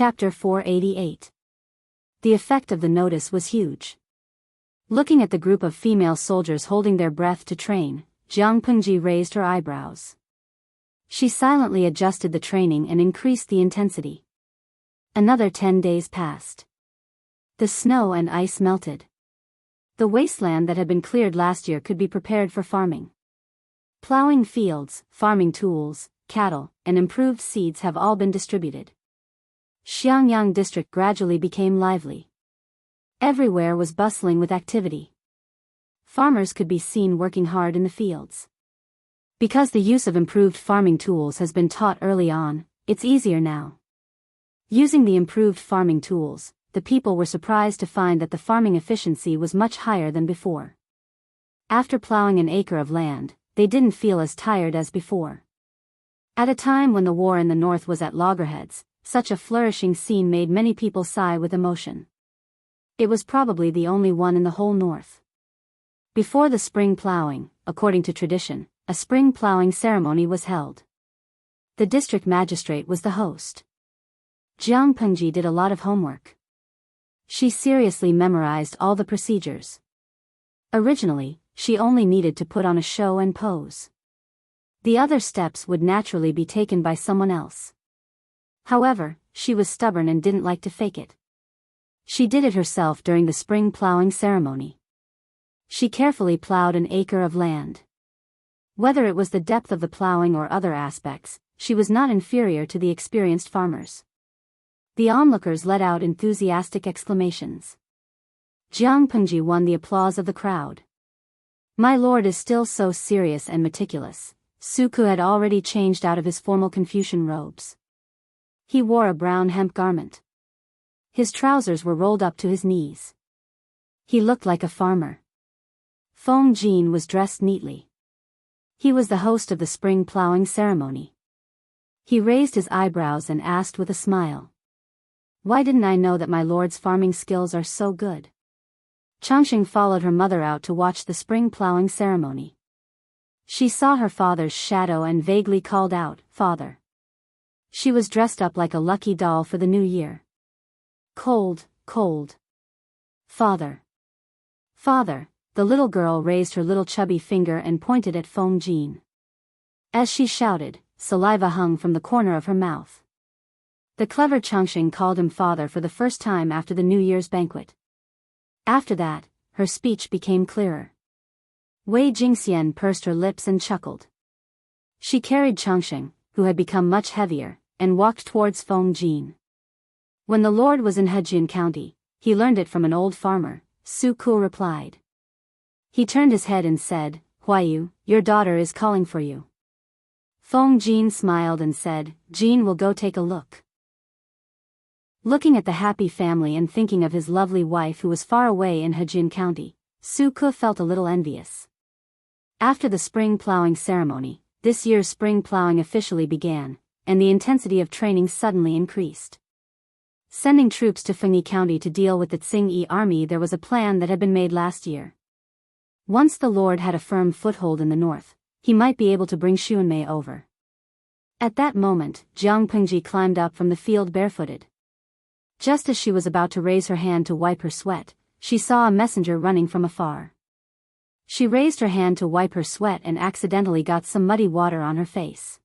Chapter 488. The effect of the notice was huge. Looking at the group of female soldiers holding their breath to train, Jiang Pengji raised her eyebrows. She silently adjusted the training and increased the intensity. Another 10 days passed. The snow and ice melted. The wasteland that had been cleared last year could be prepared for farming. Plowing fields, farming tools, cattle, and improved seeds have all been distributed. Xiangyang district gradually became lively. Everywhere was bustling with activity. Farmers could be seen working hard in the fields. Because the use of improved farming tools has been taught early on, it's easier now. Using the improved farming tools, the people were surprised to find that the farming efficiency was much higher than before. After plowing an acre of land, they didn't feel as tired as before. At a time when the war in the north was at loggerheads, such a flourishing scene made many people sigh with emotion. It was probably the only one in the whole north. Before the spring plowing, according to tradition, a spring plowing ceremony was held. The district magistrate was the host. Jiang Pengji did a lot of homework. She seriously memorized all the procedures. Originally, she only needed to put on a show and pose. The other steps would naturally be taken by someone else. However, she was stubborn and didn't like to fake it. She did it herself during the spring plowing ceremony. She carefully plowed an acre of land. Whether it was the depth of the plowing or other aspects, she was not inferior to the experienced farmers. The onlookers let out enthusiastic exclamations. Jiang Pengji won the applause of the crowd. My lord is still so serious and meticulous. Suku had already changed out of his formal Confucian robes. He wore a brown hemp garment. His trousers were rolled up to his knees. He looked like a farmer. Feng Jin was dressed neatly. He was the host of the spring plowing ceremony. He raised his eyebrows and asked with a smile. Why didn't I know that my lord's farming skills are so good? Changxing followed her mother out to watch the spring plowing ceremony. She saw her father's shadow and vaguely called out, "Father." She was dressed up like a lucky doll for the new year. Cold, cold. Father. Father, the little girl raised her little chubby finger and pointed at Feng Jin. As she shouted, saliva hung from the corner of her mouth. The clever Changxing called him father for the first time after the New Year's banquet. After that, her speech became clearer. Wei Jingxian pursed her lips and chuckled. She carried Changxing, who had become much heavier, and walked towards Feng Jin. When the lord was in Hejian County, he learned it from an old farmer, Su Ku replied. He turned his head and said, Huayu, your daughter is calling for you. Feng Jin smiled and said, Jin will go take a look. Looking at the happy family and thinking of his lovely wife who was far away in Hejian County, Su Ku felt a little envious. After the spring plowing ceremony, this year's spring plowing officially began, and the intensity of training suddenly increased. Sending troops to Fengyi County to deal with the Tsing-Yi army, there was a plan that had been made last year. Once the lord had a firm foothold in the north, he might be able to bring Xuanmei over. At that moment, Jiang Pengji climbed up from the field barefooted. Just as she was about to raise her hand to wipe her sweat, she saw a messenger running from afar. She raised her hand to wipe her sweat and accidentally got some muddy water on her face.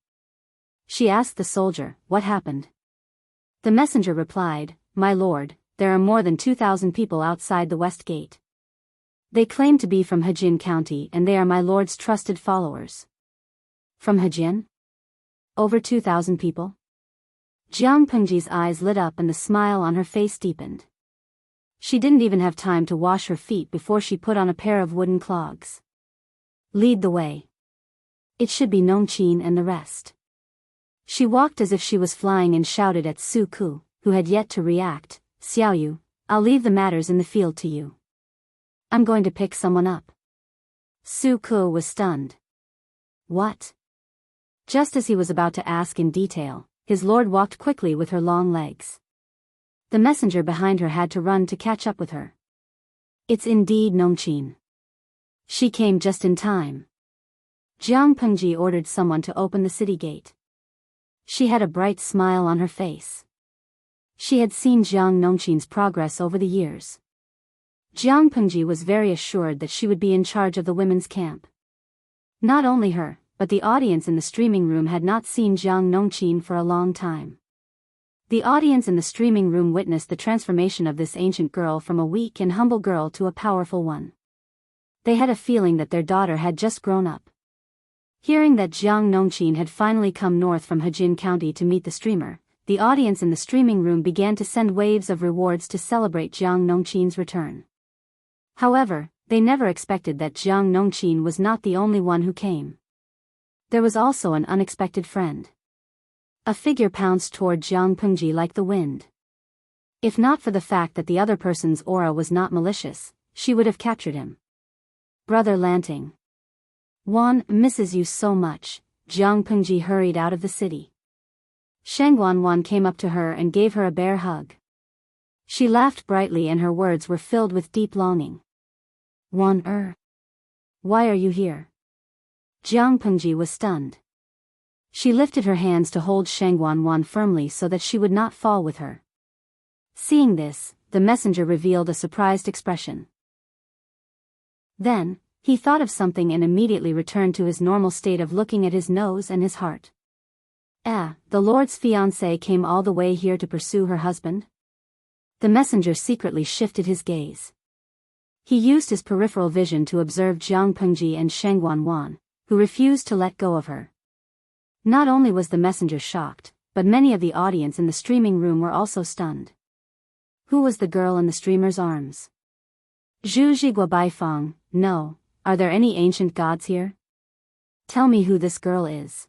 She asked the soldier, what happened? The messenger replied, My lord, there are more than 2,000 people outside the west gate. They claim to be from Hejian County and they are my lord's trusted followers. From Hejian? Over 2,000 people? Jiang Pengji's eyes lit up and the smile on her face deepened. She didn't even have time to wash her feet before she put on a pair of wooden clogs. Lead the way. It should be Nongqin and the rest. She walked as if she was flying and shouted at Su Ku, who had yet to react, Xiaoyu, I'll leave the matters in the field to you. I'm going to pick someone up. Su Ku was stunned. What? Just as he was about to ask in detail, his lord walked quickly with her long legs. The messenger behind her had to run to catch up with her. It's indeed Nongqin. She came just in time. Jiang Pengji ordered someone to open the city gate. She had a bright smile on her face. She had seen Jiang Nongqin's progress over the years. Jiang Pengji was very assured that she would be in charge of the women's camp. Not only her, but the audience in the streaming room had not seen Jiang Nongqin for a long time. The audience in the streaming room witnessed the transformation of this ancient girl from a weak and humble girl to a powerful one. They had a feeling that their daughter had just grown up. Hearing that Jiang Nongqin had finally come north from Hejin County to meet the streamer, the audience in the streaming room began to send waves of rewards to celebrate Jiang Nongqin's return. However, they never expected that Jiang Nongqin was not the only one who came. There was also an unexpected friend. A figure pounced toward Jiang Pengji like the wind. If not for the fact that the other person's aura was not malicious, she would have captured him. Brother Lanting. Wan misses you so much. Jiang Pengji hurried out of the city. Shangwan came up to her and gave her a bear hug. She laughed brightly and her words were filled with deep longing. Wan why are you here? Jiang Pengji was stunned. She lifted her hands to hold Shangwan firmly so that she would not fall with her. Seeing this, the messenger revealed a surprised expression. Then, he thought of something and immediately returned to his normal state of looking at his nose and his heart. The Lord's fiancée came all the way here to pursue her husband? The messenger secretly shifted his gaze. He used his peripheral vision to observe Jiang Pengji and Shangwan, who refused to let go of her. Not only was the messenger shocked, but many of the audience in the streaming room were also stunned. Who was the girl in the streamer's arms? Zhu Zhigua Baifang, no, are there any ancient gods here? Tell me who this girl is.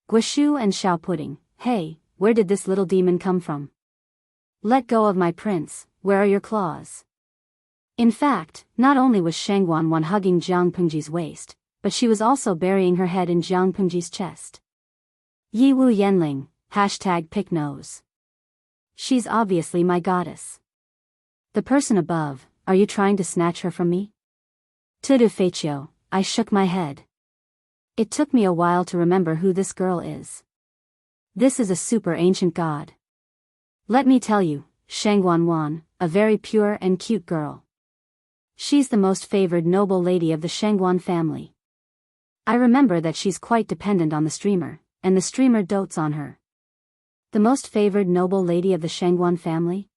Guishu and Xiao Pudding, hey, where did this little demon come from? Let go of my prince, where are your claws? In fact, not only was Shangwan hugging Jiang Pengji's waist, but she was also burying her head in Jiang Pengji's chest. Yi Wu Yenling, #picknose. She's obviously my goddess. The person above, are you trying to snatch her from me? Tudu Feichio, I shook my head. It took me a while to remember who this girl is. This is a super ancient god. Let me tell you, Shangwan, a very pure and cute girl. She's the most favored noble lady of the Shangwan family. I remember that she's quite dependent on the streamer, and the streamer dotes on her. The most favored noble lady of the Shangwan family?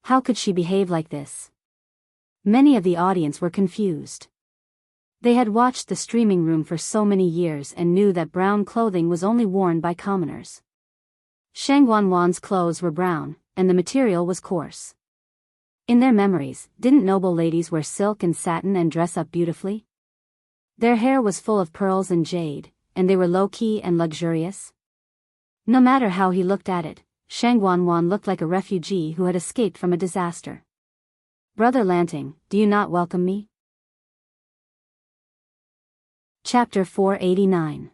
How could she behave like this? Many of the audience were confused. They had watched the streaming room for so many years and knew that brown clothing was only worn by commoners. Shangwan's clothes were brown, and the material was coarse. In their memories, didn't noble ladies wear silk and satin and dress up beautifully? Their hair was full of pearls and jade, and they were low-key and luxurious. No matter how he looked at it, Shangwan looked like a refugee who had escaped from a disaster. Brother Lanting, do you not welcome me? Chapter 489.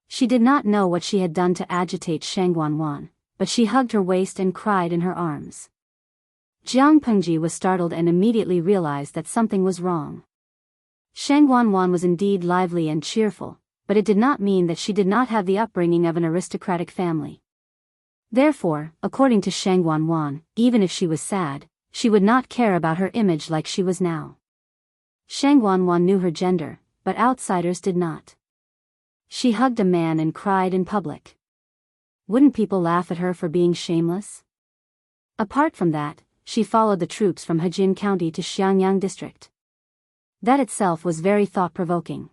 She did not know what she had done to agitate Shangwan, but she hugged her waist and cried in her arms. Jiang Pengji was startled and immediately realized that something was wrong. Shangwan was indeed lively and cheerful, but it did not mean that she did not have the upbringing of an aristocratic family. Therefore, according to Shangwan, even if she was sad, she would not care about her image like she was now. Shangwan knew her gender, but outsiders did not. She hugged a man and cried in public. Wouldn't people laugh at her for being shameless? Apart from that, she followed the troops from Hejin County to Xiangyang District. That itself was very thought-provoking.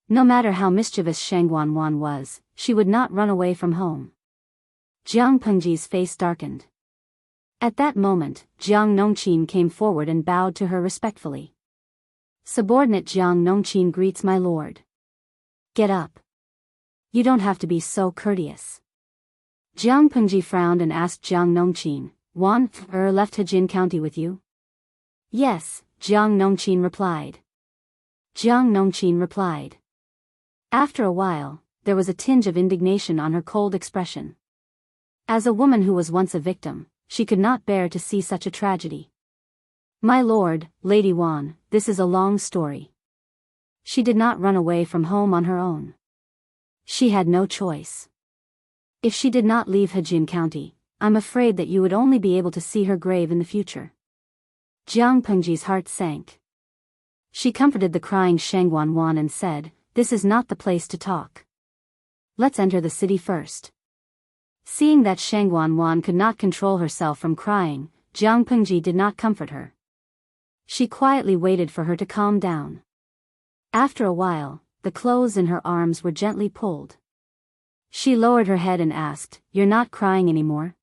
No matter how mischievous Shangwan was, she would not run away from home. Jiang Pengji's face darkened. At that moment, Jiang Nongqin came forward and bowed to her respectfully. Subordinate Jiang Nongqin greets my lord. Get up. You don't have to be so courteous. Jiang Pengji frowned and asked Jiang Nongqin, Wan left Hejin County with you? Yes, Jiang Nongqin replied. After a while, there was a tinge of indignation on her cold expression. As a woman who was once a victim, she could not bear to see such a tragedy. My lord, Lady Wan, this is a long story. She did not run away from home on her own. She had no choice. If she did not leave Hejin County, I'm afraid that you would only be able to see her grave in the future. Jiang Pengji's heart sank. She comforted the crying Sheng Wanwan and said, "This is not the place to talk. Let's enter the city first." Seeing that Sheng Wanwan could not control herself from crying, Jiang Pengji did not comfort her. She quietly waited for her to calm down. After a while, the clothes in her arms were gently pulled. She lowered her head and asked, "You're not crying anymore?"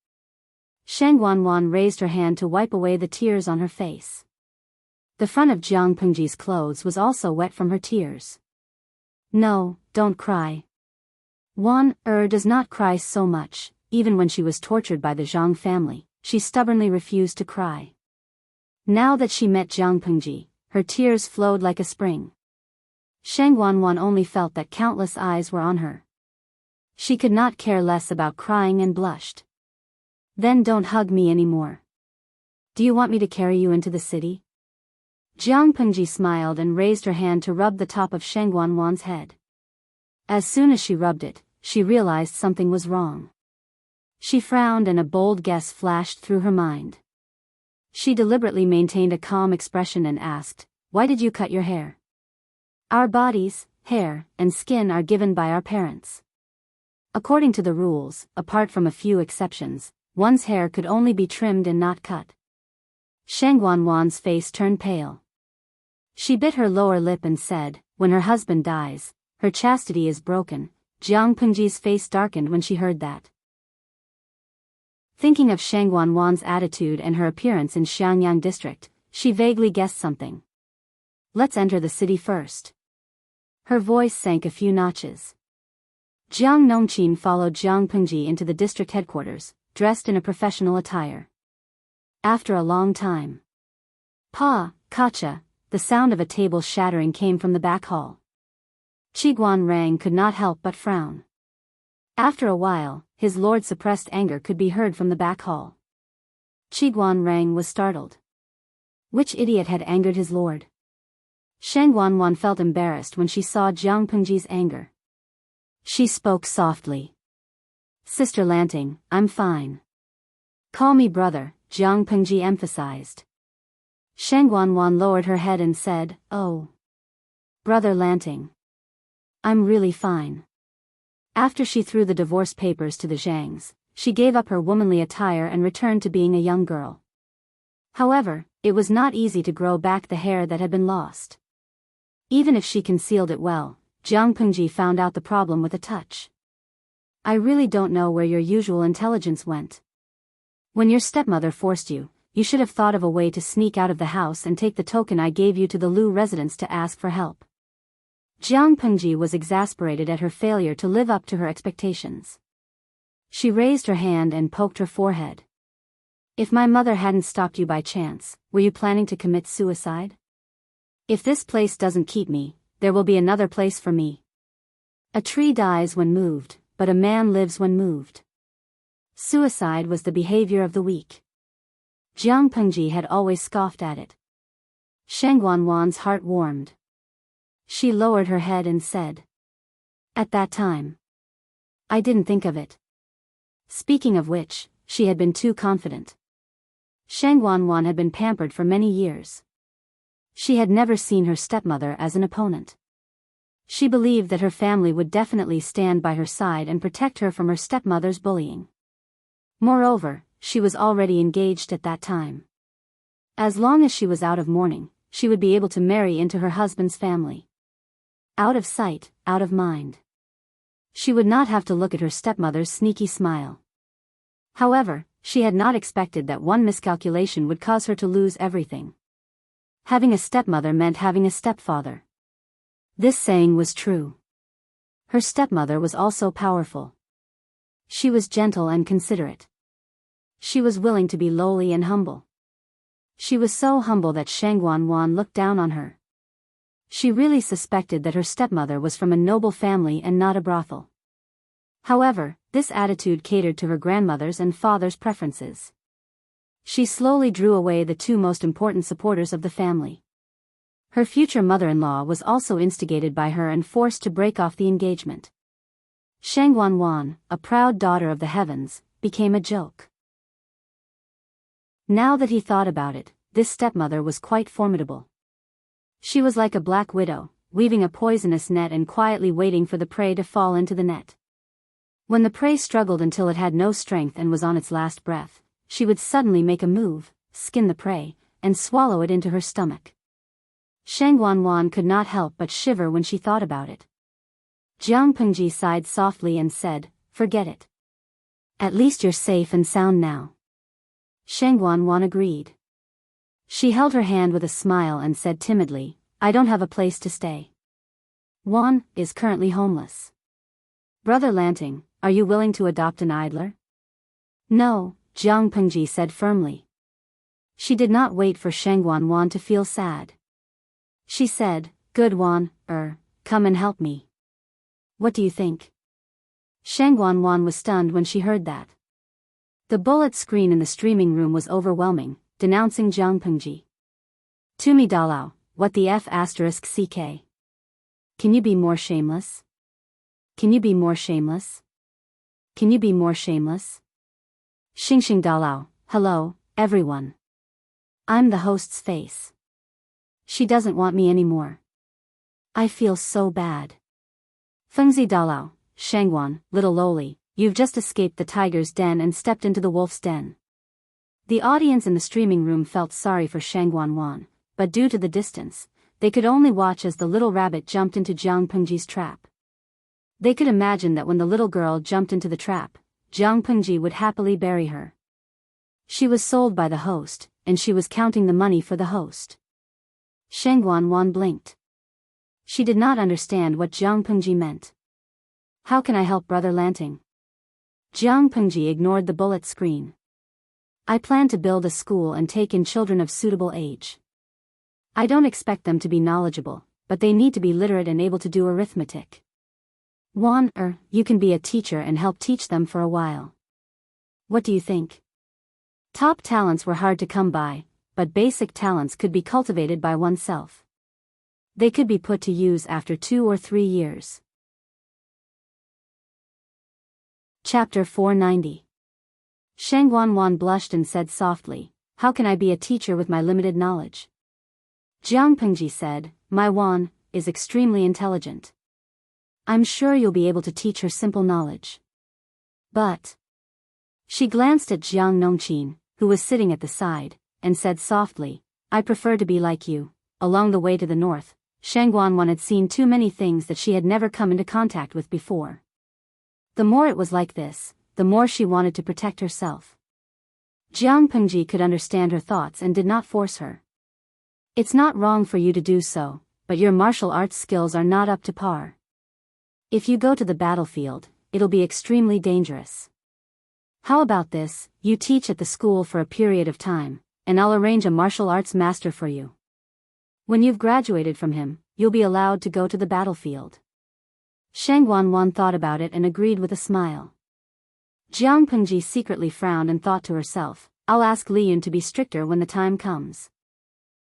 Sheng Wanwan raised her hand to wipe away the tears on her face. The front of Jiang Pengji's clothes was also wet from her tears. "No, don't cry." Does not cry so much. Even when she was tortured by the Zhang family, she stubbornly refused to cry. Now that she met Jiang Pengji, her tears flowed like a spring. Sheng Wanwan only felt that countless eyes were on her. She could not care less about crying and blushed. "Then don't hug me anymore. Do you want me to carry you into the city?" Jiang Pengji smiled and raised her hand to rub the top of Sheng Wanwan's head. As soon as she rubbed it, she realized something was wrong. She frowned and a bold guess flashed through her mind. She deliberately maintained a calm expression and asked, "Why did you cut your hair?" "Our bodies, hair, and skin are given by our parents. According to the rules, apart from a few exceptions, one's hair could only be trimmed and not cut." Sheng Wanwan's face turned pale. She bit her lower lip and said, "When her husband dies, her chastity is broken." Jiang Pengji's face darkened when she heard that. Thinking of Sheng Wanwan's attitude and her appearance in Xiangyang district, she vaguely guessed something. "Let's enter the city first." Her voice sank a few notches. Jiang Nongqin followed Jiang Pengji into the district headquarters, dressed in a professional attire. After a long time, Kacha, the sound of a table shattering came from the back hall. Qiguan Rang could not help but frown. After a while, his lord's suppressed anger could be heard from the back hall. Qiguan Rang was startled. Which idiot had angered his lord? Sheng Wanwan felt embarrassed when she saw Jiang Pengji's anger. She spoke softly. "Sister Lanting, I'm fine." "Call me brother," Jiang Pengji emphasized. Sheng Wanwan lowered her head and said, "Oh, Brother Lanting. I'm really fine." After she threw the divorce papers to the Zhangs, she gave up her womanly attire and returned to being a young girl. However, it was not easy to grow back the hair that had been lost. Even if she concealed it well, Jiang Pengji found out the problem with a touch. "I really don't know where your usual intelligence went. When your stepmother forced you, you should have thought of a way to sneak out of the house and take the token I gave you to the Lu residence to ask for help." Jiang Pengji was exasperated at her failure to live up to her expectations. She raised her hand and poked her forehead. "If my mother hadn't stopped you by chance, were you planning to commit suicide? If this place doesn't keep me, there will be another place for me. A tree dies when moved, but a man lives when moved." Suicide was the behavior of the weak. Jiang Pengji had always scoffed at it. Sheng Wanwan's heart warmed. She lowered her head and said, "At that time, I didn't think of it." Speaking of which, she had been too confident. Sheng Wanwan had been pampered for many years. She had never seen her stepmother as an opponent. She believed that her family would definitely stand by her side and protect her from her stepmother's bullying. Moreover, she was already engaged at that time. As long as she was out of mourning, she would be able to marry into her husband's family. Out of sight, out of mind. She would not have to look at her stepmother's sneaky smile. However, she had not expected that one miscalculation would cause her to lose everything. Having a stepmother meant having a stepfather. This saying was true. Her stepmother was also powerful. She was gentle and considerate. She was willing to be lowly and humble. She was so humble that Sheng Wanwan looked down on her. She really suspected that her stepmother was from a noble family and not a brothel. However, this attitude catered to her grandmother's and father's preferences. She slowly drew away the two most important supporters of the family. Her future mother-in-law was also instigated by her and forced to break off the engagement. Sheng Wanwan, a proud daughter of the heavens, became a joke. Now that he thought about it, this stepmother was quite formidable. She was like a black widow, weaving a poisonous net and quietly waiting for the prey to fall into the net. When the prey struggled until it had no strength and was on its last breath, she would suddenly make a move, skin the prey, and swallow it into her stomach. Shang Wanwan could not help but shiver when she thought about it. Jiang Pengji sighed softly and said, "Forget it. At least you're safe and sound now." Shang Wanwan agreed. She held her hand with a smile and said timidly, "I don't have a place to stay. Wan is currently homeless. Brother Lanting, are you willing to adopt an idler?" "No," Jiang Pengji said firmly. She did not wait for Shang Wanwan to feel sad. She said, "Good Wan, come and help me. What do you think?" Shang Wanwan was stunned when she heard that. The bullet screen in the streaming room was overwhelming, denouncing Jiang Pengji. "Tumi Dalao, what the F***ck? Can you be more shameless? Can you be more shameless? Can you be more shameless? Xing Dalao, hello, everyone. I'm the host's face. She doesn't want me anymore. I feel so bad. Fengzi Dalao, Shangwan, little lowly, you've just escaped the tiger's den and stepped into the wolf's den." The audience in the streaming room felt sorry for Shangwan Wan, but due to the distance, they could only watch as the little rabbit jumped into Jiang Pengji's trap. They could imagine that when the little girl jumped into the trap, Jiang Pengji would happily bury her. She was sold by the host, and she was counting the money for the host. Shangwan Wan blinked. She did not understand what Jiang Pengji meant. "How can I help Brother Lanting?" Jiang Pengji ignored the bullet screen. "I plan to build a school and take in children of suitable age. I don't expect them to be knowledgeable, but they need to be literate and able to do arithmetic. Wan, you can be a teacher and help teach them for a while. What do you think?" Top talents were hard to come by, but basic talents could be cultivated by oneself. They could be put to use after 2 or 3 years. Chapter 490. Shang Wanwan blushed and said softly, "How can I be a teacher with my limited knowledge?" Jiang Pengji said, "My Wan is extremely intelligent. I'm sure you'll be able to teach her simple knowledge. But..." She glanced at Jiang Nongqin, who was sitting at the side, and said softly, "I prefer to be like you." Along the way to the north, Shang Wanwan had seen too many things that she had never come into contact with before. The more it was like this, the more she wanted to protect herself. Jiang Pengji could understand her thoughts and did not force her. "It's not wrong for you to do so, but your martial arts skills are not up to par. If you go to the battlefield, it'll be extremely dangerous. How about this, you teach at the school for a period of time, and I'll arrange a martial arts master for you. When you've graduated from him, you'll be allowed to go to the battlefield." Shang Wanwan thought about it and agreed with a smile. Jiang Pengji secretly frowned and thought to herself, "I'll ask Li Yun to be stricter when the time comes."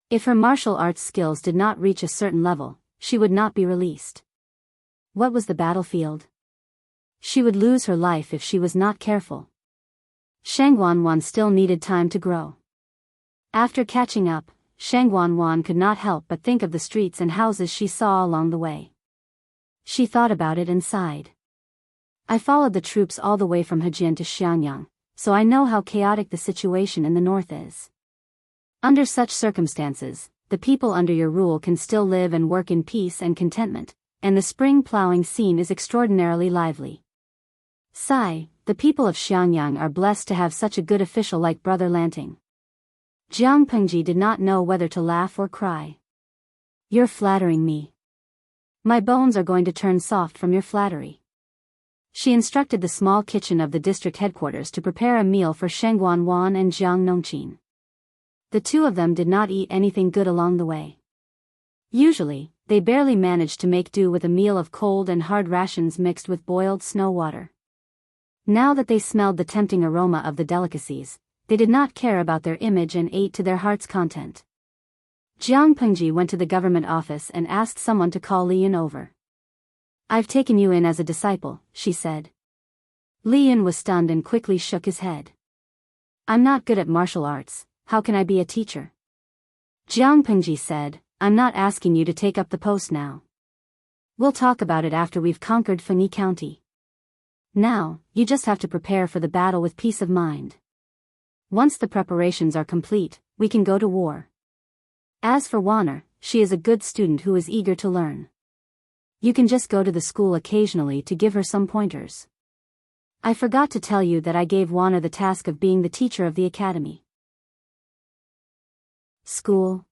If her martial arts skills did not reach a certain level, she would not be released. What was the battlefield? She would lose her life if she was not careful. Shang Wanwan still needed time to grow. After catching up, Shang Wanwan could not help but think of the streets and houses she saw along the way. She thought about it and sighed. "I followed the troops all the way from Hejian to Xiangyang, so I know how chaotic the situation in the north is. Under such circumstances, the people under your rule can still live and work in peace and contentment, and the spring plowing scene is extraordinarily lively. Sigh, the people of Xiangyang are blessed to have such a good official like Brother Lanting." Jiang Pengji did not know whether to laugh or cry. "You're flattering me. My bones are going to turn soft from your flattery." She instructed the small kitchen of the district headquarters to prepare a meal for Shang Wanwan and Jiang Nongqin. The two of them did not eat anything good along the way. Usually, they barely managed to make do with a meal of cold and hard rations mixed with boiled snow water. Now that they smelled the tempting aroma of the delicacies, they did not care about their image and ate to their heart's content. Jiang Pengji went to the government office and asked someone to call Li Yun over. "I've taken you in as a disciple," she said. Li Yun was stunned and quickly shook his head. I'm not good at martial arts, how can I be a teacher? Jiang Pengji said, I'm not asking you to take up the post now. We'll talk about it after we've conquered Fengyi County. Now, you just have to prepare for the battle with peace of mind. Once the preparations are complete, we can go to war. As for Wanner, she is a good student who is eager to learn. You can just go to the school occasionally to give her some pointers. I forgot to tell you that I gave Wanner the task of being the teacher of the academy. School.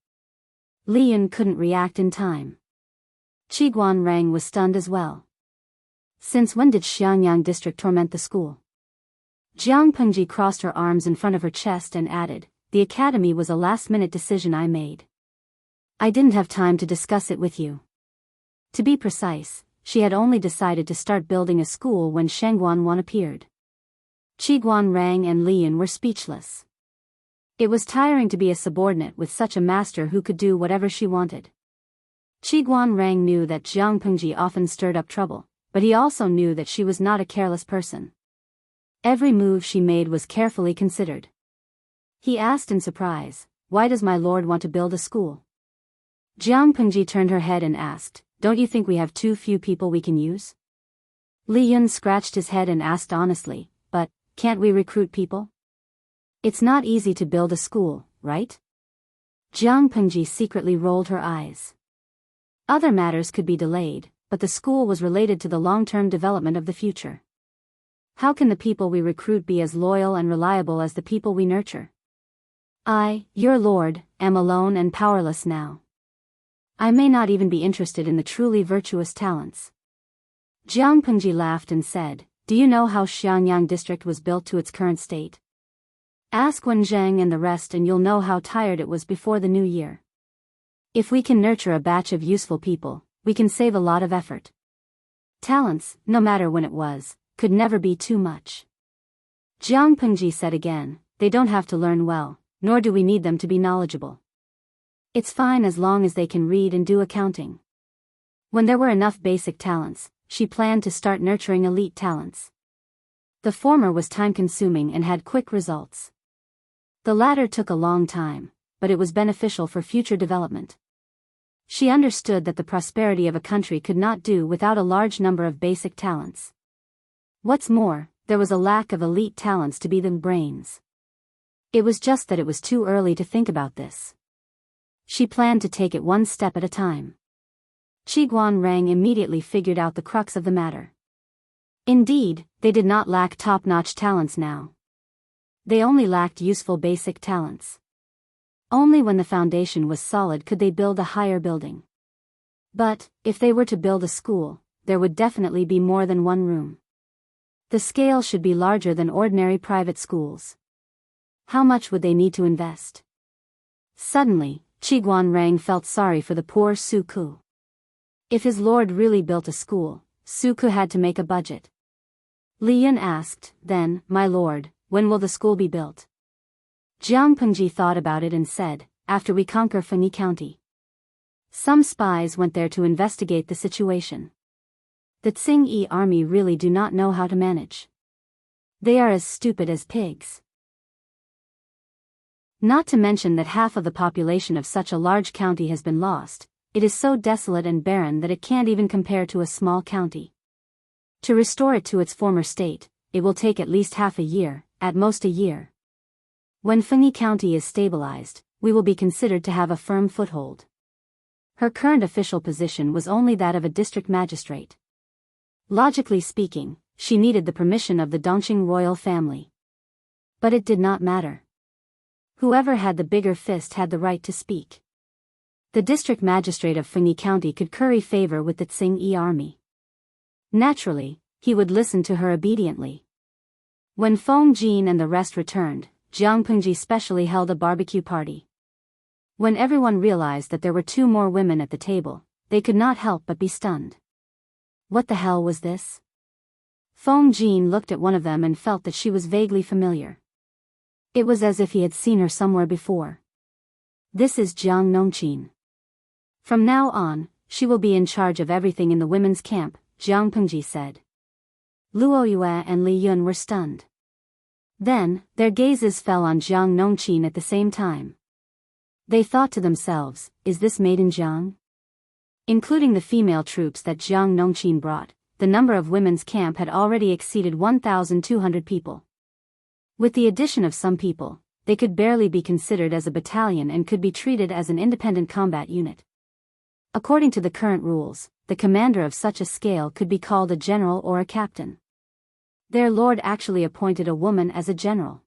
Li Yun couldn't react in time. Qiguan Rang was stunned as well. Since when did Xiangyang district torment the school? Jiang Pengji crossed her arms in front of her chest and added, the academy was a last-minute decision I made. I didn't have time to discuss it with you. To be precise, she had only decided to start building a school when Shangguan Wan appeared. Qiguan Rang and Li Yun were speechless. It was tiring to be a subordinate with such a master who could do whatever she wanted. Qiguan Rang knew that Jiang Pengji often stirred up trouble, but he also knew that she was not a careless person. Every move she made was carefully considered. He asked in surprise, why does my lord want to build a school? Jiang Pengji turned her head and asked, don't you think we have too few people we can use? Li Yun scratched his head and asked honestly, but, can't we recruit people? It's not easy to build a school, right? Jiang Pengji secretly rolled her eyes. Other matters could be delayed, but the school was related to the long-term development of the future. How can the people we recruit be as loyal and reliable as the people we nurture? I, your lord, am alone and powerless now. I may not even be interested in the truly virtuous talents. Jiang Pengji laughed and said, do you know how Xiangyang district was built to its current state? Ask Wen Zheng and the rest and you'll know how tired it was before the new year. If we can nurture a batch of useful people, we can save a lot of effort. Talents, no matter when it was, could never be too much. Jiang Pengji said again, they don't have to learn well, nor do we need them to be knowledgeable. It's fine as long as they can read and do accounting. When there were enough basic talents, she planned to start nurturing elite talents. The former was time-consuming and had quick results. The latter took a long time, but it was beneficial for future development. She understood that the prosperity of a country could not do without a large number of basic talents. What's more, there was a lack of elite talents to be the brains. It was just that it was too early to think about this. She planned to take it one step at a time. Qiguan Rang immediately figured out the crux of the matter. Indeed, they did not lack top-notch talents now. They only lacked useful basic talents. Only when the foundation was solid could they build a higher building. But, if they were to build a school, there would definitely be more than one room. The scale should be larger than ordinary private schools. How much would they need to invest? Suddenly, Qiguan Rang felt sorry for the poor Su Ku. If his lord really built a school, Su Ku had to make a budget. Li Yun asked, then, my lord, when will the school be built? Jiang Pengji thought about it and said, after we conquer Fengyi County. Some spies went there to investigate the situation. The Tsing-Yi army really do not know how to manage. They are as stupid as pigs. Not to mention that half of the population of such a large county has been lost, it is so desolate and barren that it can't even compare to a small county. To restore it to its former state, it will take at least half a year, at most a year. When Fengyi County is stabilized, we will be considered to have a firm foothold. Her current official position was only that of a district magistrate. Logically speaking, she needed the permission of the Dongqing royal family. But it did not matter. Whoever had the bigger fist had the right to speak. The district magistrate of Fengyi County could curry favor with the Tsing-Yi army. Naturally, he would listen to her obediently. When Feng Jin and the rest returned, Jiang Pengji specially held a barbecue party. When everyone realized that there were 2 more women at the table, they could not help but be stunned. What the hell was this? Feng Jin looked at one of them and felt that she was vaguely familiar. It was as if he had seen her somewhere before. This is Jiang Nongqin. From now on, she will be in charge of everything in the women's camp, Jiang Pengji said. Luo Yue and Li Yun were stunned. Then, their gazes fell on Jiang Nongqin at the same time. They thought to themselves, is this maiden Jiang? Including the female troops that Jiang Nongqin brought, the number of women's camp had already exceeded 1,200 people. With the addition of some people, they could barely be considered as a battalion and could be treated as an independent combat unit. According to the current rules, the commander of such a scale could be called a general or a captain. Their lord actually appointed a woman as a general.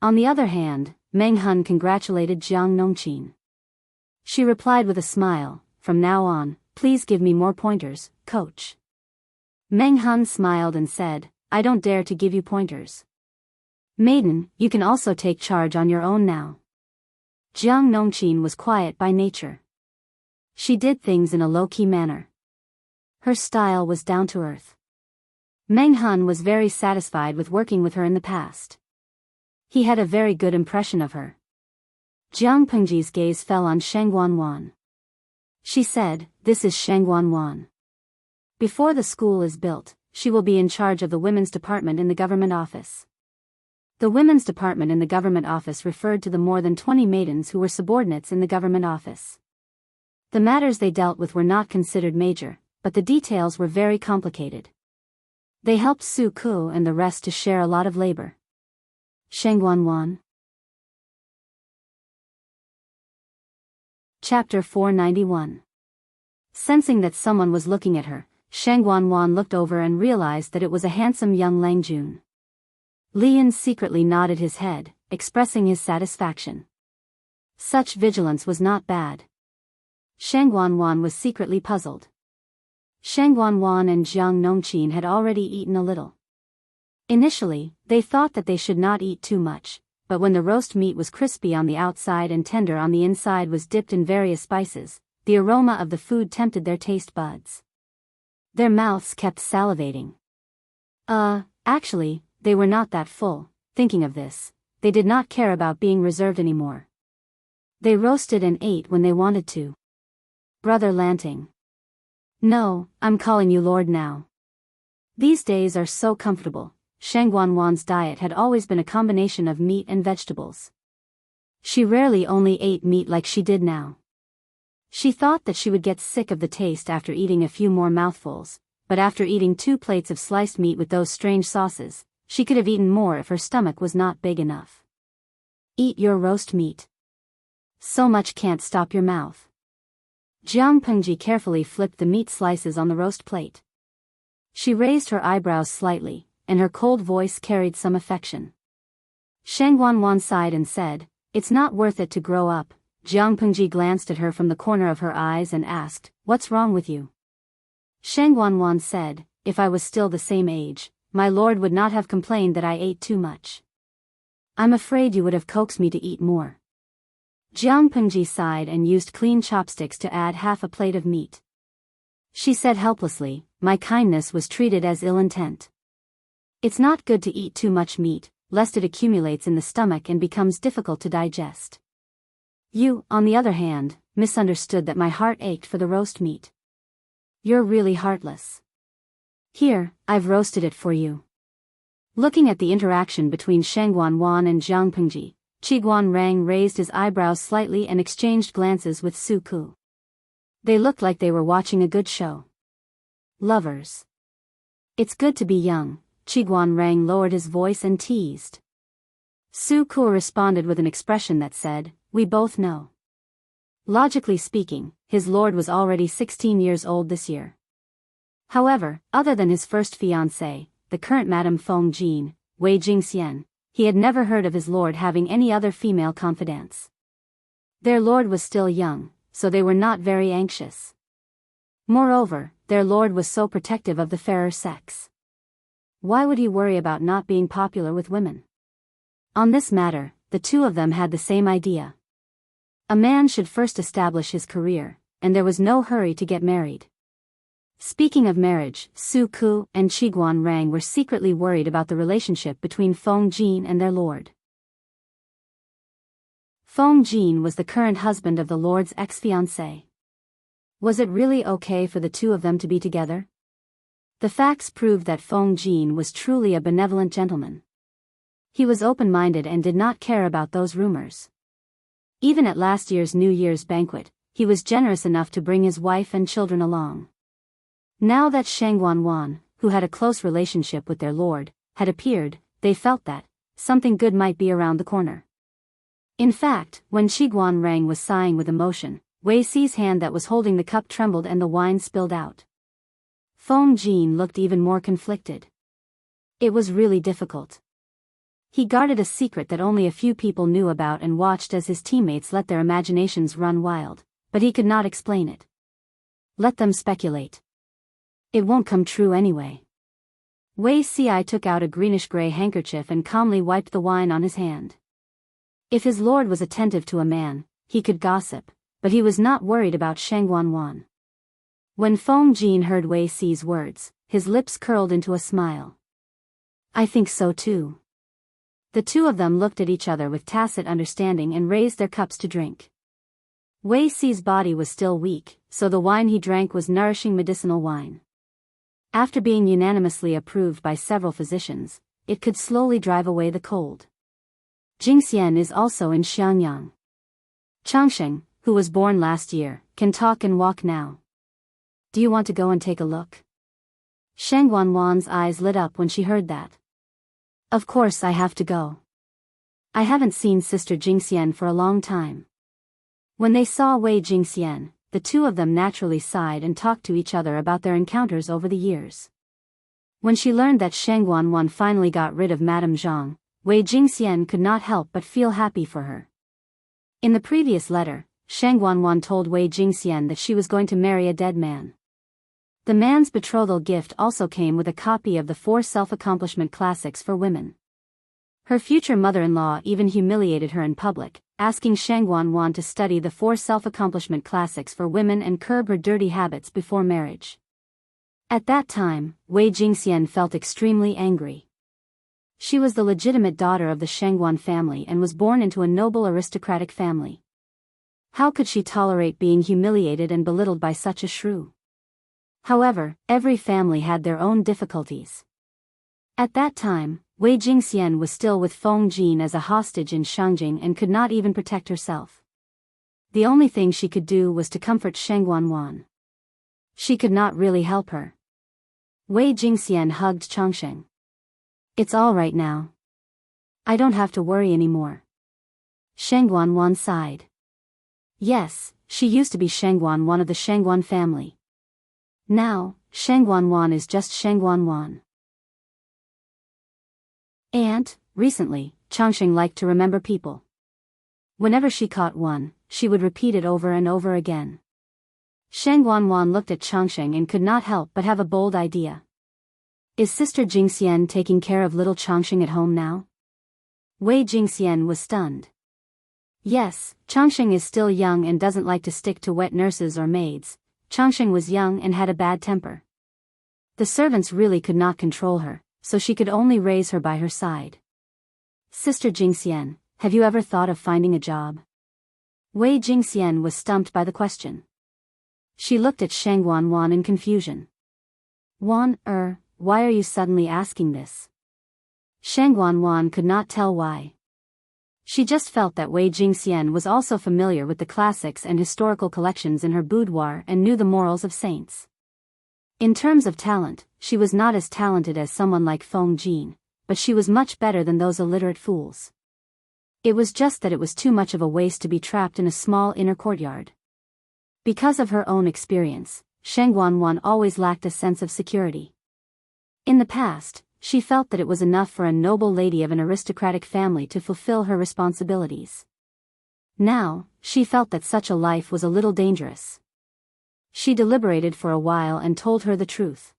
On the other hand, Meng Hun congratulated Jiang Nongqin. She replied with a smile, "From now on, please give me more pointers, coach." Meng Hun smiled and said, "I don't dare to give you pointers. Maiden, you can also take charge on your own now." Jiang Nongqin was quiet by nature. She did things in a low-key manner. Her style was down to earth. Meng Hun was very satisfied with working with her in the past. He had a very good impression of her. Jiang Pengji's gaze fell on Sheng Guanwan. She said, "This is Sheng Guanwan. Before the school is built, she will be in charge of the women's department in the government office." The women's department in the government office referred to the more than 20 maidens who were subordinates in the government office. The matters they dealt with were not considered major, but the details were very complicated. They helped Su Ku and the rest to share a lot of labor. Sheng Guanwan. Chapter 491. Sensing that someone was looking at her, Sheng Guanwan looked over and realized that it was a handsome young Lang Jun. Lian secretly nodded his head, expressing his satisfaction. Such vigilance was not bad. Sheng Guanwan was secretly puzzled. Sheng Guanwan and Jiang Nongqin had already eaten a little. Initially, they thought that they should not eat too much, but when the roast meat was crispy on the outside and tender on the inside was dipped in various spices, the aroma of the food tempted their taste buds. Their mouths kept salivating. Actually, they were not that full. Thinking of this, they did not care about being reserved anymore. They roasted and ate when they wanted to. Brother Lanting. No, I'm calling you Lord now. These days are so comfortable. Sheng Guanwan's diet had always been a combination of meat and vegetables. She rarely only ate meat like she did now. She thought that she would get sick of the taste after eating a few more mouthfuls, but after eating 2 plates of sliced meat with those strange sauces, she could have eaten more if her stomach was not big enough. Eat your roast meat. So much can't stop your mouth. Jiang Pengji carefully flipped the meat slices on the roast plate. She raised her eyebrows slightly, and her cold voice carried some affection. Sheng Guanwan sighed and said, "It's not worth it to grow up." Jiang Pengji glanced at her from the corner of her eyes and asked, "What's wrong with you?" Sheng Guanwan said, "If I was still the same age, my lord would not have complained that I ate too much. I'm afraid you would have coaxed me to eat more." Jiang Pengji sighed and used clean chopsticks to add half a plate of meat. She said helplessly, "My kindness was treated as ill intent. It's not good to eat too much meat, lest it accumulates in the stomach and becomes difficult to digest. You, on the other hand, misunderstood that my heart ached for the roast meat. You're really heartless. Here, I've roasted it for you." Looking at the interaction between Sheng Guanwan and Jiang Pengji, Qiguan Rang raised his eyebrows slightly and exchanged glances with Su Ku. They looked like they were watching a good show. Lovers. "It's good to be young," Qiguan Rang lowered his voice and teased. Su Ku responded with an expression that said, "We both know." Logically speaking, his lord was already 16 years old this year. However, other than his first fiancée, the current Madame Feng Jin, Wei Jingxian, he had never heard of his lord having any other female confidants. Their lord was still young, so they were not very anxious. Moreover, their lord was so protective of the fairer sex. Why would he worry about not being popular with women? On this matter, the two of them had the same idea. A man should first establish his career, and there was no hurry to get married. Speaking of marriage, Su Ku and Qiguan Rang were secretly worried about the relationship between Feng Jin and their lord. Feng Jin was the current husband of the lord's ex-fiancée. Was it really okay for the two of them to be together? The facts proved that Feng Jin was truly a benevolent gentleman. He was open-minded and did not care about those rumors. Even at last year's New Year's banquet, he was generous enough to bring his wife and children along. Now that Shang Guanwan, who had a close relationship with their lord, had appeared, they felt that something good might be around the corner. In fact, when Qi Guanrang was sighing with emotion, Wei Si's hand that was holding the cup trembled and the wine spilled out. Feng Jin looked even more conflicted. It was really difficult. He guarded a secret that only a few people knew about and watched as his teammates let their imaginations run wild, but he could not explain it. Let them speculate. It won't come true anyway. Wei Si took out a greenish-gray handkerchief and calmly wiped the wine on his hand. If his lord was attentive to a man, he could gossip, but he was not worried about Shang Guanwan. When Feng Jin heard Wei Si's words, his lips curled into a smile. I think so too. The two of them looked at each other with tacit understanding and raised their cups to drink. Wei Si's body was still weak, so the wine he drank was nourishing medicinal wine. After being unanimously approved by several physicians, it could slowly drive away the cold. Jingxian is also in Xiangyang. Changsheng, who was born last year, can talk and walk now. Do you want to go and take a look? Shang Guanwan's eyes lit up when she heard that. Of course I have to go. I haven't seen Sister Jingxian for a long time. When they saw Wei Jingxian, the two of them naturally sighed and talked to each other about their encounters over the years. When she learned that Shang Guanwan finally got rid of Madame Zhang, Wei Jingxian could not help but feel happy for her. In the previous letter, Shang Guanwan told Wei Jingxian that she was going to marry a dead man. The man's betrothal gift also came with a copy of the 4 self-accomplishment classics for women. Her future mother-in-law even humiliated her in public, asking Shang Guanwan to study the 4 self-accomplishment classics for women and curb her dirty habits before marriage. At that time, Wei Jingxian felt extremely angry. She was the legitimate daughter of the Shangguan family and was born into a noble aristocratic family. How could she tolerate being humiliated and belittled by such a shrew? However, every family had their own difficulties. At that time, Wei Jingxian was still with Feng Jin as a hostage in Shangjing and could not even protect herself. The only thing she could do was to comfort Shang Guanwan. She could not really help her. Wei Jingxian hugged Changsheng. It's all right now. I don't have to worry anymore. Shang Guanwan sighed. Yes, she used to be Shang Guanwan of the Shangguan family. Now, Shang Guanwan is just Shang Guanwan. And, recently, Changsheng liked to remember people. Whenever she caught one, she would repeat it over and over again. Shang Guanwan looked at Changsheng and could not help but have a bold idea. Is Sister Jingxian taking care of little Changsheng at home now? Wei Jingxian was stunned. Yes, Changsheng is still young and doesn't like to stick to wet nurses or maids. Changsheng was young and had a bad temper. The servants really could not control her, so she could only raise her by her side. Sister Jingxian, have you ever thought of finding a job? Wei Jingxian was stumped by the question. She looked at Shang Guanwan in confusion. Why are you suddenly asking this? Shang Guanwan could not tell why. She just felt that Wei Jingxian was also familiar with the classics and historical collections in her boudoir and knew the morals of saints. In terms of talent, she was not as talented as someone like Feng Jin, but she was much better than those illiterate fools. It was just that it was too much of a waste to be trapped in a small inner courtyard. Because of her own experience, Shang Guanwan always lacked a sense of security. In the past, she felt that it was enough for a noble lady of an aristocratic family to fulfill her responsibilities. Now, she felt that such a life was a little dangerous. She deliberated for a while and told her the truth.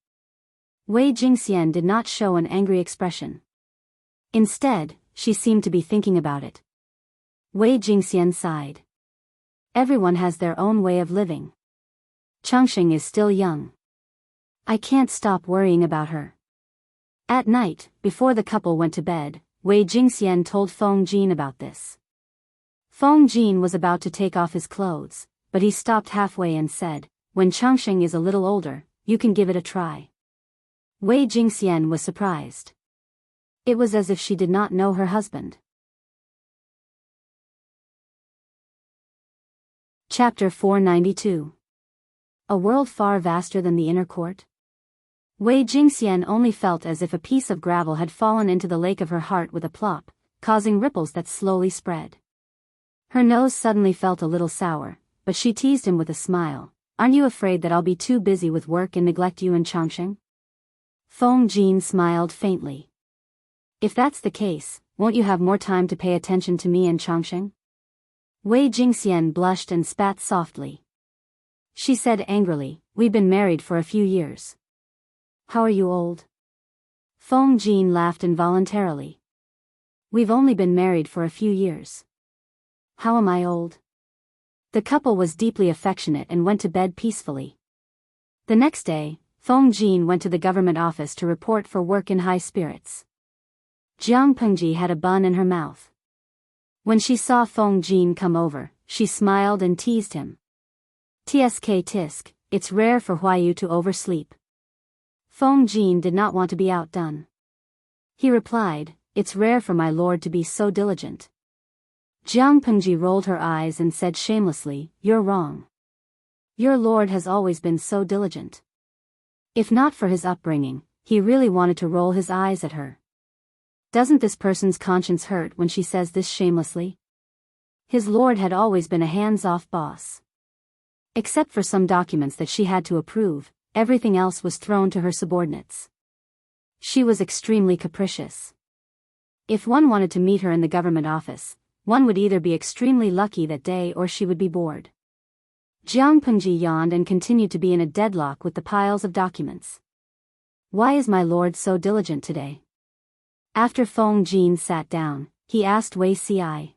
Wei Jingxian did not show an angry expression. Instead, she seemed to be thinking about it. Wei Jingxian sighed. Everyone has their own way of living. Changsheng is still young. I can't stop worrying about her. At night, before the couple went to bed, Wei Jingxian told Feng Jin about this. Feng Jin was about to take off his clothes, but he stopped halfway and said, when Changsheng is a little older, you can give it a try. Wei Jingxian was surprised. It was as if she did not know her husband. Chapter 492. A world far vaster than the inner court? Wei Jingxian only felt as if a piece of gravel had fallen into the lake of her heart with a plop, causing ripples that slowly spread. Her nose suddenly felt a little sour, but she teased him with a smile. Aren't you afraid that I'll be too busy with work and neglect you in Chongqing? Feng Jin smiled faintly. If that's the case, won't you have more time to pay attention to me in Chongqing? Wei Jingxian blushed and spat softly. She said angrily, we've been married for a few years. How are you old? Feng Jin laughed involuntarily. We've only been married for a few years. How am I old? The couple was deeply affectionate and went to bed peacefully. The next day, Feng Jin went to the government office to report for work in high spirits. Jiang Pengji had a bun in her mouth. When she saw Feng Jin come over, she smiled and teased him. Tsk tisk, it's rare for Huayu to oversleep. Feng Jin did not want to be outdone. He replied, it's rare for my lord to be so diligent. Jiang Pengji rolled her eyes and said shamelessly, you're wrong. Your lord has always been so diligent. If not for his upbringing, he really wanted to roll his eyes at her. Doesn't this person's conscience hurt when she says this shamelessly? His lord had always been a hands-off boss. Except for some documents that she had to approve, everything else was thrown to her subordinates. She was extremely capricious. If one wanted to meet her in the government office, one would either be extremely lucky that day or she would be bored. Jiang Pengji yawned and continued to be in a deadlock with the piles of documents. Why is my lord so diligent today? After Feng Jin sat down, he asked Wei Ci.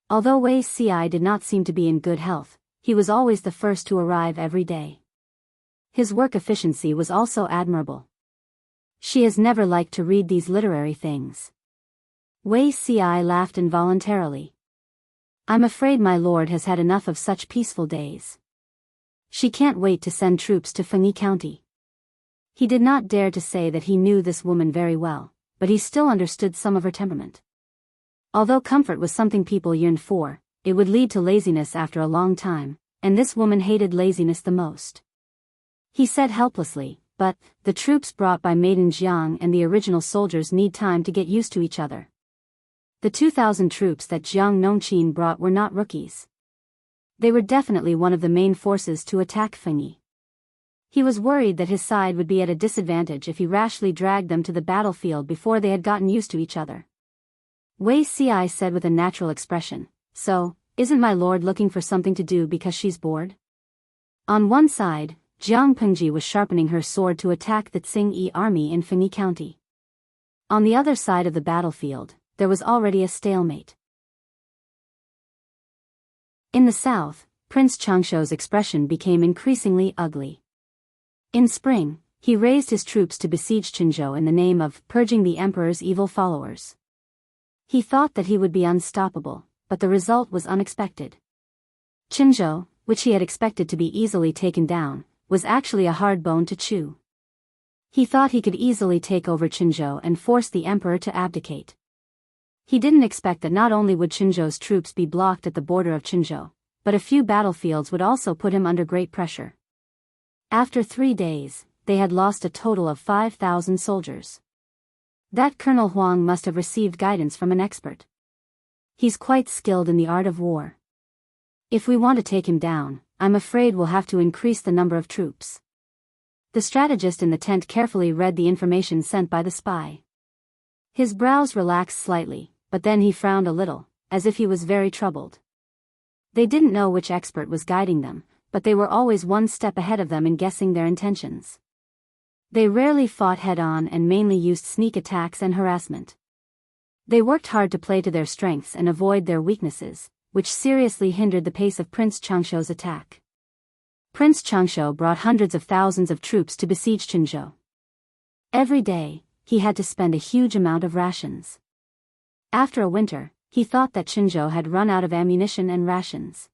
Although Wei Ci did not seem to be in good health, he was always the first to arrive every day. His work efficiency was also admirable. She has never liked to read these literary things. Wei Ci laughed involuntarily. I'm afraid my lord has had enough of such peaceful days. She can't wait to send troops to Fengyi County. He did not dare to say that he knew this woman very well, but he still understood some of her temperament. Although comfort was something people yearned for, it would lead to laziness after a long time, and this woman hated laziness the most. He said helplessly, but, the troops brought by Maiden Jiang and the original soldiers need time to get used to each other. The 2,000 troops that Jiang Nongqin brought were not rookies. They were definitely one of the main forces to attack Fengyi. He was worried that his side would be at a disadvantage if he rashly dragged them to the battlefield before they had gotten used to each other. Wei Ci said with a natural expression, so, isn't my lord looking for something to do because she's bored? On one side, Jiang Pengji was sharpening her sword to attack the Tsing-Yi army in Fengyi County. On the other side of the battlefield, there was already a stalemate. In the south, Prince Changshuo's expression became increasingly ugly. In spring, he raised his troops to besiege Qinzhou in the name of purging the emperor's evil followers. He thought that he would be unstoppable, but the result was unexpected. Qinzhou, which he had expected to be easily taken down, was actually a hard bone to chew. He thought he could easily take over Qinzhou and force the emperor to abdicate. He didn't expect that not only would Qinzhou's troops be blocked at the border of Qinzhou, but a few battlefields would also put him under great pressure. After 3 days, they had lost a total of 5,000 soldiers. That Colonel Huang must have received guidance from an expert. He's quite skilled in the art of war. If we want to take him down, I'm afraid we'll have to increase the number of troops. The strategist in the tent carefully read the information sent by the spy. His brows relaxed slightly, but then he frowned a little, as if he was very troubled. They didn't know which expert was guiding them, but they were always one step ahead of them in guessing their intentions. They rarely fought head-on and mainly used sneak attacks and harassment. They worked hard to play to their strengths and avoid their weaknesses, which seriously hindered the pace of Prince Changshuo's attack. Prince Changshuo brought hundreds of thousands of troops to besiege Qinzhou. Every day, he had to spend a huge amount of rations. After a winter, he thought that Qinzhou had run out of ammunition and rations.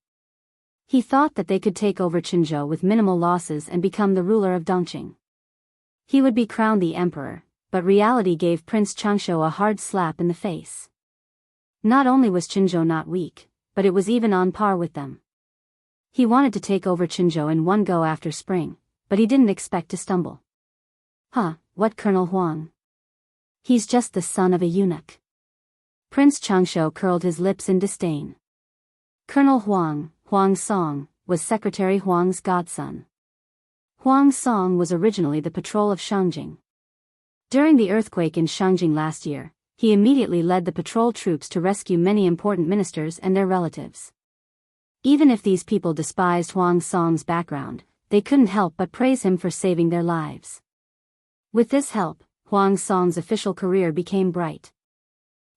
He thought that they could take over Qinzhou with minimal losses and become the ruler of Dongqing. He would be crowned the emperor, but reality gave Prince Changsho a hard slap in the face. Not only was Qinzhou not weak, but it was even on par with them. He wanted to take over Qinzhou in one go after spring, but he didn't expect to stumble. What Colonel Huang? He's just the son of a eunuch. Prince Changsho curled his lips in disdain. Colonel Huang, Huang Song, was Secretary Huang's godson. Huang Song was originally the patrol of Shangjing. During the earthquake in Shangjing last year, he immediately led the patrol troops to rescue many important ministers and their relatives. Even if these people despised Huang Song's background, they couldn't help but praise him for saving their lives. With this help, Huang Song's official career became bright.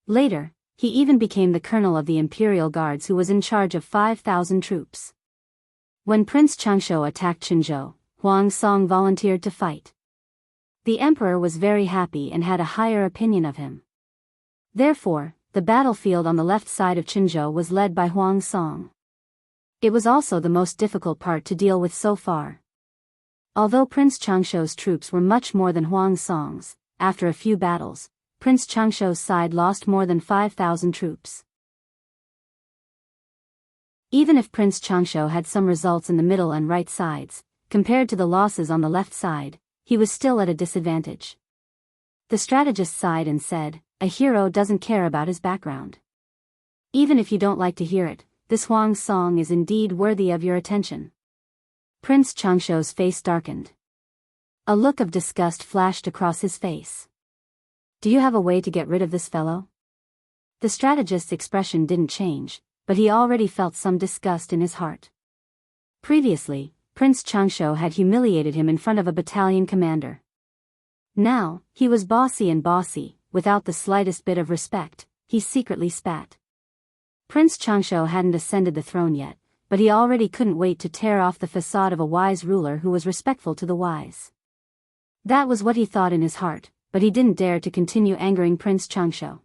Later, he even became the colonel of the Imperial Guards who was in charge of 5,000 troops. When Prince Changsho attacked Qinzhou, Huang Song volunteered to fight. The emperor was very happy and had a higher opinion of him. Therefore, the battlefield on the left side of Qinzhou was led by Huang Song. It was also the most difficult part to deal with so far. Although Prince Changsho's troops were much more than Huang Song's, after a few battles, Prince Changsho's side lost more than 5,000 troops. Even if Prince Changsho had some results in the middle and right sides, compared to the losses on the left side, he was still at a disadvantage. The strategist sighed and said, "A hero doesn't care about his background. Even if you don't like to hear it, this Huang Song is indeed worthy of your attention." Prince Changsho's face darkened. A look of disgust flashed across his face. "Do you have a way to get rid of this fellow?" The strategist's expression didn't change, but he already felt some disgust in his heart. Previously, Prince Changsho had humiliated him in front of a battalion commander. Now, he was bossy, without the slightest bit of respect, he secretly spat. Prince Changsho hadn't ascended the throne yet, but he already couldn't wait to tear off the facade of a wise ruler who was respectful to the wise. That was what he thought in his heart, but he didn't dare to continue angering Prince Changsho.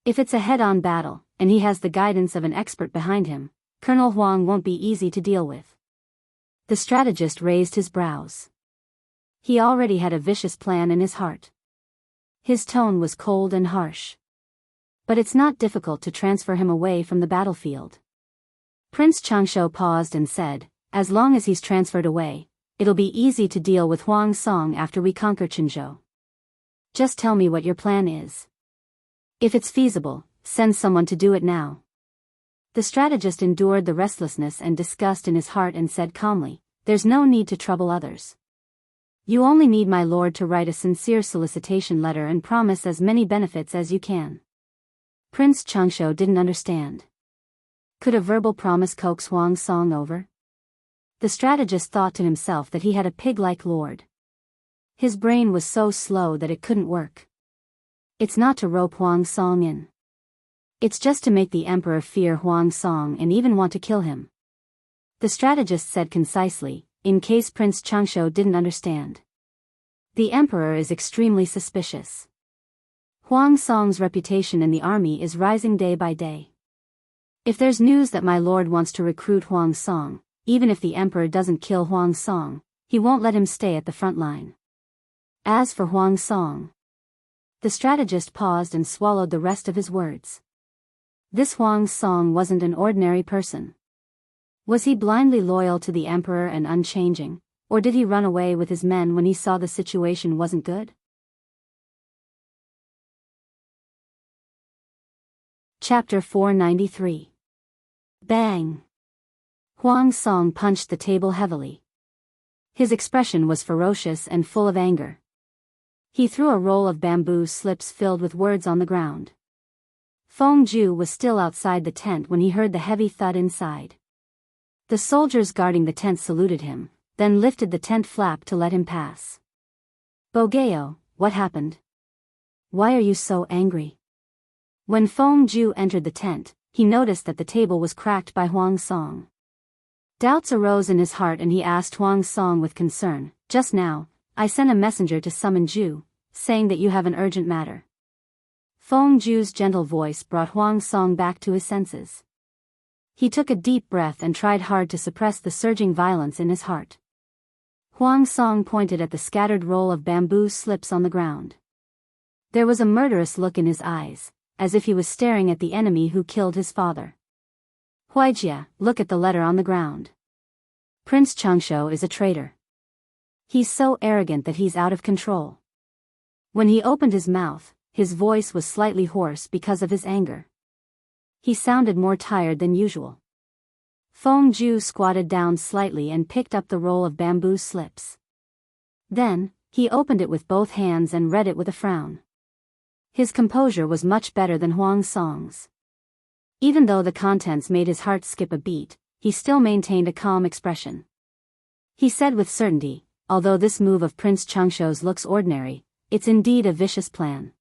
If it's a head-on battle, and he has the guidance of an expert behind him, Colonel Huang won't be easy to deal with. The strategist raised his brows. He already had a vicious plan in his heart. His tone was cold and harsh. But it's not difficult to transfer him away from the battlefield. Prince Changsho paused and said, "As long as he's transferred away, it'll be easy to deal with Huang Song after we conquer Qinzhou. Just tell me what your plan is. If it's feasible, send someone to do it now." The strategist endured the restlessness and disgust in his heart and said calmly, "There's no need to trouble others. You only need my lord to write a sincere solicitation letter and promise as many benefits as you can." Prince Changsho didn't understand. Could a verbal promise coax Huang Song over? The strategist thought to himself that he had a pig-like lord. His brain was so slow that it couldn't work. It's not to rope Huang Song in. It's just to make the emperor fear Huang Song and even want to kill him. The strategist said concisely, in case Prince Changsho didn't understand. The emperor is extremely suspicious. Huang Song's reputation in the army is rising day by day. If there's news that my lord wants to recruit Huang Song, even if the emperor doesn't kill Huang Song, he won't let him stay at the front line. As for Huang Song... The strategist paused and swallowed the rest of his words. This Huang Song wasn't an ordinary person. Was he blindly loyal to the emperor and unchanging, or did he run away with his men when he saw the situation wasn't good? Chapter 493. Bang! Huang Song punched the table heavily. His expression was ferocious and full of anger. He threw a roll of bamboo slips filled with words on the ground. Feng Ju was still outside the tent when he heard the heavy thud inside. The soldiers guarding the tent saluted him, then lifted the tent flap to let him pass. "Biyao, what happened? Why are you so angry?" When Feng Ju entered the tent, he noticed that the table was cracked by Huang Song. Doubts arose in his heart and he asked Huang Song with concern, "Just now, I sent a messenger to summon Ju, saying that you have an urgent matter." Feng Ju's gentle voice brought Huang Song back to his senses. He took a deep breath and tried hard to suppress the surging violence in his heart. Huang Song pointed at the scattered roll of bamboo slips on the ground. There was a murderous look in his eyes, as if he was staring at the enemy who killed his father. Huijia, look at the letter on the ground. Prince Changsho is a traitor. He's so arrogant that he's out of control. When he opened his mouth, his voice was slightly hoarse because of his anger. He sounded more tired than usual. Feng Ju squatted down slightly and picked up the roll of bamboo slips. Then, he opened it with both hands and read it with a frown. His composure was much better than Huang Song's. Even though the contents made his heart skip a beat, he still maintained a calm expression. He said with certainty, although this move of Prince Changsho's looks ordinary, it's indeed a vicious plan.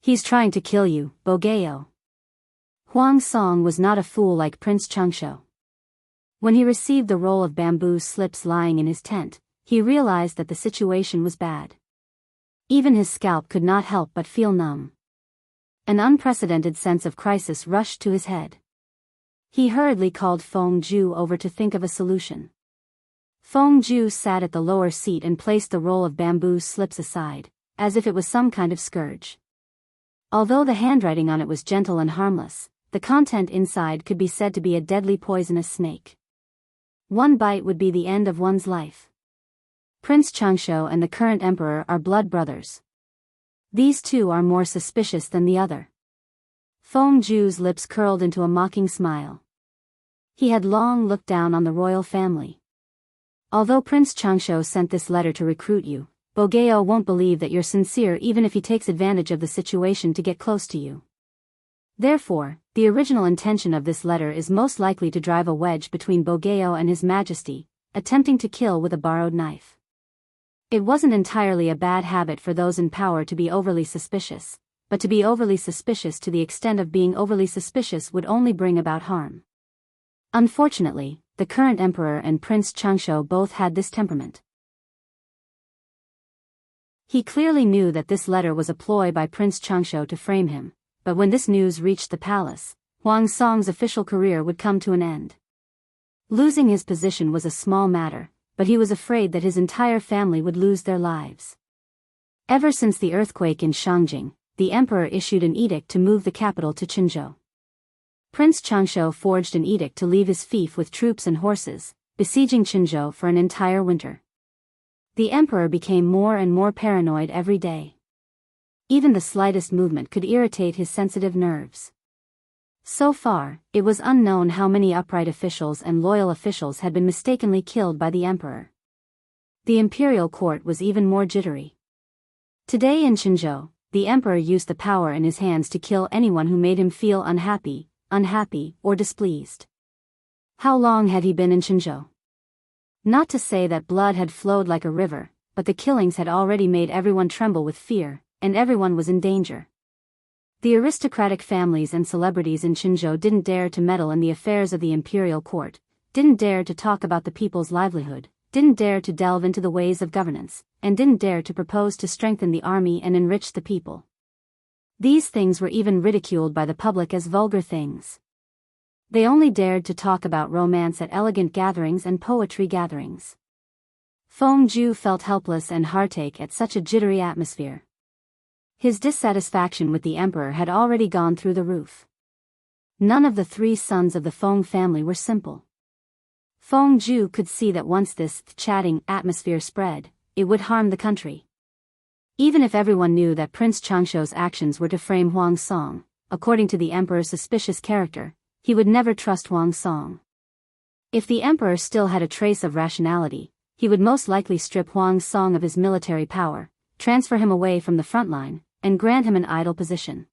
He's trying to kill you, Biyao. Huang Song was not a fool like Prince Changsho. When he received the roll of bamboo slips lying in his tent, he realized that the situation was bad. Even his scalp could not help but feel numb. An unprecedented sense of crisis rushed to his head. He hurriedly called Feng Ju over to think of a solution. Feng Ju sat at the lower seat and placed the roll of bamboo slips aside, as if it was some kind of scourge. Although the handwriting on it was gentle and harmless, the content inside could be said to be a deadly poisonous snake. One bite would be the end of one's life. Prince Changsho and the current emperor are blood brothers. These two are more suspicious than the other. Feng Ju's lips curled into a mocking smile. He had long looked down on the royal family. Although Prince Changsho sent this letter to recruit you, Biyao won't believe that you're sincere even if he takes advantage of the situation to get close to you. Therefore, the original intention of this letter is most likely to drive a wedge between Biyao and His Majesty, attempting to kill with a borrowed knife. It wasn't entirely a bad habit for those in power to be overly suspicious, but to be overly suspicious to the extent of being overly suspicious would only bring about harm. Unfortunately, the current emperor and Prince Changsho both had this temperament. He clearly knew that this letter was a ploy by Prince Changsho to frame him, but when this news reached the palace, Huang Song's official career would come to an end. Losing his position was a small matter, but he was afraid that his entire family would lose their lives. Ever since the earthquake in Shangjing, the emperor issued an edict to move the capital to Qinzhou. Prince Changsho forged an edict to leave his fief with troops and horses, besieging Qinzhou for an entire winter. The emperor became more and more paranoid every day. Even the slightest movement could irritate his sensitive nerves. So far, it was unknown how many upright officials and loyal officials had been mistakenly killed by the emperor. The imperial court was even more jittery. Today in Qinzhou, the emperor used the power in his hands to kill anyone who made him feel unhappy, or displeased. How long had he been in Qinzhou? Not to say that blood had flowed like a river, but the killings had already made everyone tremble with fear, and everyone was in danger. The aristocratic families and celebrities in Qinzhou didn't dare to meddle in the affairs of the imperial court, didn't dare to talk about the people's livelihood, didn't dare to delve into the ways of governance, and didn't dare to propose to strengthen the army and enrich the people. These things were even ridiculed by the public as vulgar things. They only dared to talk about romance at elegant gatherings and poetry gatherings. Feng Ju felt helpless and heartache at such a jittery atmosphere. His dissatisfaction with the emperor had already gone through the roof. None of the three sons of the Feng family were simple. Feng Ju could see that once this chatting atmosphere spread, it would harm the country. Even if everyone knew that Prince Changsho's actions were to frame Huang Song, according to the emperor's suspicious character, he would never trust Huang Song. If the emperor still had a trace of rationality, he would most likely strip Huang Song of his military power, transfer him away from the front line, and grant him an idle position.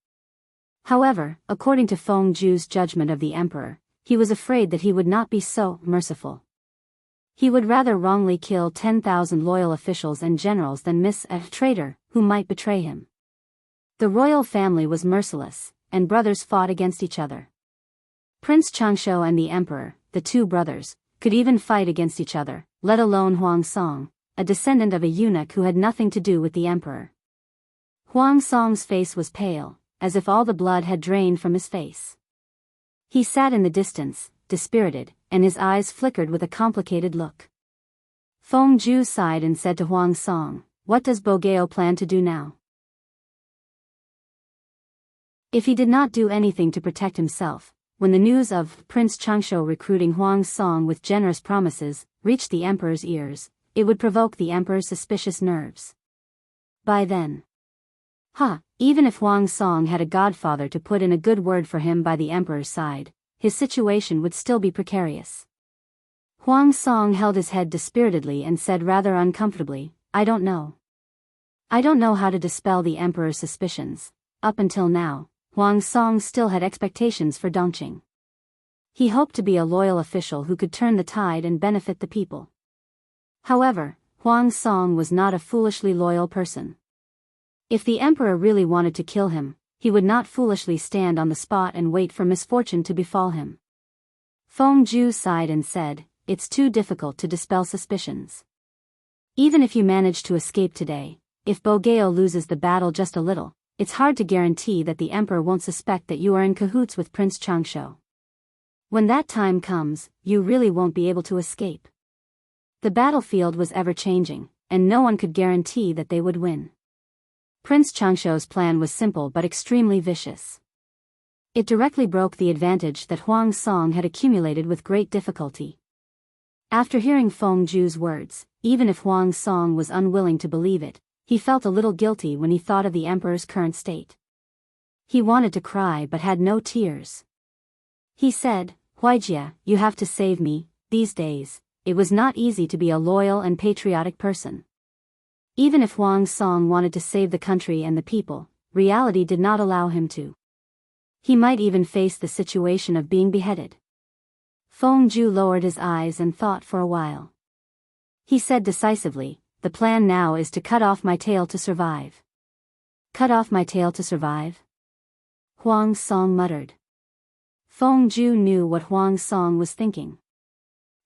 However, according to Feng Ju's judgment of the emperor, he was afraid that he would not be so merciful. He would rather wrongly kill 10,000 loyal officials and generals than miss a traitor who might betray him. The royal family was merciless, and brothers fought against each other. Prince Changsho and the emperor, the two brothers, could even fight against each other, let alone Huang Song, a descendant of a eunuch who had nothing to do with the emperor. Huang Song's face was pale, as if all the blood had drained from his face. He sat in the distance, dispirited, and his eyes flickered with a complicated look. Feng Ju sighed and said to Huang Song, "What does Biyao plan to do now?" If he did not do anything to protect himself, when the news of Prince Changshu recruiting Huang Song with generous promises reached the emperor's ears, it would provoke the emperor's suspicious nerves. By then, even if Huang Song had a godfather to put in a good word for him by the emperor's side, his situation would still be precarious. Huang Song held his head dispiritedly and said rather uncomfortably, I don't know. I don't know how to dispel the emperor's suspicions. Up until now, Huang Song still had expectations for Dongqing. He hoped to be a loyal official who could turn the tide and benefit the people. However, Huang Song was not a foolishly loyal person. If the emperor really wanted to kill him, he would not foolishly stand on the spot and wait for misfortune to befall him. Feng Zhu sighed and said, It's too difficult to dispel suspicions. Even if you manage to escape today, if Biyao loses the battle just a little, it's hard to guarantee that the emperor won't suspect that you are in cahoots with Prince Changshu. When that time comes, you really won't be able to escape. The battlefield was ever-changing, and no one could guarantee that they would win. Prince Changshu's plan was simple but extremely vicious. It directly broke the advantage that Huang Song had accumulated with great difficulty. After hearing Feng Zhu's words, even if Huang Song was unwilling to believe it, he felt a little guilty when he thought of the emperor's current state. He wanted to cry but had no tears. He said, Huijia, you have to save me. These days, it was not easy to be a loyal and patriotic person. Even if Huang Song wanted to save the country and the people, reality did not allow him to. He might even face the situation of being beheaded. Feng Zhu lowered his eyes and thought for a while. He said decisively, The plan now is to cut off my tail to survive. Cut off my tail to survive? Huang Song muttered. Feng Zhu knew what Huang Song was thinking.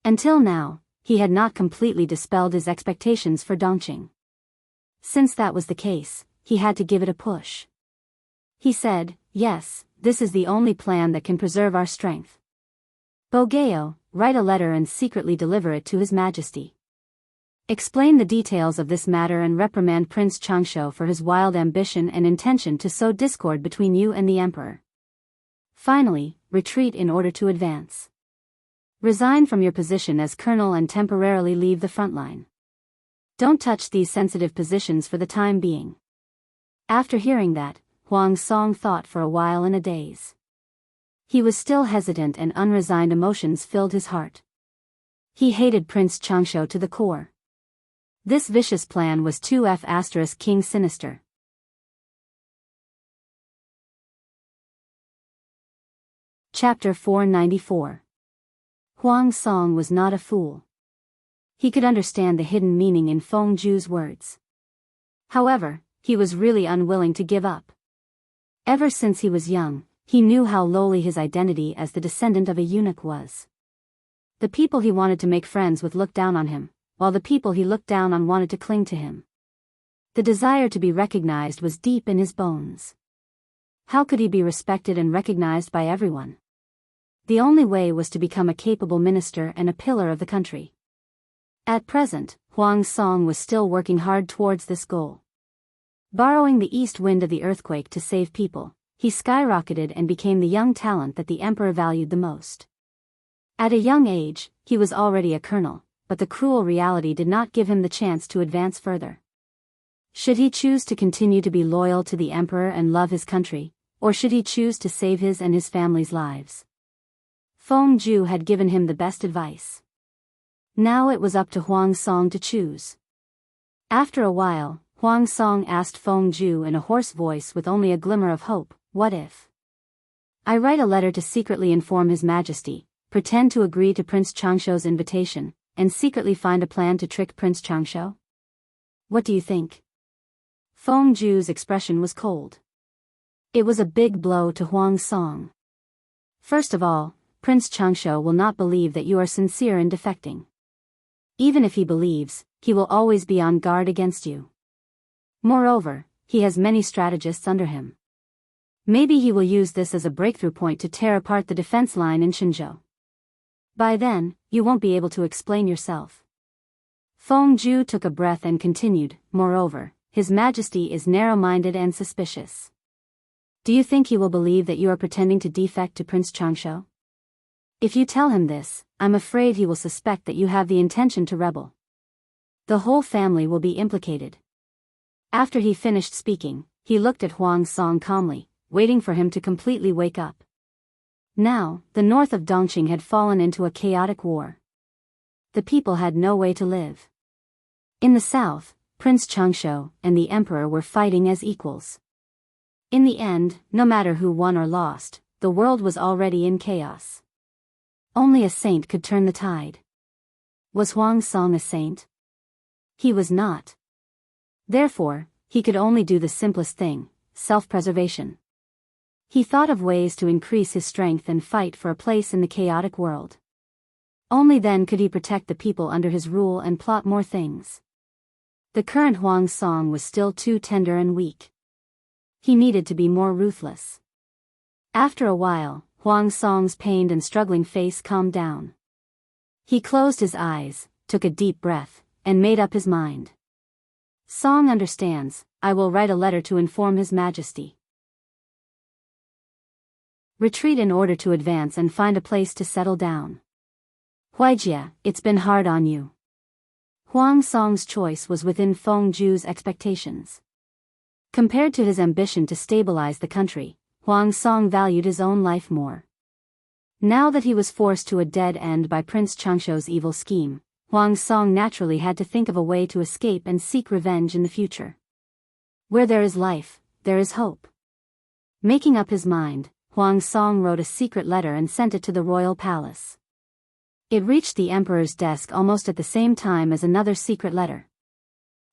Until now, he had not completely dispelled his expectations for Dongqing. Since that was the case, he had to give it a push. He said, Yes, this is the only plan that can preserve our strength. Biyao, write a letter and secretly deliver it to His Majesty. Explain the details of this matter and reprimand Prince Changshu for his wild ambition and intention to sow discord between you and the emperor. Finally, retreat in order to advance. Resign from your position as colonel and temporarily leave the front line. Don't touch these sensitive positions for the time being. After hearing that, Huang Song thought for a while in a daze. He was still hesitant and unresigned emotions filled his heart. He hated Prince Changshu to the core. This vicious plan was too King sinister. Chapter 494. Huang Song was not a fool. He could understand the hidden meaning in Feng Zhu's words. However, he was really unwilling to give up. Ever since he was young, he knew how lowly his identity as the descendant of a eunuch was. The people he wanted to make friends with looked down on him, while the people he looked down on wanted to cling to him. The desire to be recognized was deep in his bones. How could he be respected and recognized by everyone? The only way was to become a capable minister and a pillar of the country. At present, Huang Song was still working hard towards this goal. Borrowing the east wind of the earthquake to save people, he skyrocketed and became the young talent that the emperor valued the most. At a young age, he was already a colonel, but the cruel reality did not give him the chance to advance further. Should he choose to continue to be loyal to the emperor and love his country, or should he choose to save his and his family's lives? Feng Zhu had given him the best advice. Now it was up to Huang Song to choose. After a while, Huang Song asked Feng Zhu in a hoarse voice with only a glimmer of hope, What if I write a letter to secretly inform His Majesty, pretend to agree to Prince Changshu's invitation, and secretly find a plan to trick Prince Changshu? What do you think? Feng Zhu's expression was cold. It was a big blow to Huang Song. First of all, Prince Changshu will not believe that you are sincere in defecting. Even if he believes, he will always be on guard against you. Moreover, he has many strategists under him. Maybe he will use this as a breakthrough point to tear apart the defense line in Shenzhou. By then, you won't be able to explain yourself. Feng Zhu took a breath and continued, Moreover, His Majesty is narrow-minded and suspicious. Do you think he will believe that you are pretending to defect to Prince Changsho? If you tell him this, I'm afraid he will suspect that you have the intention to rebel. The whole family will be implicated. After he finished speaking, he looked at Huang Song calmly, waiting for him to completely wake up. Now, the north of Dongqing had fallen into a chaotic war. The people had no way to live. In the south, Prince Changsho and the emperor were fighting as equals. In the end, no matter who won or lost, the world was already in chaos. Only a saint could turn the tide. Was Huang Song a saint? He was not. Therefore, he could only do the simplest thing, self-preservation. He thought of ways to increase his strength and fight for a place in the chaotic world. Only then could he protect the people under his rule and plot more things. The current Huang Song was still too tender and weak. He needed to be more ruthless. After a while, Huang Song's pained and struggling face calmed down. He closed his eyes, took a deep breath, and made up his mind. Song understands, I will write a letter to inform His Majesty. Retreat in order to advance and find a place to settle down. Huijia, it's been hard on you. Huang Song's choice was within Feng Zhu's expectations. Compared to his ambition to stabilize the country, Huang Song valued his own life more. Now that he was forced to a dead end by Prince Changsho's evil scheme, Huang Song naturally had to think of a way to escape and seek revenge in the future. Where there is life, there is hope. Making up his mind, Huang Song wrote a secret letter and sent it to the royal palace. It reached the emperor's desk almost at the same time as another secret letter.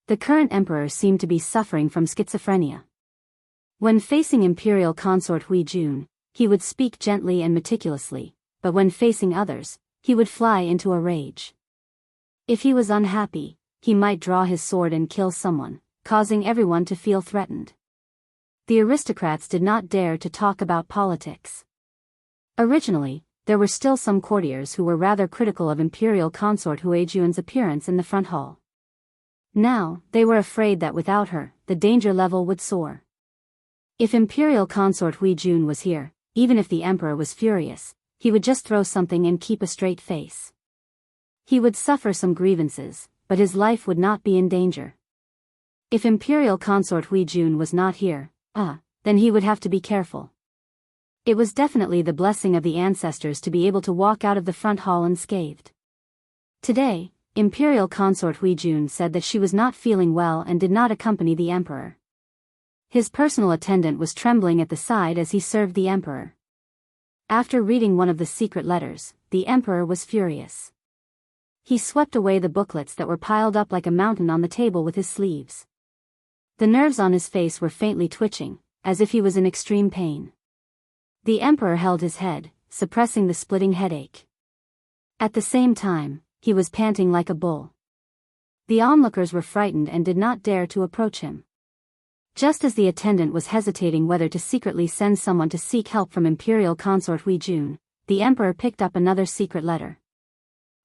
The current emperor seemed to be suffering from schizophrenia. When facing imperial consort Hui Jun, he would speak gently and meticulously, but when facing others, he would fly into a rage. If he was unhappy, he might draw his sword and kill someone, causing everyone to feel threatened. The aristocrats did not dare to talk about politics. Originally, there were still some courtiers who were rather critical of imperial consort Huijun's appearance in the front hall. Now, they were afraid that without her, the danger level would soar. If imperial consort Huijun was here, even if the emperor was furious, he would just throw something and keep a straight face. He would suffer some grievances, but his life would not be in danger. If imperial consort Huijun was not here, then he would have to be careful. It was definitely the blessing of the ancestors to be able to walk out of the front hall unscathed. Today, imperial consort Huijun said that she was not feeling well and did not accompany the emperor. His personal attendant was trembling at the side as he served the emperor. After reading one of the secret letters, the emperor was furious. He swept away the booklets that were piled up like a mountain on the table with his sleeves. The nerves on his face were faintly twitching, as if he was in extreme pain. The emperor held his head, suppressing the splitting headache. At the same time, he was panting like a bull. The onlookers were frightened and did not dare to approach him. Just as the attendant was hesitating whether to secretly send someone to seek help from imperial consort Huijun, the emperor picked up another secret letter.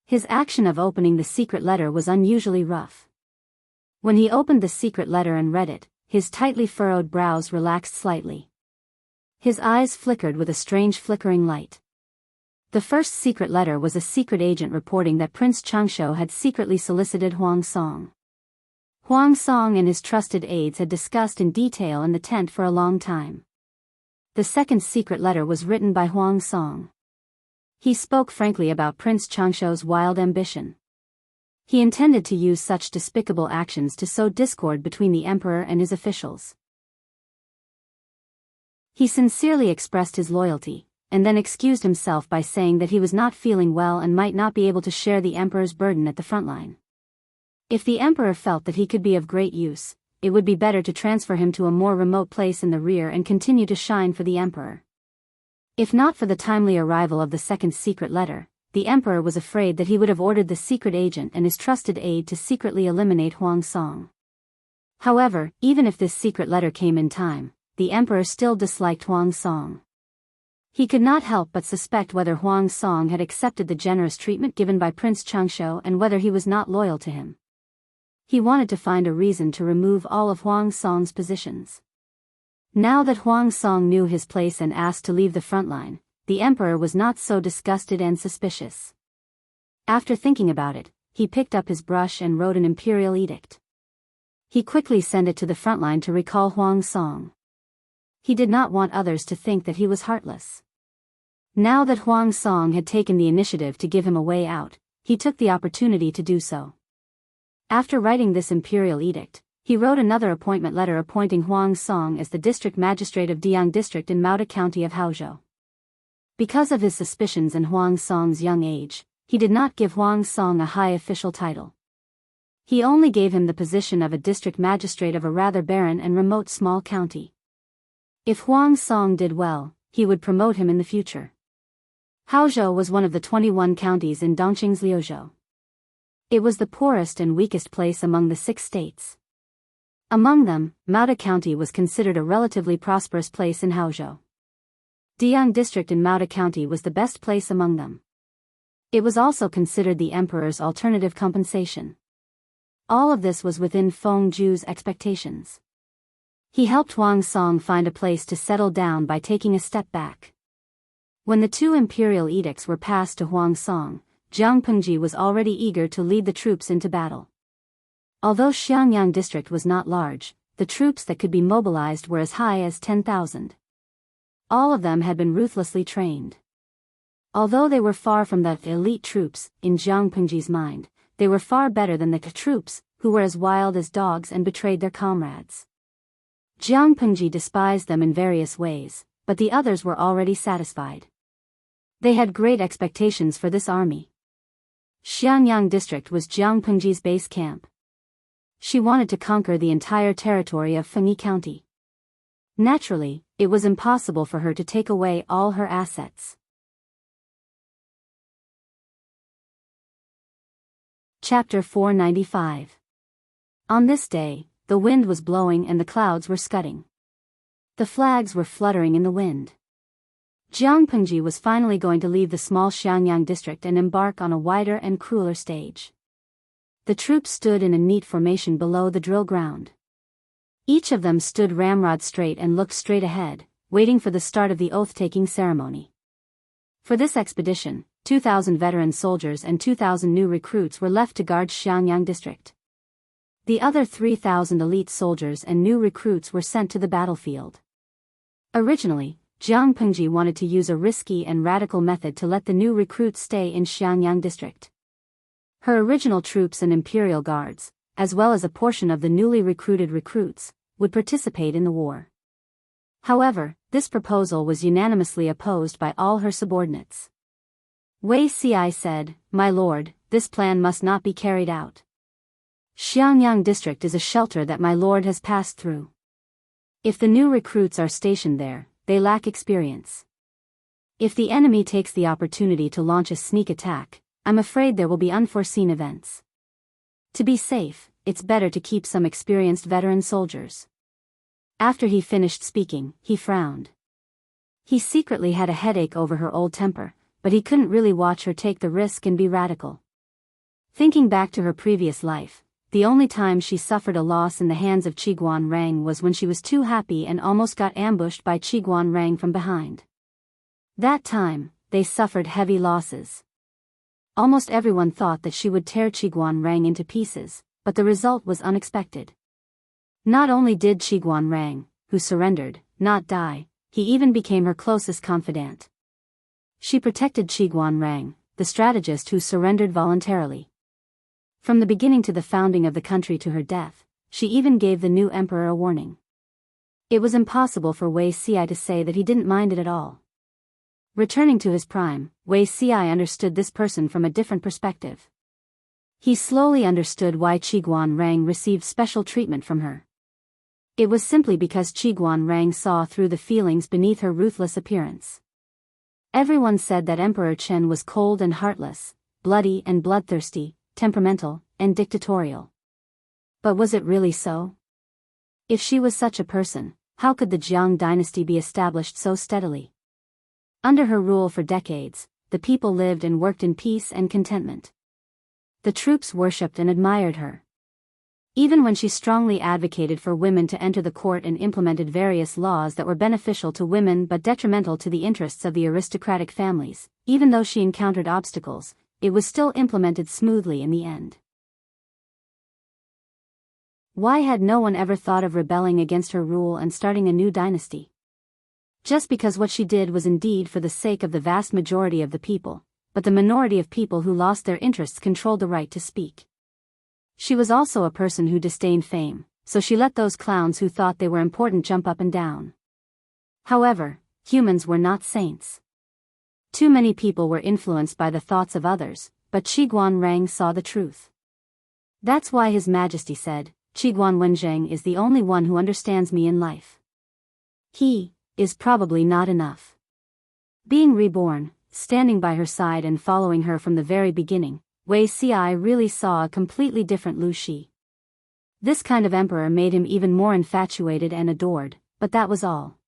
His action of opening the secret letter was unusually rough. When he opened the secret letter and read it, his tightly furrowed brows relaxed slightly. His eyes flickered with a strange flickering light. The first secret letter was a secret agent reporting that Prince Changsho had secretly solicited Huang Song. Huang Song and his trusted aides had discussed in detail in the tent for a long time. The second secret letter was written by Huang Song. He spoke frankly about Prince Changsho's wild ambition. He intended to use such despicable actions to sow discord between the emperor and his officials. He sincerely expressed his loyalty, and then excused himself by saying that he was not feeling well and might not be able to share the emperor's burden at the front line. If the emperor felt that he could be of great use, it would be better to transfer him to a more remote place in the rear and continue to shine for the emperor. If not for the timely arrival of the second secret letter, the emperor was afraid that he would have ordered the secret agent and his trusted aide to secretly eliminate Huang Song. However, even if this secret letter came in time, the emperor still disliked Huang Song. He could not help but suspect whether Huang Song had accepted the generous treatment given by Prince Changsho and whether he was not loyal to him. He wanted to find a reason to remove all of Huang Song's positions. Now that Huang Song knew his place and asked to leave the front line, the emperor was not so disgusted and suspicious. After thinking about it, he picked up his brush and wrote an imperial edict. He quickly sent it to the front line to recall Huang Song. He did not want others to think that he was heartless. Now that Huang Song had taken the initiative to give him a way out, he took the opportunity to do so. After writing this imperial edict, he wrote another appointment letter appointing Huang Song as the district magistrate of Diang district in Maota County of Haozhou. Because of his suspicions and Huang Song's young age, he did not give Huang Song a high official title. He only gave him the position of a district magistrate of a rather barren and remote small county. If Huang Song did well, he would promote him in the future. Haozhou was one of the 21 counties in Dongqing's Liuzhou. It was the poorest and weakest place among the 6 states. Among them, Maota County was considered a relatively prosperous place in Haozhou. Diang district in Maota County was the best place among them. It was also considered the emperor's alternative compensation. All of this was within Feng Zhu's expectations. He helped Huang Song find a place to settle down by taking a step back. When the 2 imperial edicts were passed to Huang Song, Jiang Pengji was already eager to lead the troops into battle. Although Xiangyang district was not large, the troops that could be mobilized were as high as 10,000. All of them had been ruthlessly trained. Although they were far from the elite troops, in Jiang Pengji's mind, they were far better than the troops, who were as wild as dogs and betrayed their comrades. Jiang Pengji despised them in various ways, but the others were already satisfied. They had great expectations for this army. Xiangyang district was Jiang Pengji's base camp. She wanted to conquer the entire territory of Fengyi County. Naturally, it was impossible for her to take away all her assets. Chapter 495. On this day, the wind was blowing and the clouds were scudding. The flags were fluttering in the wind. Jiang Pengji was finally going to leave the small Xiangyang district and embark on a wider and crueler stage. The troops stood in a neat formation below the drill ground. Each of them stood ramrod straight and looked straight ahead, waiting for the start of the oath-taking ceremony. For this expedition, 2,000 veteran soldiers and 2,000 new recruits were left to guard Xiangyang district. The other 3,000 elite soldiers and new recruits were sent to the battlefield. Originally, Jiang Pengji wanted to use a risky and radical method to let the new recruits stay in Xiangyang district. Her original troops and imperial guards, as well as a portion of the newly recruited recruits, would participate in the war. However, this proposal was unanimously opposed by all her subordinates. Wei Ci said, "My lord, this plan must not be carried out. Xiangyang district is a shelter that my lord has passed through. If the new recruits are stationed there, they lack experience. If the enemy takes the opportunity to launch a sneak attack, I'm afraid there will be unforeseen events. To be safe, it's better to keep some experienced veteran soldiers." After he finished speaking, he frowned. He secretly had a headache over her old temper, but he couldn't really watch her take the risk and be radical. Thinking back to her previous life, the only time she suffered a loss in the hands of Qiguan Rang was when she was too happy and almost got ambushed by Qiguan Rang from behind. That time, they suffered heavy losses. Almost everyone thought that she would tear Qiguan Rang into pieces, but the result was unexpected. Not only did Qiguan Rang, who surrendered, not die, he even became her closest confidant. She protected Qiguan Rang, the strategist who surrendered voluntarily. From the beginning to the founding of the country to her death, she even gave the new emperor a warning. It was impossible for Wei Ci to say that he didn't mind it at all. Returning to his prime, Wei Ci understood this person from a different perspective. He slowly understood why Qiguan Rang received special treatment from her. It was simply because Qiguan Rang saw through the feelings beneath her ruthless appearance. Everyone said that Emperor Chen was cold and heartless, bloody and bloodthirsty, temperamental, and dictatorial. But was it really so? If she was such a person, how could the Jiang dynasty be established so steadily? Under her rule for decades, the people lived and worked in peace and contentment. The troops worshipped and admired her. Even when she strongly advocated for women to enter the court and implemented various laws that were beneficial to women but detrimental to the interests of the aristocratic families, even though she encountered obstacles, it was still implemented smoothly in the end. Why had no one ever thought of rebelling against her rule and starting a new dynasty? Just because what she did was indeed for the sake of the vast majority of the people, but the minority of people who lost their interests controlled the right to speak. She was also a person who disdained fame, so she let those clowns who thought they were important jump up and down. However, humans were not saints. Too many people were influenced by the thoughts of others, but Qiguan Rang saw the truth. That's why His Majesty said, Qiguan Wenzheng is the only one who understands me in life. He is probably not enough. Being reborn, standing by her side and following her from the very beginning, Wei Ci really saw a completely different Lu Shi. This kind of emperor made him even more infatuated and adored, but that was all.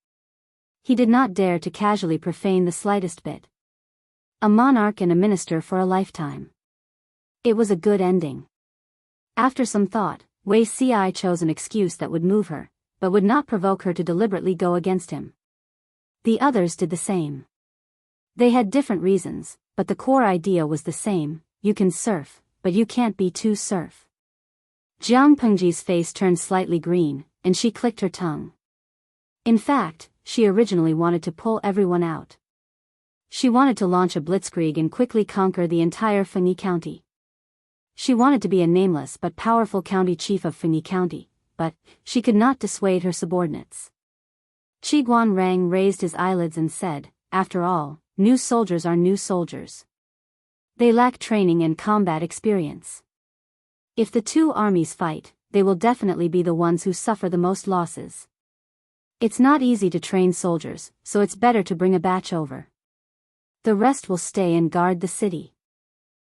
He did not dare to casually profane the slightest bit. A monarch and a minister for a lifetime. It was a good ending. After some thought, Wei Ci chose an excuse that would move her, but would not provoke her to deliberately go against him. The others did the same. They had different reasons, but the core idea was the same: you can surf, but you can't be too surf. Jiang Pengji's face turned slightly green, and she clicked her tongue. In fact, she originally wanted to pull everyone out. She wanted to launch a blitzkrieg and quickly conquer the entire Fengyi County. She wanted to be a nameless but powerful county chief of Fengyi County, but she could not dissuade her subordinates. Qiguan Rang raised his eyelids and said, "After all, new soldiers are new soldiers. They lack training and combat experience. If the two armies fight, they will definitely be the ones who suffer the most losses. It's not easy to train soldiers, so it's better to bring a batch over. The rest will stay and guard the city."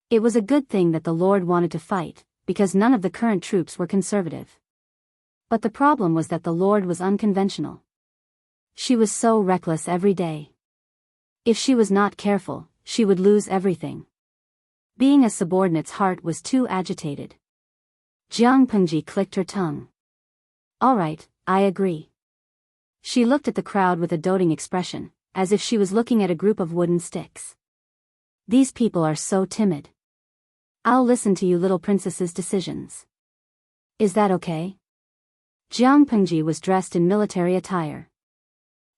It was a good thing that the Lord wanted to fight, because none of the current troops were conservative. But the problem was that the Lord was unconventional. She was so reckless every day. If she was not careful, she would lose everything. Being a subordinate's heart was too agitated. Jiang Pengji clicked her tongue. "All right, I agree." She looked at the crowd with a doting expression, as if she was looking at a group of wooden sticks. These people are so timid. I'll listen to you little princesses' decisions. Is that okay? Jiang Pengji was dressed in military attire.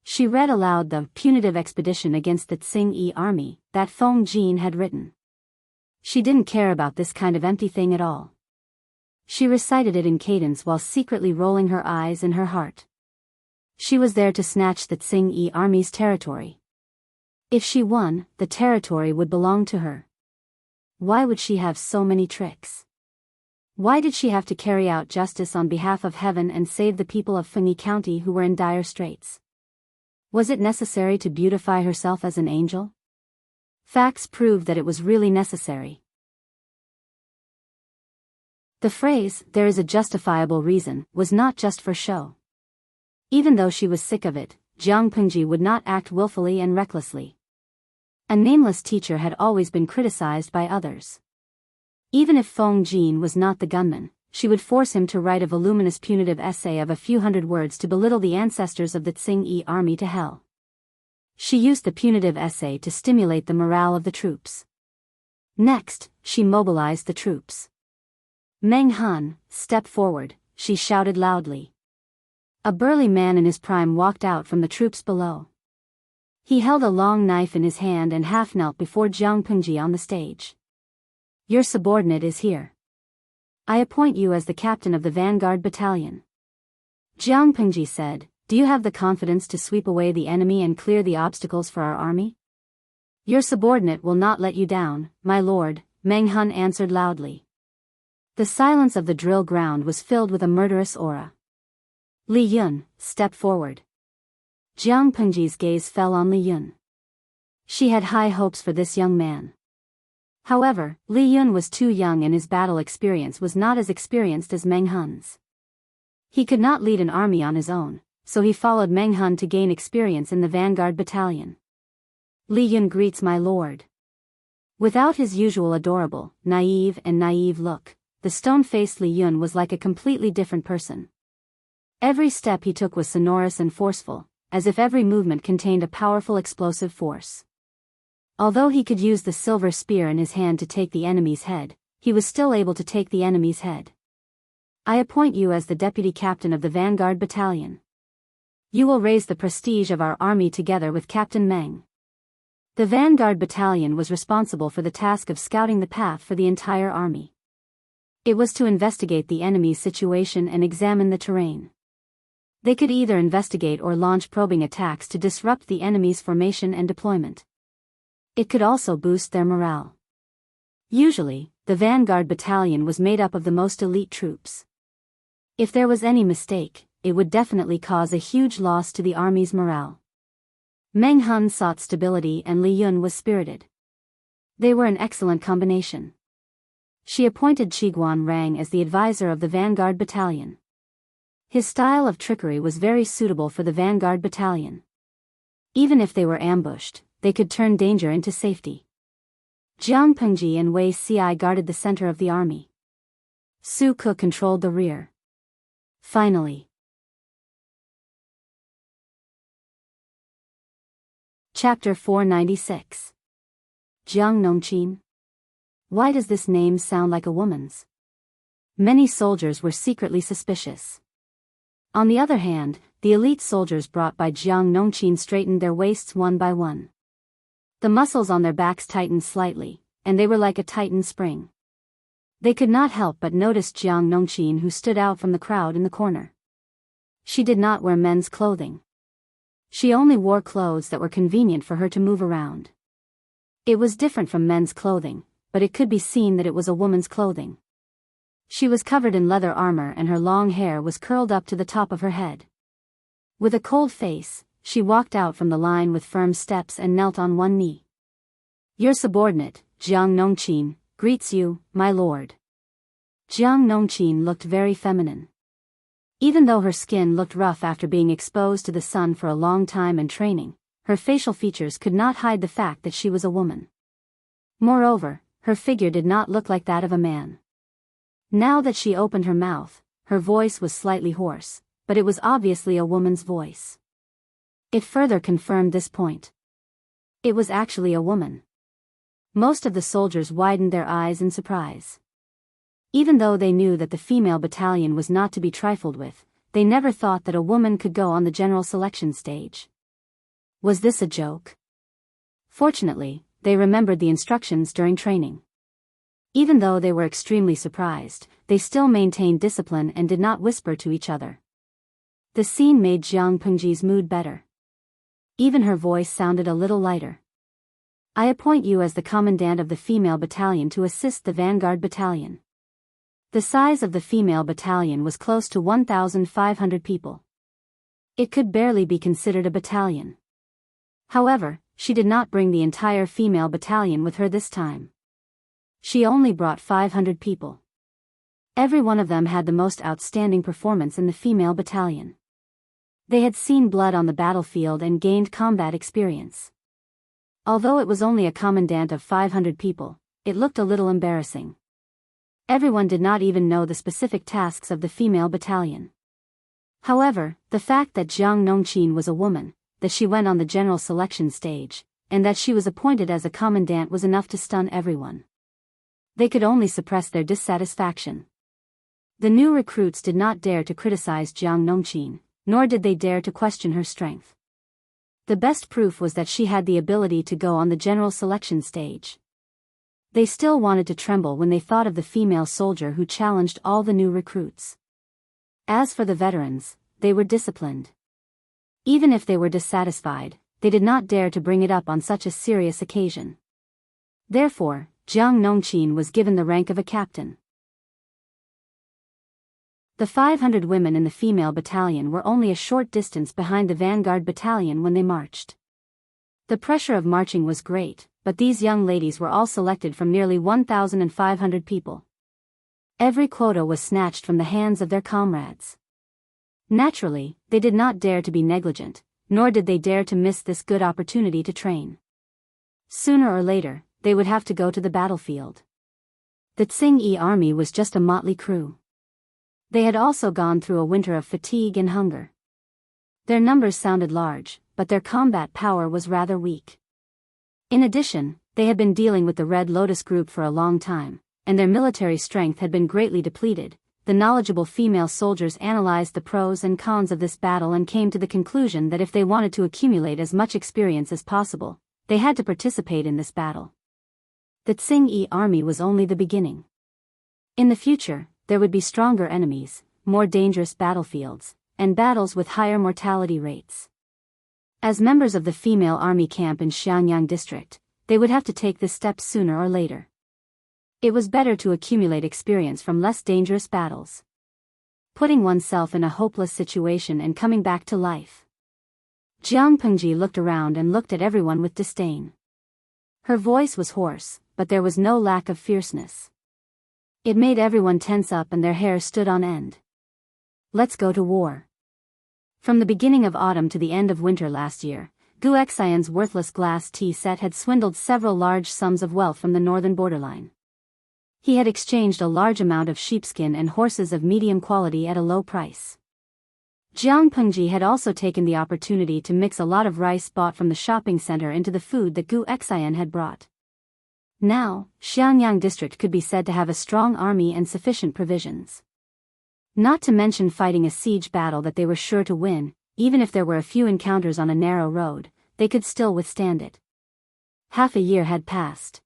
She read aloud the punitive expedition against the Tsing-Yi army that Feng Jin had written. She didn't care about this kind of empty thing at all. She recited it in cadence while secretly rolling her eyes in her heart. She was there to snatch the Tsing-Yi army's territory. If she won, the territory would belong to her. Why would she have so many tricks? Why did she have to carry out justice on behalf of heaven and save the people of Fengyi County who were in dire straits? Was it necessary to beautify herself as an angel? Facts proved that it was really necessary. The phrase, "there is a justifiable reason," was not just for show. Even though she was sick of it, Jiang Pengji would not act willfully and recklessly. A nameless teacher had always been criticized by others. Even if Feng Jin was not the gunman, she would force him to write a voluminous punitive essay of a few hundred words to belittle the ancestors of the Tsing-Yi army to hell. She used the punitive essay to stimulate the morale of the troops. Next, she mobilized the troops. "Meng Han, step forward," she shouted loudly. A burly man in his prime walked out from the troops below. He held a long knife in his hand and half knelt before Jiang Pengji on the stage. "Your subordinate is here. I appoint you as the captain of the vanguard battalion." Jiang Pengji said, "Do you have the confidence to sweep away the enemy and clear the obstacles for our army?" "Your subordinate will not let you down, my lord," Meng Han answered loudly. The silence of the drill ground was filled with a murderous aura. "Li Yun, step forward." Jiang Pengji's gaze fell on Li Yun. She had high hopes for this young man. However, Li Yun was too young and his battle experience was not as experienced as Meng Han's. He could not lead an army on his own, so he followed Meng Han to gain experience in the vanguard battalion. "Li Yun greets my lord." Without his usual adorable, naive look, the stone-faced Li Yun was like a completely different person. Every step he took was sonorous and forceful, as if every movement contained a powerful explosive force. Although he could use the silver spear in his hand to take the enemy's head, he was still able to take the enemy's head. I appoint you as the deputy captain of the vanguard battalion. You will raise the prestige of our army together with Captain Meng. The vanguard battalion was responsible for the task of scouting the path for the entire army. It was to investigate the enemy's situation and examine the terrain. They could either investigate or launch probing attacks to disrupt the enemy's formation and deployment. It could also boost their morale. Usually, the vanguard battalion was made up of the most elite troops. If there was any mistake, it would definitely cause a huge loss to the army's morale. Meng Hun sought stability and Li Yun was spirited. They were an excellent combination. She appointed Qiguan Rang as the advisor of the vanguard battalion. His style of trickery was very suitable for the vanguard battalion. Even if they were ambushed, they could turn danger into safety. Jiang Pengji and Wei Ci guarded the center of the army. Su Ke controlled the rear. Finally. Chapter 496. Jiang Nongqin. Why does this name sound like a woman's? Many soldiers were secretly suspicious. On the other hand, the elite soldiers brought by Jiang Nongqin straightened their waists one by one. The muscles on their backs tightened slightly, and they were like a tightened spring. They could not help but notice Jiang Nongqin, who stood out from the crowd in the corner. She did not wear men's clothing. She only wore clothes that were convenient for her to move around. It was different from men's clothing, but it could be seen that it was a woman's clothing. She was covered in leather armor and her long hair was curled up to the top of her head. With a cold face, she walked out from the line with firm steps and knelt on one knee. Your subordinate, Jiang Nongqin, greets you, my lord. Jiang Nongqin looked very feminine. Even though her skin looked rough after being exposed to the sun for a long time and training, her facial features could not hide the fact that she was a woman. Moreover, her figure did not look like that of a man. Now that she opened her mouth, her voice was slightly hoarse, but it was obviously a woman's voice. It further confirmed this point. It was actually a woman. Most of the soldiers widened their eyes in surprise. Even though they knew that the female battalion was not to be trifled with, they never thought that a woman could go on the general selection stage. Was this a joke? Fortunately, they remembered the instructions during training. Even though they were extremely surprised, they still maintained discipline and did not whisper to each other. The scene made Jiang Pengji's mood better. Even her voice sounded a little lighter. I appoint you as the commandant of the female battalion to assist the vanguard battalion. The size of the female battalion was close to 1,500 people. It could barely be considered a battalion. However, she did not bring the entire female battalion with her this time. She only brought 500 people. Every one of them had the most outstanding performance in the female battalion. They had seen blood on the battlefield and gained combat experience. Although it was only a commandant of 500 people, it looked a little embarrassing. Everyone did not even know the specific tasks of the female battalion. However, the fact that Jiang Nongqin was a woman, that she went on the general selection stage, and that she was appointed as a commandant was enough to stun everyone. They could only suppress their dissatisfaction. The new recruits did not dare to criticize Jiang Nongqin, nor did they dare to question her strength. The best proof was that she had the ability to go on the general selection stage. They still wanted to tremble when they thought of the female soldier who challenged all the new recruits. As for the veterans, they were disciplined. Even if they were dissatisfied, they did not dare to bring it up on such a serious occasion. Therefore, Jiang Nongqin was given the rank of a captain. The 500 women in the female battalion were only a short distance behind the vanguard battalion when they marched. The pressure of marching was great, but these young ladies were all selected from nearly 1,500 people. Every quota was snatched from the hands of their comrades. Naturally, they did not dare to be negligent, nor did they dare to miss this good opportunity to train. Sooner or later, they would have to go to the battlefield. The Tsing-Yi army was just a motley crew. They had also gone through a winter of fatigue and hunger. Their numbers sounded large, but their combat power was rather weak. In addition, they had been dealing with the Red Lotus group for a long time, and their military strength had been greatly depleted. The knowledgeable female soldiers analyzed the pros and cons of this battle and came to the conclusion that if they wanted to accumulate as much experience as possible, they had to participate in this battle. The Tsing-Yi army was only the beginning. In the future, there would be stronger enemies, more dangerous battlefields, and battles with higher mortality rates. As members of the female army camp in Xianyang district, they would have to take this step sooner or later. It was better to accumulate experience from less dangerous battles. Putting oneself in a hopeless situation and coming back to life. Jiang Pengji looked around and looked at everyone with disdain. Her voice was hoarse, but there was no lack of fierceness. It made everyone tense up and their hair stood on end. Let's go to war. From the beginning of autumn to the end of winter last year, Gu Xian's worthless glass tea set had swindled several large sums of wealth from the northern borderline. He had exchanged a large amount of sheepskin and horses of medium quality at a low price. Jiang Pengji had also taken the opportunity to mix a lot of rice bought from the shopping center into the food that Gu Xian had brought. Now, Xianyang district could be said to have a strong army and sufficient provisions. Not to mention fighting a siege battle that they were sure to win, even if there were a few encounters on a narrow road, they could still withstand it. Half a year had passed.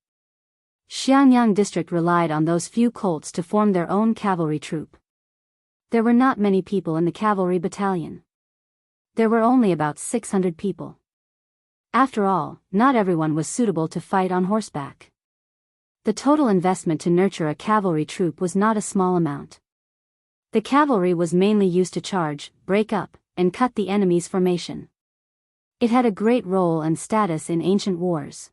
Xianyang district relied on those few colts to form their own cavalry troop. There were not many people in the cavalry battalion. There were only about 600 people. After all, not everyone was suitable to fight on horseback. The total investment to nurture a cavalry troop was not a small amount. The cavalry was mainly used to charge, break up, and cut the enemy's formation. It had a great role and status in ancient wars.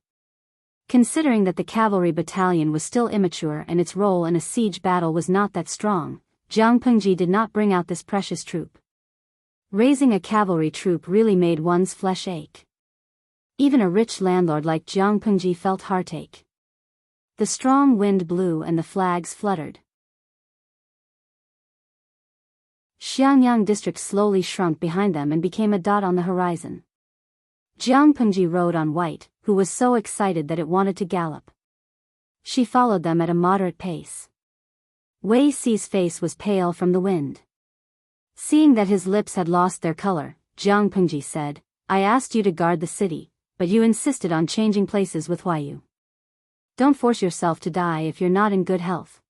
Considering that the cavalry battalion was still immature and its role in a siege battle was not that strong, Jiang Pengji did not bring out this precious troop. Raising a cavalry troop really made one's flesh ache. Even a rich landlord like Jiang Pengji felt heartache. The strong wind blew and the flags fluttered. Xianyang district slowly shrunk behind them and became a dot on the horizon. Jiang Pengji rode on White, who was so excited that it wanted to gallop. She followed them at a moderate pace. Wei Si's face was pale from the wind. Seeing that his lips had lost their color, Jiang Pengji said, "I asked you to guard the city, but you insisted on changing places with Huayu. Don't force yourself to die if you're not in good health."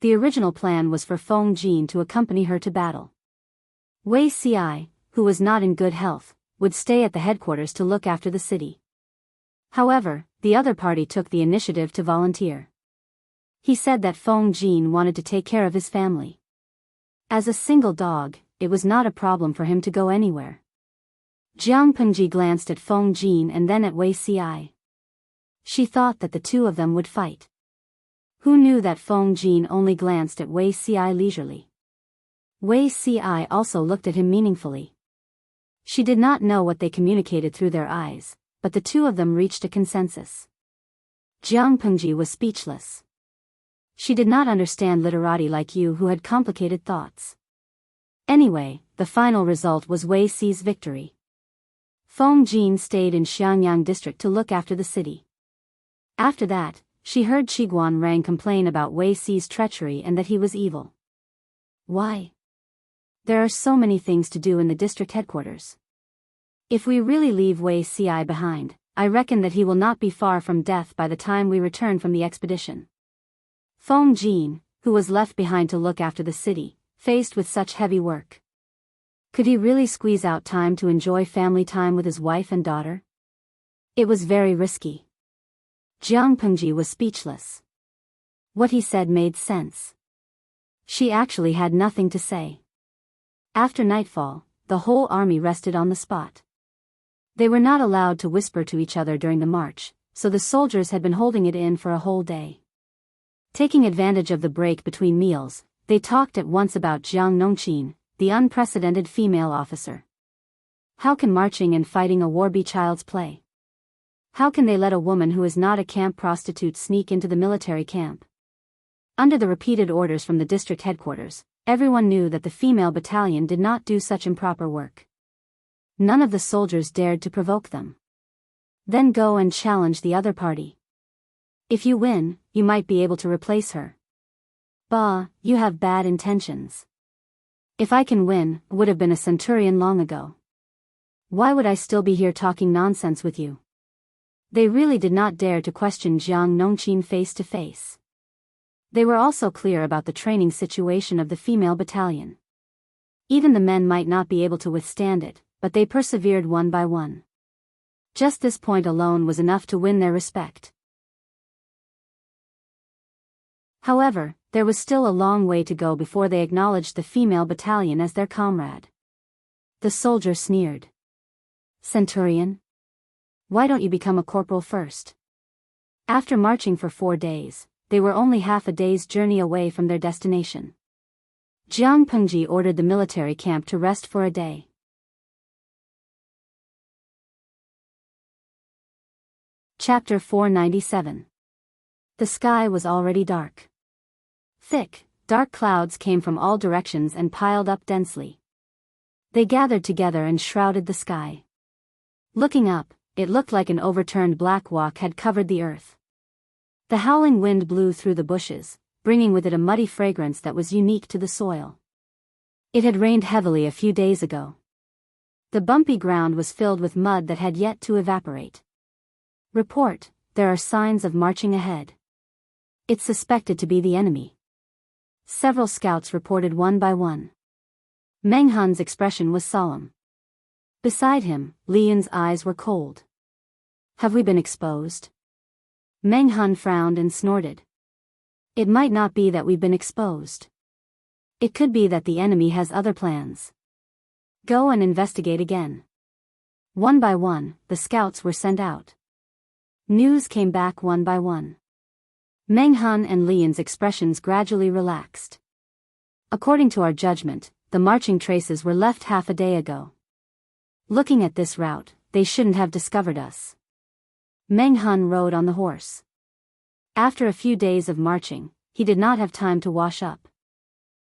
The original plan was for Feng Jin to accompany her to battle. Wei Si, who was not in good health, would stay at the headquarters to look after the city. However, the other party took the initiative to volunteer. He said that Feng Jin wanted to take care of his family. As a single dog, it was not a problem for him to go anywhere. Jiang Pengji glanced at Feng Jin and then at Wei Si. She thought that the two of them would fight. Who knew that Feng Jin only glanced at Wei Si leisurely? Wei Si also looked at him meaningfully. She did not know what they communicated through their eyes, but the two of them reached a consensus. Jiang Pengji was speechless. She did not understand literati like you who had complicated thoughts. Anyway, the final result was Wei Si's victory. Feng Jin stayed in Xianyang district to look after the city. After that, she heard Qiguan Rang complain about Wei Si's treachery and that he was evil. Why? There are so many things to do in the district headquarters. If we really leave Wei Si behind, I reckon that he will not be far from death by the time we return from the expedition. Feng Jin, who was left behind to look after the city, faced with such heavy work. Could he really squeeze out time to enjoy family time with his wife and daughter? It was very risky. Jiang Pengji was speechless. What he said made sense. She actually had nothing to say. After nightfall, the whole army rested on the spot. They were not allowed to whisper to each other during the march, so the soldiers had been holding it in for a whole day. Taking advantage of the break between meals, they talked at once about Jiang Nongqin, the unprecedented female officer. How can marching and fighting a war be child's play? How can they let a woman who is not a camp prostitute sneak into the military camp? Under the repeated orders from the district headquarters, everyone knew that the female battalion did not do such improper work. None of the soldiers dared to provoke them. Then go and challenge the other party. If you win, you might be able to replace her. Bah, you have bad intentions. If I can win, would have been a centurion long ago. Why would I still be here talking nonsense with you? They really did not dare to question Jiang Nongqin face to face. They were also clear about the training situation of the female battalion. Even the men might not be able to withstand it, but they persevered one by one. Just this point alone was enough to win their respect. However, there was still a long way to go before they acknowledged the female battalion as their comrade. The soldier sneered. Centurion? Why don't you become a corporal first? After marching for 4 days, they were only half a day's journey away from their destination. Jiang Pengji ordered the military camp to rest for a day. Chapter 497. The sky was already dark. Thick, dark clouds came from all directions and piled up densely. They gathered together and shrouded the sky. Looking up, it looked like an overturned black wall had covered the earth. The howling wind blew through the bushes, bringing with it a muddy fragrance that was unique to the soil. It had rained heavily a few days ago. The bumpy ground was filled with mud that had yet to evaporate. Report, there are signs of marching ahead. It's suspected to be the enemy. Several scouts reported one by one. Meng Hun's expression was solemn. Beside him, Li Yin's eyes were cold. Have we been exposed? Meng Hun frowned and snorted. It might not be that we've been exposed. It could be that the enemy has other plans. Go and investigate again. One by one, the scouts were sent out. News came back one by one. Meng Hun and Li Yin's expressions gradually relaxed. According to our judgment, the marching traces were left half a day ago. Looking at this route, they shouldn't have discovered us. Meng Hun rode on the horse. After a few days of marching, he did not have time to wash up.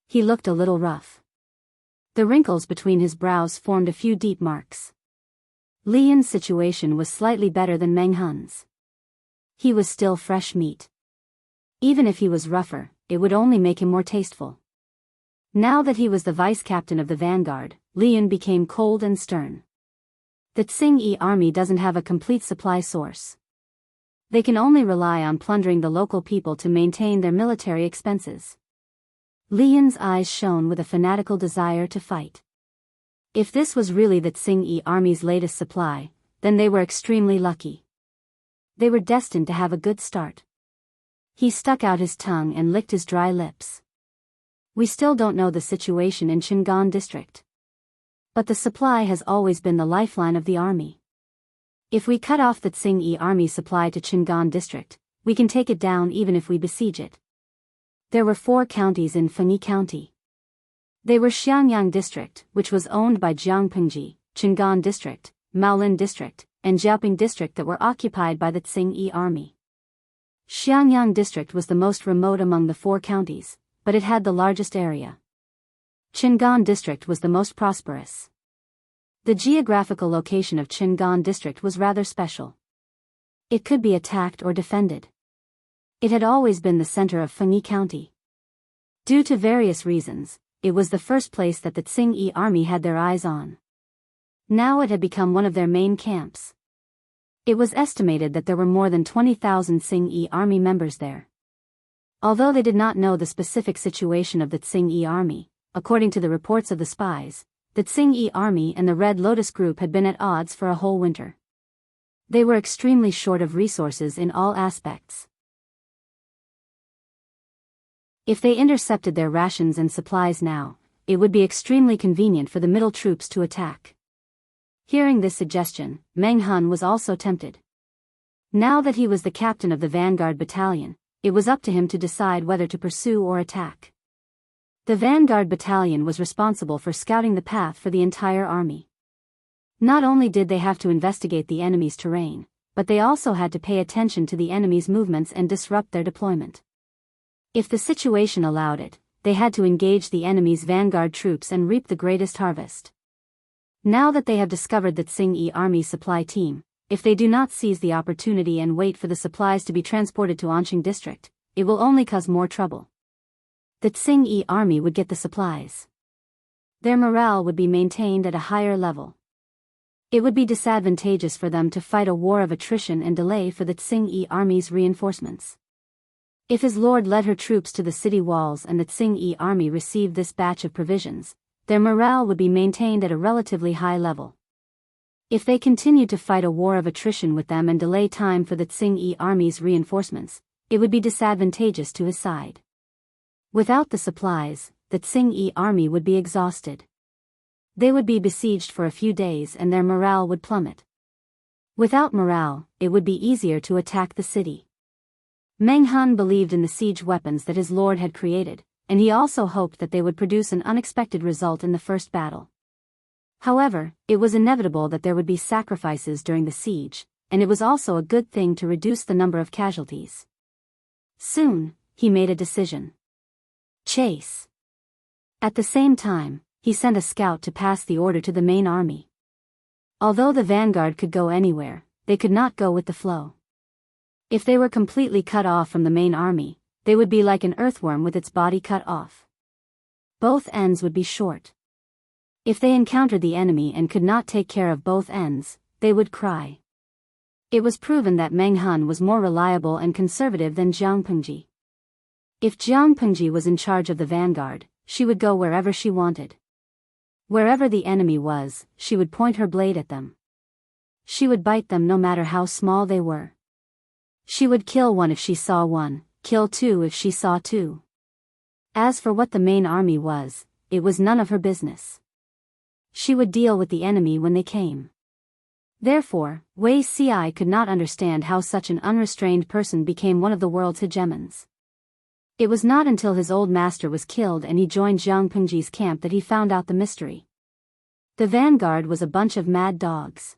He looked a little rough. The wrinkles between his brows formed a few deep marks. Li Yin's situation was slightly better than Meng Hun's. He was still fresh meat. Even if he was rougher, it would only make him more tasteful. Now that he was the vice-captain of the vanguard, Li Yin became cold and stern. The Tsing-Yi army doesn't have a complete supply source. They can only rely on plundering the local people to maintain their military expenses. Li Yin's eyes shone with a fanatical desire to fight. If this was really the Tsing-Yi army's latest supply, then they were extremely lucky. They were destined to have a good start. He stuck out his tongue and licked his dry lips. We still don't know the situation in Qingan district. But the supply has always been the lifeline of the army. If we cut off the Tsing-Yi army supply to Qingan district, we can take it down even if we besiege it. There were 4 counties in Fengyi County. They were Xiangyang district, which was owned by Jiang Pengji, Qingan district, Maolin district, and Jiaoping district that were occupied by the Tsing-Yi army. Xiangyang district was the most remote among the 4 counties, but it had the largest area. Qingan district was the most prosperous. The geographical location of Qingan district was rather special. It could be attacked or defended. It had always been the center of Fengyi County. Due to various reasons, it was the first place that the Tsing-Yi army had their eyes on. Now it had become one of their main camps. It was estimated that there were more than 20,000 Tsing-Yi army members there. Although they did not know the specific situation of the Tsing-Yi army, according to the reports of the spies, the Tsing-Yi army and the Red Lotus group had been at odds for a whole winter. They were extremely short of resources in all aspects. If they intercepted their rations and supplies now, it would be extremely convenient for the middle troops to attack. Hearing this suggestion, Meng Hun was also tempted. Now that he was the captain of the vanguard battalion, it was up to him to decide whether to pursue or attack. The vanguard battalion was responsible for scouting the path for the entire army. Not only did they have to investigate the enemy's terrain, but they also had to pay attention to the enemy's movements and disrupt their deployment. If the situation allowed it, they had to engage the enemy's vanguard troops and reap the greatest harvest. Now that they have discovered the Tsing-Yi army supply team, if they do not seize the opportunity and wait for the supplies to be transported to Anqing district, it will only cause more trouble. The Tsing-Yi army would get the supplies. Their morale would be maintained at a higher level. It would be disadvantageous for them to fight a war of attrition and delay for the Tsing-Yi army's reinforcements. If his lord led her troops to the city walls and the Tsing-Yi army received this batch of provisions, their morale would be maintained at a relatively high level. If they continued to fight a war of attrition with them and delay time for the Tsing-Yi army's reinforcements, it would be disadvantageous to his side. Without the supplies, the Tsing-Yi army would be exhausted. They would be besieged for a few days and their morale would plummet. Without morale, it would be easier to attack the city. Meng Han believed in the siege weapons that his lord had created, and he also hoped that they would produce an unexpected result in the first battle. However, it was inevitable that there would be sacrifices during the siege, and it was also a good thing to reduce the number of casualties. Soon, he made a decision. Chase. At the same time, he sent a scout to pass the order to the main army. Although the vanguard could go anywhere, they could not go with the flow. If they were completely cut off from the main army, they would be like an earthworm with its body cut off. Both ends would be short. If they encountered the enemy and could not take care of both ends, they would cry. It was proven that Meng Han was more reliable and conservative than Jiang Pengji. If Jiang Pengji was in charge of the vanguard, she would go wherever she wanted. Wherever the enemy was, she would point her blade at them. She would bite them no matter how small they were. She would kill one if she saw one, kill two if she saw two. As for what the main army was, it was none of her business. She would deal with the enemy when they came. Therefore, Wei Ci could not understand how such an unrestrained person became one of the world's hegemons. It was not until his old master was killed and he joined Jiang Pengji's camp that he found out the mystery. The vanguard was a bunch of mad dogs.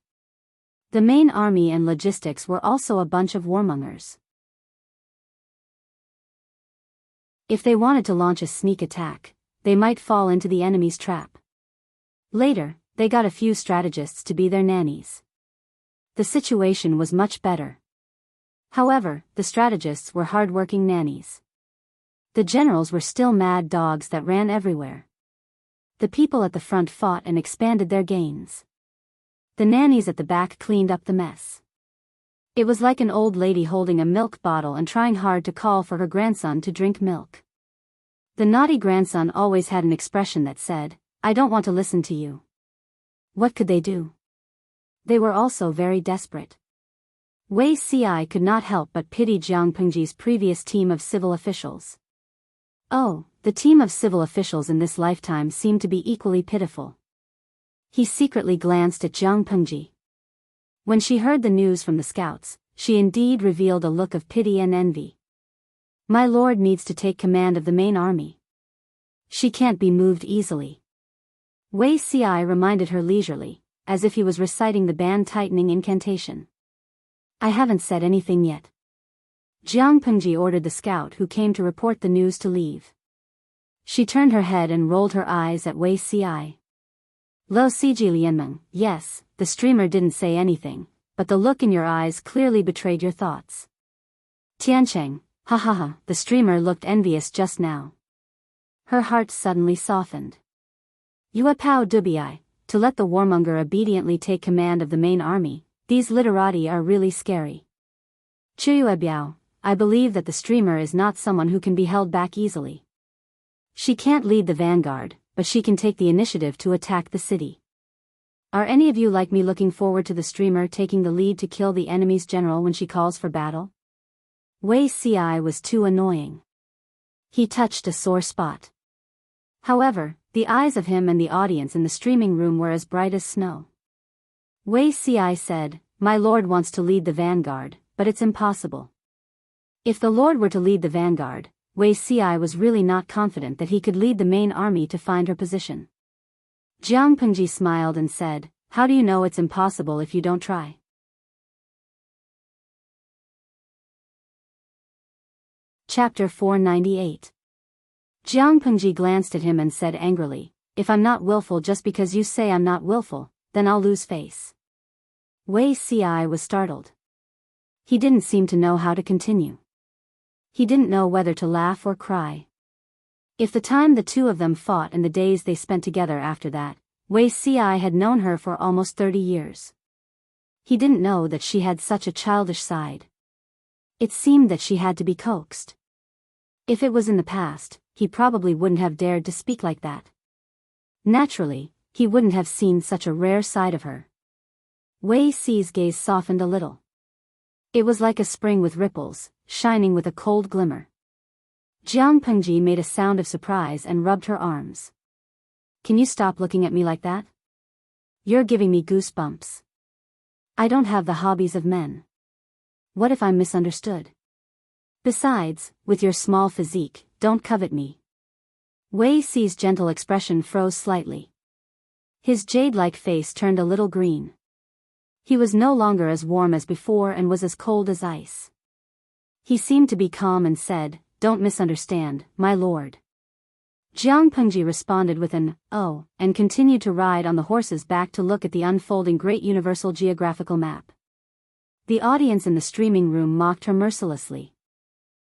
The main army and logistics were also a bunch of warmongers. If they wanted to launch a sneak attack, they might fall into the enemy's trap. Later, they got a few strategists to be their nannies. The situation was much better. However, the strategists were hard-working nannies. The generals were still mad dogs that ran everywhere. The people at the front fought and expanded their gains. The nannies at the back cleaned up the mess. It was like an old lady holding a milk bottle and trying hard to call for her grandson to drink milk. The naughty grandson always had an expression that said, "I don't want to listen to you." What could they do? They were also very desperate. Wei Ci could not help but pity Jiang Pengji's previous team of civil officials. Oh, the team of civil officials in this lifetime seemed to be equally pitiful. He secretly glanced at Jiang Pengji. When she heard the news from the scouts, she indeed revealed a look of pity and envy. My lord needs to take command of the main army. She can't be moved easily. Wei Ci reminded her leisurely, as if he was reciting the band-tightening incantation. I haven't said anything yet. Jiang Pengji ordered the scout who came to report the news to leave. She turned her head and rolled her eyes at Wei Ci. Lo Siji Lianmeng, yes, the streamer didn't say anything, but the look in your eyes clearly betrayed your thoughts. Tiancheng, ha ha ha, the streamer looked envious just now. Her heart suddenly softened. Yue Pao Dubai, to let the warmonger obediently take command of the main army, these literati are really scary. Chuyue Biyao, I believe that the streamer is not someone who can be held back easily. She can't lead the vanguard, but she can take the initiative to attack the city. Are any of you like me looking forward to the streamer taking the lead to kill the enemy's general when she calls for battle? Wei Ci was too annoying. He touched a sore spot. However, the eyes of him and the audience in the streaming room were as bright as snow. Wei Ci said, My lord wants to lead the vanguard, but it's impossible. If the lord were to lead the vanguard, Wei Ci was really not confident that he could lead the main army to find her position. Jiang Pengji smiled and said, How do you know it's impossible if you don't try? Chapter 498. Jiang Pengji glanced at him and said angrily, "If I'm not willful just because you say I'm not willful, then I'll lose face." Wei Ci was startled. He didn't seem to know how to continue. He didn't know whether to laugh or cry. If the time the two of them fought and the days they spent together after that, Wei Ci had known her for almost 30 years. He didn't know that she had such a childish side. It seemed that she had to be coaxed. If it was in the past, he probably wouldn't have dared to speak like that. Naturally, he wouldn't have seen such a rare side of her. Wei Ci's gaze softened a little. It was like a spring with ripples, shining with a cold glimmer. Jiang Pengji made a sound of surprise and rubbed her arms. "Can you stop looking at me like that? You're giving me goosebumps. I don't have the hobbies of men. What if I'm misunderstood? Besides, with your small physique, don't covet me." Wei Ci's gentle expression froze slightly. His jade-like face turned a little green. He was no longer as warm as before and was as cold as ice. He seemed to be calm and said, "Don't misunderstand, my lord." Jiang Pengji responded with an, "Oh," and continued to ride on the horse's back to look at the unfolding great universal geographical map. The audience in the streaming room mocked her mercilessly.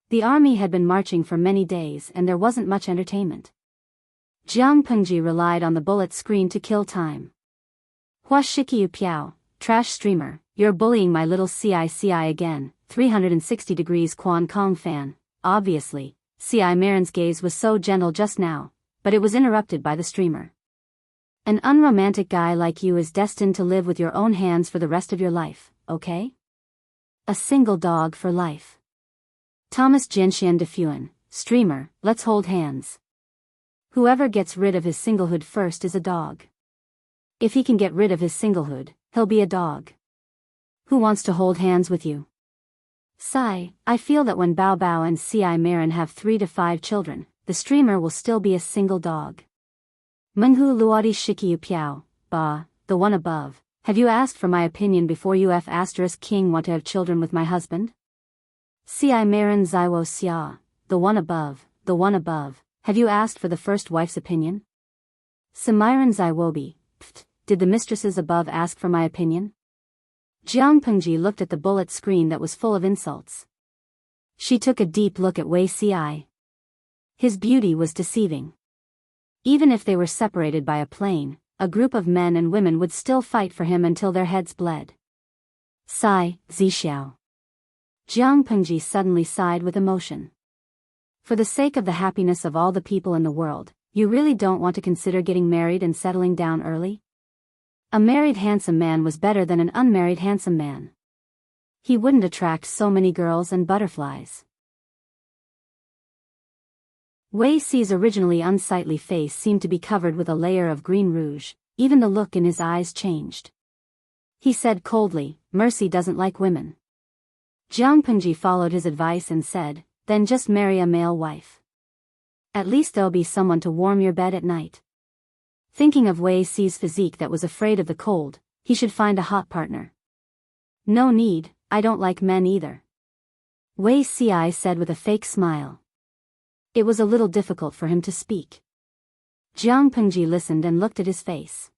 The army had been marching for many days and there wasn't much entertainment. Jiang Pengji relied on the bullet screen to kill time. "Hua Shikiu Piao, trash streamer, you're bullying my little Cici again, 360 degrees Quan Kong fan." Obviously, Ci Marin's gaze was so gentle just now, but it was interrupted by the streamer. "An unromantic guy like you is destined to live with your own hands for the rest of your life, okay? A single dog for life. Thomas Jianxian Defuen, streamer, let's hold hands. Whoever gets rid of his singlehood first is a dog. If he can get rid of his singlehood, he'll be a dog. Who wants to hold hands with you?" "Sigh, I feel that when Bao Bao and Ci Marin have 3 to 5 children, the streamer will still be a single dog." "Menghu Luadi Shikiu Piao, Ba, the one above, have you asked for my opinion before you King want to have children with my husband?" "Ci Marin Zaiwo Xia, the one above, have you asked for the first wife's opinion?" "Simiran Zaiwobi, did the mistresses above ask for my opinion?" Jiang Pengji looked at the bullet screen that was full of insults. She took a deep look at Wei Ci. His beauty was deceiving. Even if they were separated by a plane, a group of men and women would still fight for him until their heads bled. "Sigh, Zixiao." Jiang Pengji suddenly sighed with emotion. "For the sake of the happiness of all the people in the world, you really don't want to consider getting married and settling down early? A married handsome man was better than an unmarried handsome man. He wouldn't attract so many girls and butterflies." Wei Ci's originally unsightly face seemed to be covered with a layer of green rouge, even the look in his eyes changed. He said coldly, "Mercy doesn't like women." Jiang Pengji followed his advice and said, "Then just marry a male wife. At least there'll be someone to warm your bed at night." Thinking of Wei Ci's physique that was afraid of the cold, he should find a hot partner. "No need, I don't like men either," Wei Ci said with a fake smile. It was a little difficult for him to speak. Jiang Pengji listened and looked at his face.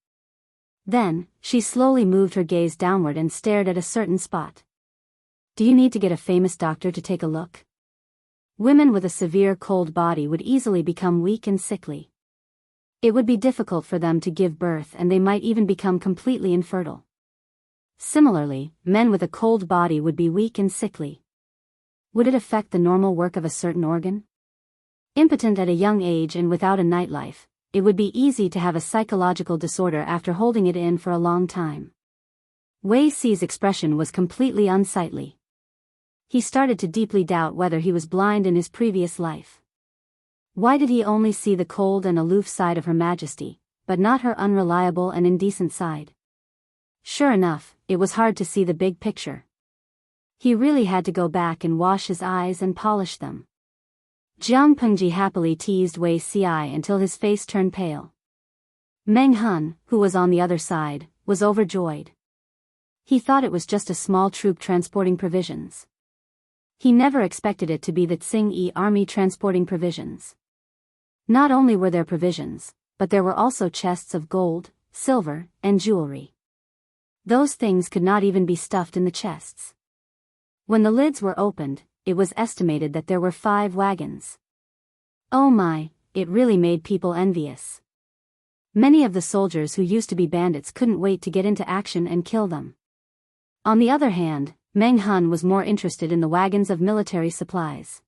Then, she slowly moved her gaze downward and stared at a certain spot. "Do you need to get a famous doctor to take a look? Women with a severe cold body would easily become weak and sickly. It would be difficult for them to give birth and they might even become completely infertile. Similarly, men with a cold body would be weak and sickly. Would it affect the normal work of a certain organ? Impotent at a young age and without a nightlife, it would be easy to have a psychological disorder after holding it in for a long time." Wei Ci's expression was completely unsightly. He started to deeply doubt whether he was blind in his previous life. Why did he only see the cold and aloof side of Her Majesty, but not her unreliable and indecent side? Sure enough, it was hard to see the big picture. He really had to go back and wash his eyes and polish them. Jiang Pengji happily teased Wei Ci until his face turned pale. Meng Hun, who was on the other side, was overjoyed. He thought it was just a small troop transporting provisions. He never expected it to be the Tsing army transporting provisions. Not only were there provisions, but there were also chests of gold, silver, and jewelry. Those things could not even be stuffed in the chests. When the lids were opened, it was estimated that there were 5 wagons. Oh my, it really made people envious. Many of the soldiers who used to be bandits couldn't wait to get into action and kill them. On the other hand, Meng Hun was more interested in the wagons of military supplies.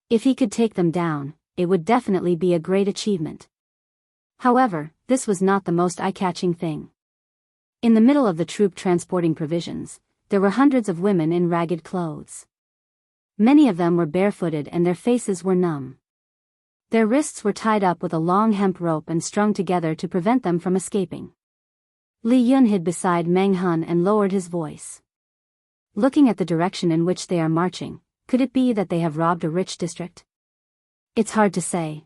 If he could take them down, it would definitely be a great achievement. However, this was not the most eye-catching thing. In the middle of the troop transporting provisions, there were hundreds of women in ragged clothes. Many of them were barefooted and their faces were numb. Their wrists were tied up with a long hemp rope and strung together to prevent them from escaping. Li Yun hid beside Meng Hun and lowered his voice. Looking at the direction in which they are marching, could it be that they have robbed a rich district? It's hard to say.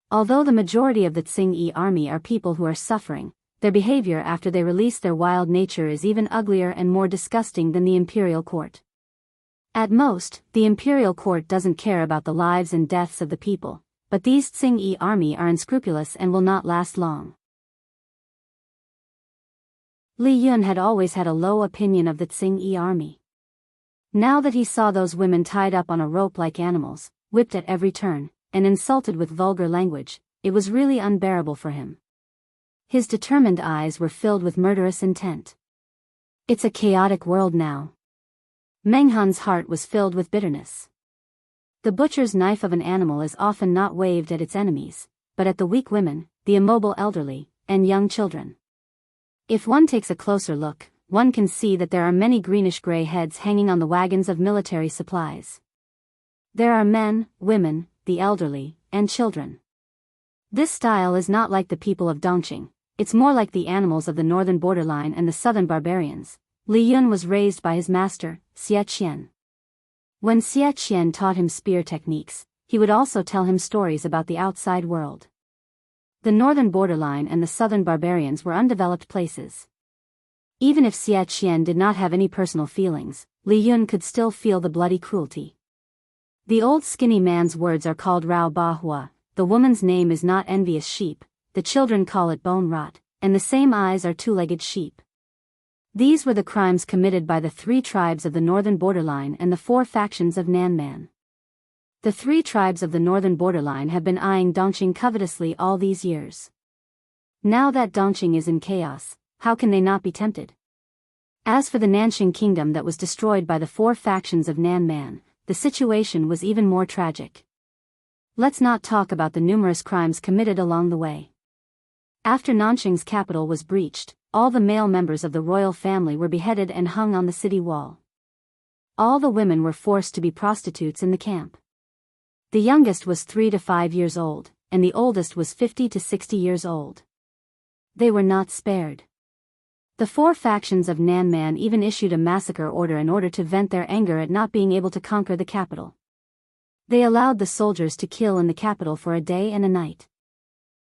Although the majority of the Tsing army are people who are suffering, their behavior after they release their wild nature is even uglier and more disgusting than the imperial court. At most, the imperial court doesn't care about the lives and deaths of the people, but these Tsing army are unscrupulous and will not last long. Li Yun had always had a low opinion of the Tsing army. Now that he saw those women tied up on a rope like animals, whipped at every turn, and insulted with vulgar language, it was really unbearable for him. His determined eyes were filled with murderous intent. It's a chaotic world now. Meng Hun's heart was filled with bitterness. The butcher's knife of an animal is often not waved at its enemies, but at the weak women, the immobile elderly, and young children. If one takes a closer look, one can see that there are many greenish-gray heads hanging on the wagons of military supplies. There are men, women, the elderly, and children. This style is not like the people of Dongqing, it's more like the animals of the northern borderline and the southern barbarians. Li Yun was raised by his master, Xie Qian. When Xie Qian taught him spear techniques, he would also tell him stories about the outside world. The northern borderline and the southern barbarians were undeveloped places. Even if Xie Qian did not have any personal feelings, Li Yun could still feel the bloody cruelty. The old skinny man's words are called Rao Ba Hua, the woman's name is not envious sheep, the children call it bone rot, and the same eyes are two-legged sheep. These were the crimes committed by the 3 tribes of the northern borderline and the 4 factions of Nanman. The 3 tribes of the northern borderline have been eyeing Dongqing covetously all these years. Now that Dongqing is in chaos, how can they not be tempted? As for the Nanxing kingdom that was destroyed by the 4 factions of Nanman, the situation was even more tragic. Let's not talk about the numerous crimes committed along the way. After Nanxing's capital was breached, all the male members of the royal family were beheaded and hung on the city wall. All the women were forced to be prostitutes in the camp. The youngest was 3 to 5 years old, and the oldest was 50 to 60 years old. They were not spared. The 4 factions of Nanman even issued a massacre order in order to vent their anger at not being able to conquer the capital. They allowed the soldiers to kill in the capital for a day and a night.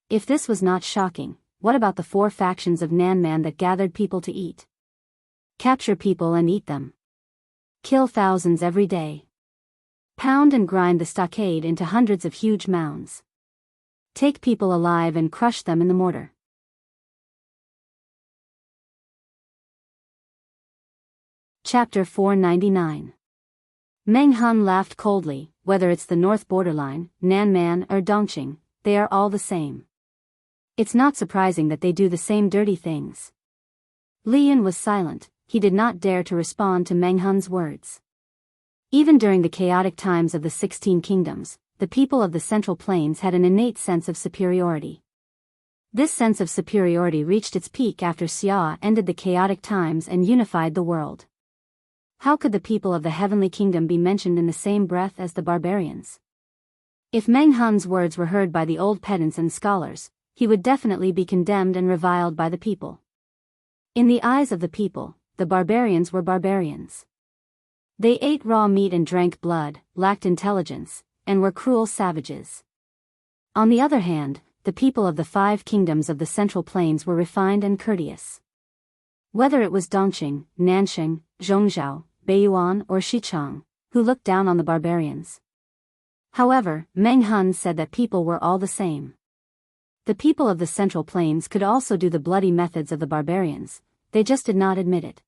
If this was not shocking, what about the 4 factions of Nanman that gathered people to eat? Capture people and eat them. Kill thousands every day. Pound and grind the stockade into hundreds of huge mounds. Take people alive and crush them in the mortar. Chapter 499. Meng Hun laughed coldly. Whether it's the north borderline, Nanman, or Dongqing, they are all the same. It's not surprising that they do the same dirty things. Li Yun was silent, he did not dare to respond to Meng Hun's words. Even during the chaotic times of the 16 kingdoms, the people of the Central Plains had an innate sense of superiority. This sense of superiority reached its peak after Xia ended the chaotic times and unified the world. How could the people of the Heavenly Kingdom be mentioned in the same breath as the barbarians? If Meng Hun's words were heard by the old pedants and scholars, he would definitely be condemned and reviled by the people. In the eyes of the people, the barbarians were barbarians. They ate raw meat and drank blood, lacked intelligence, and were cruel savages. On the other hand, the people of the 5 kingdoms of the Central Plains were refined and courteous. Whether it was Dongqing, Nanxing, Zhongzhou, Beiyuan or Xichang, who looked down on the barbarians. However, Meng Hun said that people were all the same. The people of the Central Plains could also do the bloody methods of the barbarians, they just did not admit it.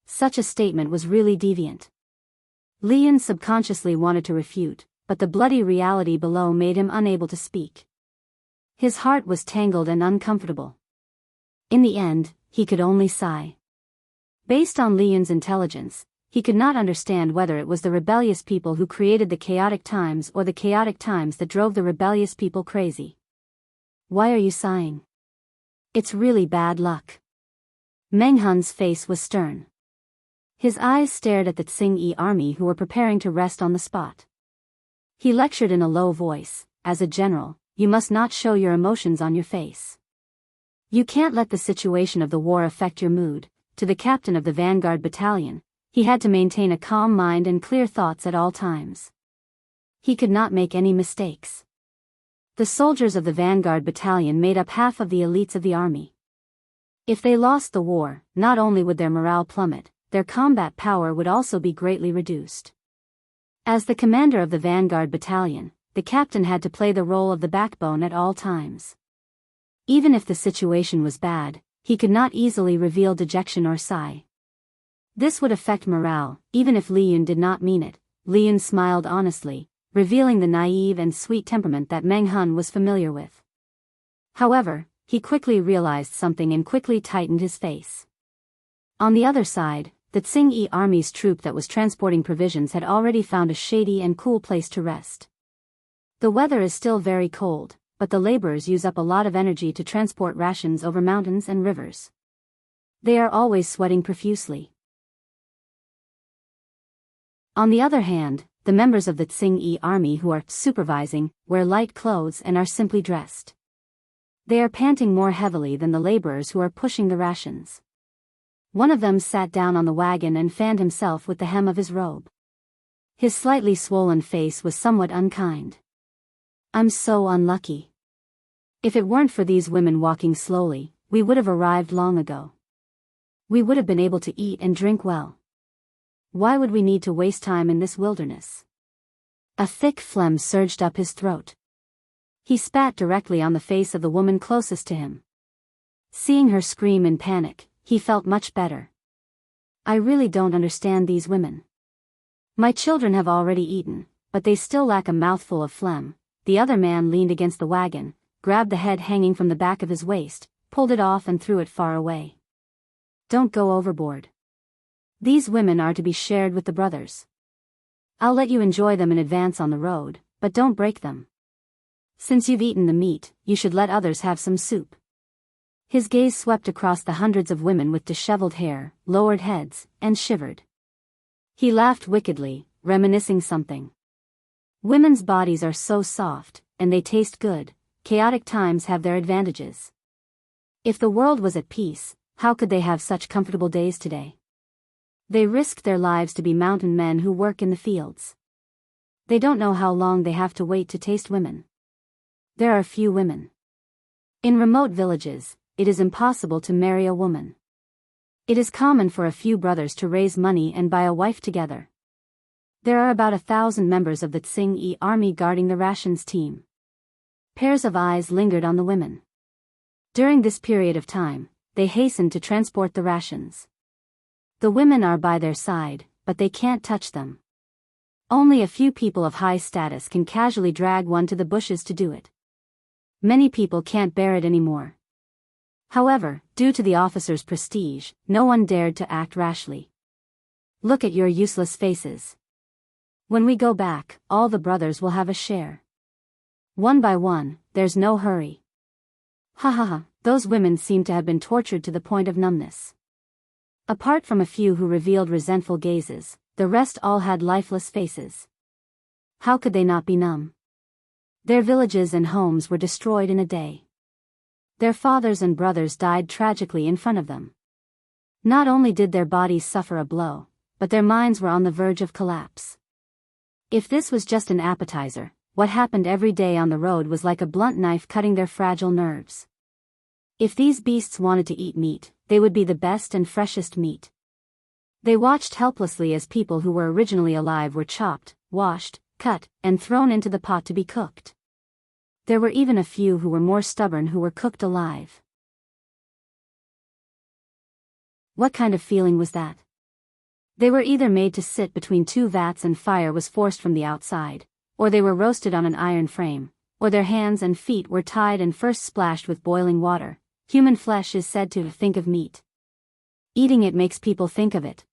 Such a statement was really deviant. Li Yin subconsciously wanted to refute, but the bloody reality below made him unable to speak. His heart was tangled and uncomfortable. In the end, he could only sigh. Based on Li Yin's intelligence, he could not understand whether it was the rebellious people who created the chaotic times or the chaotic times that drove the rebellious people crazy. Why are you sighing? It's really bad luck. Meng Hun's face was stern. His eyes stared at the Tsing-Yi army who were preparing to rest on the spot. He lectured in a low voice, "As a general, you must not show your emotions on your face. You can't let the situation of the war affect your mood." To the captain of the vanguard battalion, he had to maintain a calm mind and clear thoughts at all times. He could not make any mistakes. The soldiers of the vanguard battalion made up half of the elites of the army. If they lost the war, not only would their morale plummet, their combat power would also be greatly reduced. As the commander of the vanguard battalion, the captain had to play the role of the backbone at all times. Even if the situation was bad, he could not easily reveal dejection or sigh. This would affect morale, even if Li Yun did not mean it. Li Yun smiled honestly, revealing the naive and sweet temperament that Meng Hun was familiar with. However, he quickly realized something and quickly tightened his face. On the other side, the Tsing-Yi army's troop that was transporting provisions had already found a shady and cool place to rest. The weather is still very cold, but the laborers use up a lot of energy to transport rations over mountains and rivers. They are always sweating profusely. On the other hand, the members of the Tsing-Yi army who are supervising wear light clothes and are simply dressed. They are panting more heavily than the laborers who are pushing the rations. One of them sat down on the wagon and fanned himself with the hem of his robe. His slightly swollen face was somewhat unkind. "I'm so unlucky. If it weren't for these women walking slowly, we would have arrived long ago. We would have been able to eat and drink well. Why would we need to waste time in this wilderness?" A thick phlegm surged up his throat. He spat directly on the face of the woman closest to him. Seeing her scream in panic, he felt much better. "I really don't understand these women. My children have already eaten, but they still lack a mouthful of phlegm." The other man leaned against the wagon, grabbed the head hanging from the back of his waist, pulled it off and threw it far away. "Don't go overboard. These women are to be shared with the brothers. I'll let you enjoy them in advance on the road, but don't break them. Since you've eaten the meat, you should let others have some soup." His gaze swept across the hundreds of women with disheveled hair, lowered heads, and shivered. He laughed wickedly, reminiscing something. Women's bodies are so soft, and they taste good. Chaotic times have their advantages. If the world was at peace, how could they have such comfortable days today? They risked their lives to be mountain men who work in the fields. They don't know how long they have to wait to taste women. There are few women. In remote villages, it is impossible to marry a woman. It is common for a few brothers to raise money and buy a wife together. There are about 1,000 members of the Tsing-Yi army guarding the rations team. Pairs of eyes lingered on the women. During this period of time, they hastened to transport the rations. The women are by their side, but they can't touch them. Only a few people of high status can casually drag one to the bushes to do it. Many people can't bear it anymore. However, due to the officer's prestige, no one dared to act rashly. "Look at your useless faces. When we go back, all the brothers will have a share. One by one, there's no hurry." Ha ha ha, those women seemed to have been tortured to the point of numbness. Apart from a few who revealed resentful gazes, the rest all had lifeless faces. How could they not be numb? Their villages and homes were destroyed in a day. Their fathers and brothers died tragically in front of them. Not only did their bodies suffer a blow, but their minds were on the verge of collapse. If this was just an appetizer, what happened every day on the road was like a blunt knife cutting their fragile nerves. If these beasts wanted to eat meat, they would be the best and freshest meat. They watched helplessly as people who were originally alive were chopped, washed, cut, and thrown into the pot to be cooked. There were even a few who were more stubborn who were cooked alive. What kind of feeling was that? They were either made to sit between two vats and fire was forced from the outside, or they were roasted on an iron frame, or their hands and feet were tied and first splashed with boiling water. Human flesh is said to think of meat. Eating it makes people think of it.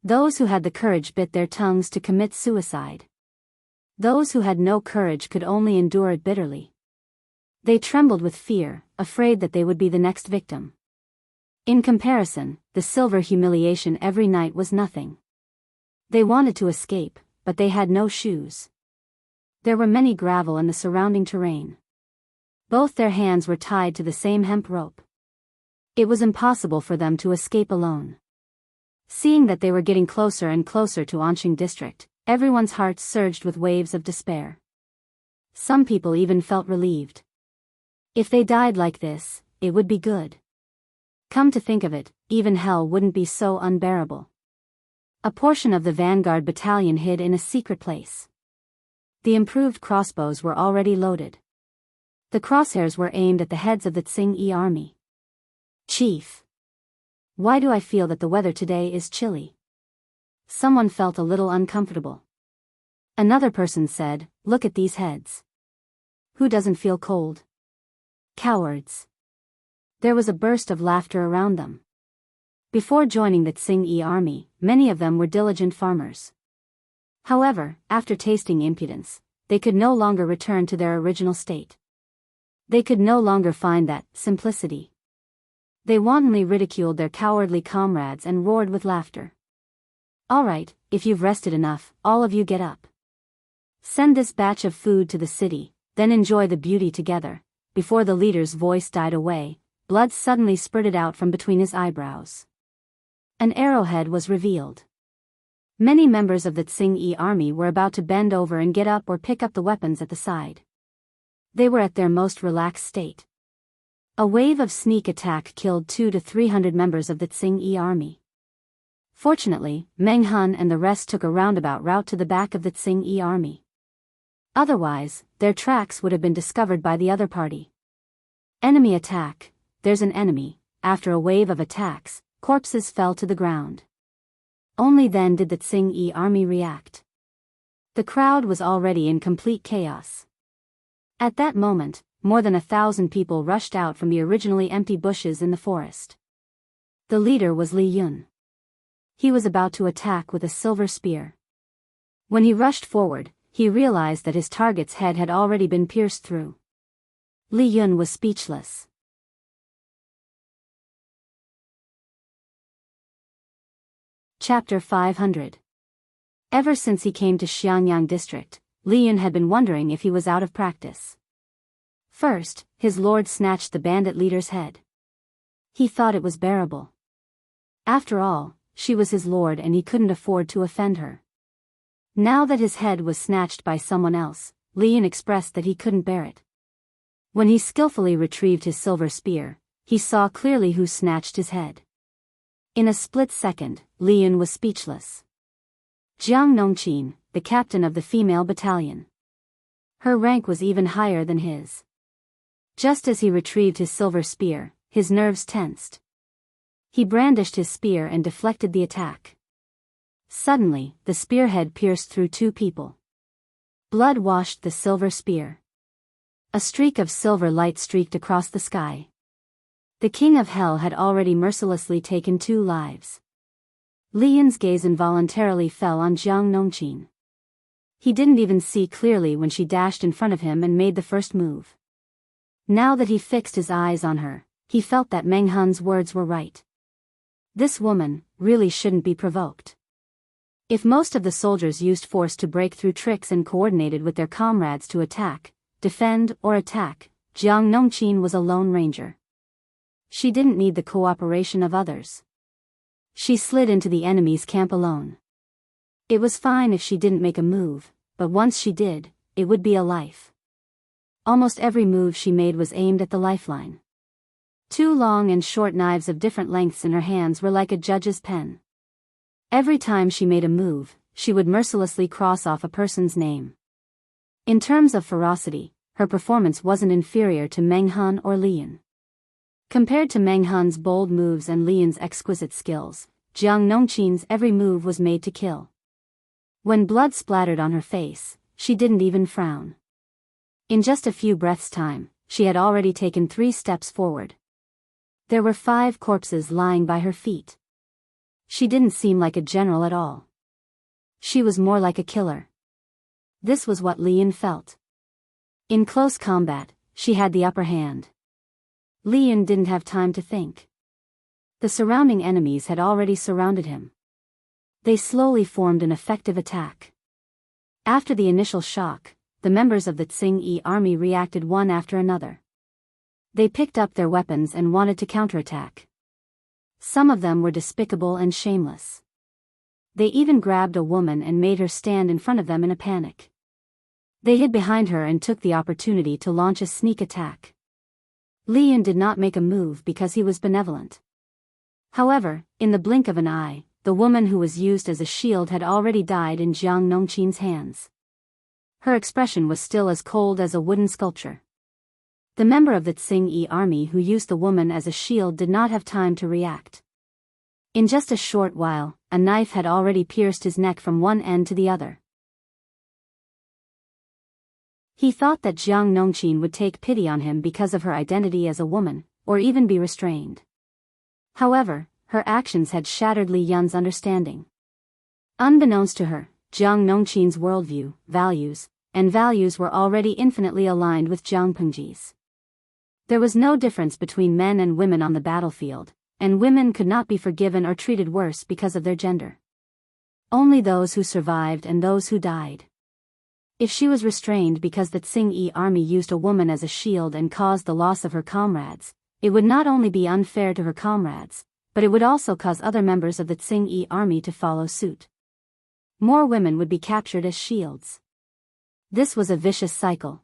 Those who had the courage bit their tongues to commit suicide. Those who had no courage could only endure it bitterly. They trembled with fear, afraid that they would be the next victim. In comparison, the silver humiliation every night was nothing. They wanted to escape, but they had no shoes. There were many gravel in the surrounding terrain. Both their hands were tied to the same hemp rope. It was impossible for them to escape alone. Seeing that they were getting closer and closer to Anqing district, everyone's hearts surged with waves of despair. Some people even felt relieved. If they died like this, it would be good. Come to think of it, even hell wouldn't be so unbearable. A portion of the vanguard battalion hid in a secret place. The improved crossbows were already loaded. The crosshairs were aimed at the heads of the Tsing-Yi army. Chief. Why do I feel that the weather today is chilly? Someone felt a little uncomfortable. Another person said, look at these heads. Who doesn't feel cold? Cowards. There was a burst of laughter around them. Before joining the Tsing-Yi army, many of them were diligent farmers. However, after tasting impudence, they could no longer return to their original state. They could no longer find that simplicity. They wantonly ridiculed their cowardly comrades and roared with laughter. All right, if you've rested enough, all of you get up. Send this batch of food to the city, then enjoy the beauty together. Before the leader's voice died away, blood suddenly spurted out from between his eyebrows. An arrowhead was revealed. Many members of the Tsing-Yi army were about to bend over and get up or pick up the weapons at the side. They were at their most relaxed state. A wave of sneak attack killed 200 to 300 members of the Tsing-Yi army. Fortunately, Meng Hun and the rest took a roundabout route to the back of the Tsing-Yi army. Otherwise, their tracks would have been discovered by the other party. Enemy attack. There's an enemy. After a wave of attacks, corpses fell to the ground. Only then did the Tsing-Yi army react. The crowd was already in complete chaos. At that moment, more than 1,000 people rushed out from the originally empty bushes in the forest. The leader was Li Yun. He was about to attack with a silver spear. When he rushed forward, he realized that his target's head had already been pierced through. Li Yun was speechless. Chapter 500. Ever since he came to Xiangyang district, Li Yun had been wondering if he was out of practice. First, his lord snatched the bandit leader's head. He thought it was bearable. After all, she was his lord and he couldn't afford to offend her. Now that his head was snatched by someone else, Li Yun expressed that he couldn't bear it. When he skillfully retrieved his silver spear, he saw clearly who snatched his head. In a split second, Li Yun was speechless. Jiang Nongqin, the captain of the female battalion. Her rank was even higher than his. Just as he retrieved his silver spear, his nerves tensed. He brandished his spear and deflected the attack. Suddenly, the spearhead pierced through 2 people. Blood washed the silver spear. A streak of silver light streaked across the sky. The king of hell had already mercilessly taken 2 lives. Li Yun's gaze involuntarily fell on Jiang Nongqin. He didn't even see clearly when she dashed in front of him and made the first move. Now that he fixed his eyes on her, he felt that Meng Hun's words were right. This woman really shouldn't be provoked. If most of the soldiers used force to break through tricks and coordinated with their comrades to attack, defend or attack, Jiang Nongqin was a lone ranger. She didn't need the cooperation of others. She slid into the enemy's camp alone. It was fine if she didn't make a move, but once she did, it would be a life. Almost every move she made was aimed at the lifeline. 2 long and short knives of different lengths in her hands were like a judge's pen. Every time she made a move, she would mercilessly cross off a person's name. In terms of ferocity, her performance wasn't inferior to Meng Hun or Lian. Compared to Meng Hun's bold moves and Lian's exquisite skills, Jiang Nongqin's every move was made to kill. When blood splattered on her face, she didn't even frown. In just a few breaths' time, she had already taken 3 steps forward. There were 5 corpses lying by her feet. She didn't seem like a general at all. She was more like a killer. This was what Lian felt. In close combat, she had the upper hand. Lian didn't have time to think. The surrounding enemies had already surrounded him. They slowly formed an effective attack. After the initial shock, the members of the Tsing-Yi army reacted one after another. They picked up their weapons and wanted to counterattack. Some of them were despicable and shameless. They even grabbed a woman and made her stand in front of them in a panic. They hid behind her and took the opportunity to launch a sneak attack. Lian did not make a move because he was benevolent. However, in the blink of an eye, the woman who was used as a shield had already died in Jiang Nongqin's hands. Her expression was still as cold as a wooden sculpture. The member of the Tsing-Yi army who used the woman as a shield did not have time to react. In just a short while, a knife had already pierced his neck from one end to the other. He thought that Jiang Nongqin would take pity on him because of her identity as a woman, or even be restrained. However, her actions had shattered Li Yun's understanding. Unbeknownst to her, Jiang Nongqin's worldview, values were already infinitely aligned with Jiang Pengji's. There was no difference between men and women on the battlefield, and women could not be forgiven or treated worse because of their gender. Only those who survived and those who died. If she was restrained because the Tsing-Yi army used a woman as a shield and caused the loss of her comrades, it would not only be unfair to her comrades, but it would also cause other members of the Tsing-Yi army to follow suit. More women would be captured as shields. This was a vicious cycle.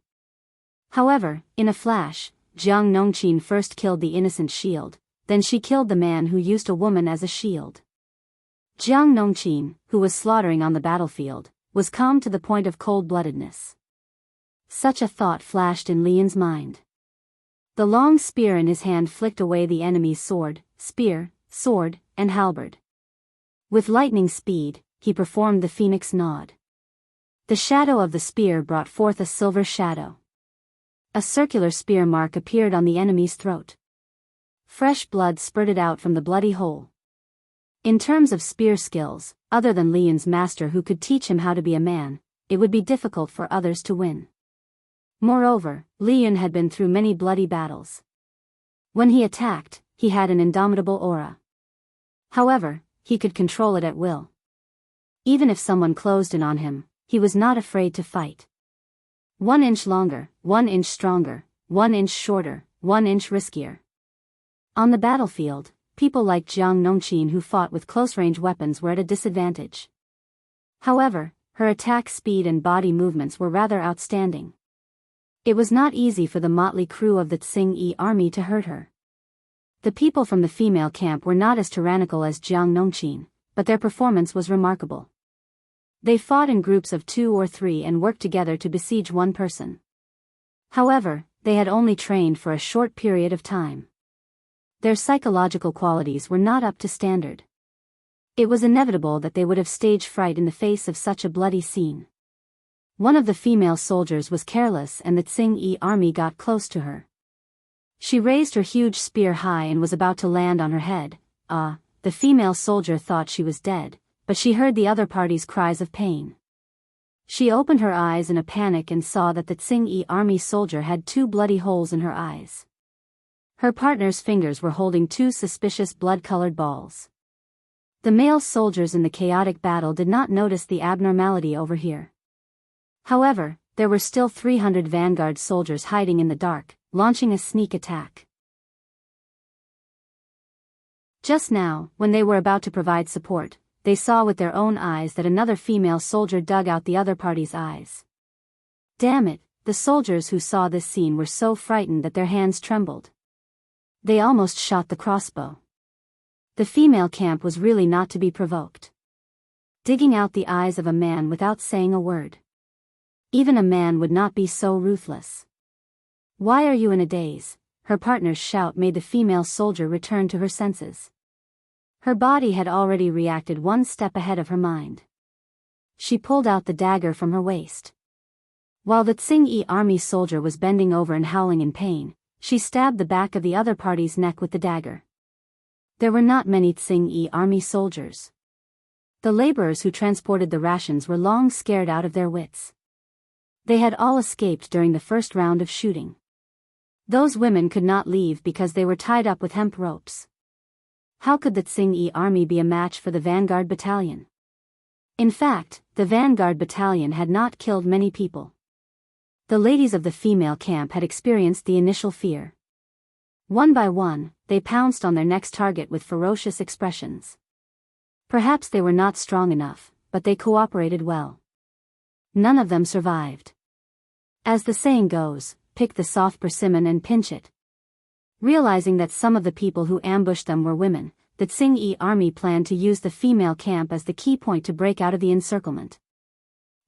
However, in a flash, Jiang Nongqin first killed the innocent shield, then she killed the man who used a woman as a shield. Jiang Nongqin, who was slaughtering on the battlefield, was calm to the point of cold-bloodedness. Such a thought flashed in Lian's mind. The long spear in his hand flicked away the enemy's sword, spear, sword, and halberd. With lightning speed, he performed the phoenix nod. The shadow of the spear brought forth a silver shadow. A circular spear mark appeared on the enemy's throat. Fresh blood spurted out from the bloody hole. In terms of spear skills, other than Lian's master who could teach him how to be a man, it would be difficult for others to win. Moreover, Lian had been through many bloody battles. When he attacked, he had an indomitable aura. However, he could control it at will. Even if someone closed in on him, he was not afraid to fight. 1 inch longer, 1 inch stronger, 1 inch shorter, 1 inch riskier. On the battlefield, people like Jiang Nongqin who fought with close-range weapons were at a disadvantage. However, her attack speed and body movements were rather outstanding. It was not easy for the motley crew of the Tsing-Yi army to hurt her. The people from the female camp were not as tyrannical as Jiang Nongqin, but their performance was remarkable. They fought in groups of 2 or 3 and worked together to besiege one person. However, they had only trained for a short period of time. Their psychological qualities were not up to standard. It was inevitable that they would have stage fright in the face of such a bloody scene. One of the female soldiers was careless and the Tsing-Yi army got close to her. She raised her huge spear high and was about to land on her head. The female soldier thought she was dead, but she heard the other party's cries of pain. She opened her eyes in a panic and saw that the Tsing-Yi army soldier had 2 bloody holes in her eyes. Her partner's fingers were holding 2 suspicious blood-colored balls. The male soldiers in the chaotic battle did not notice the abnormality over here. However, there were still 300 vanguard soldiers hiding in the dark, launching a sneak attack. Just now, when they were about to provide support, they saw with their own eyes that another female soldier dug out the other party's eyes. Damn it, the soldiers who saw this scene were so frightened that their hands trembled. They almost shot the crossbow. The female camp was really not to be provoked. digging out the eyes of a man without saying a word. Even a man would not be so ruthless. "Why are you in a daze?" Her partner's shout made the female soldier return to her senses. Her body had already reacted one step ahead of her mind. She pulled out the dagger from her waist. While the Tsing-Yi army soldier was bending over and howling in pain, she stabbed the back of the other party's neck with the dagger. There were not many Tsing-Yi army soldiers. The laborers who transported the rations were long scared out of their wits. They had all escaped during the first round of shooting. Those women could not leave because they were tied up with hemp ropes. How could the Tsing-Yi army be a match for the vanguard battalion? In fact, the vanguard battalion had not killed many people. The ladies of the female camp had experienced the initial fear. One by one, they pounced on their next target with ferocious expressions. Perhaps they were not strong enough, but they cooperated well. None of them survived. As the saying goes, pick the soft persimmon and pinch it. Realizing that some of the people who ambushed them were women, the Tsing-Yi army planned to use the female camp as the key point to break out of the encirclement.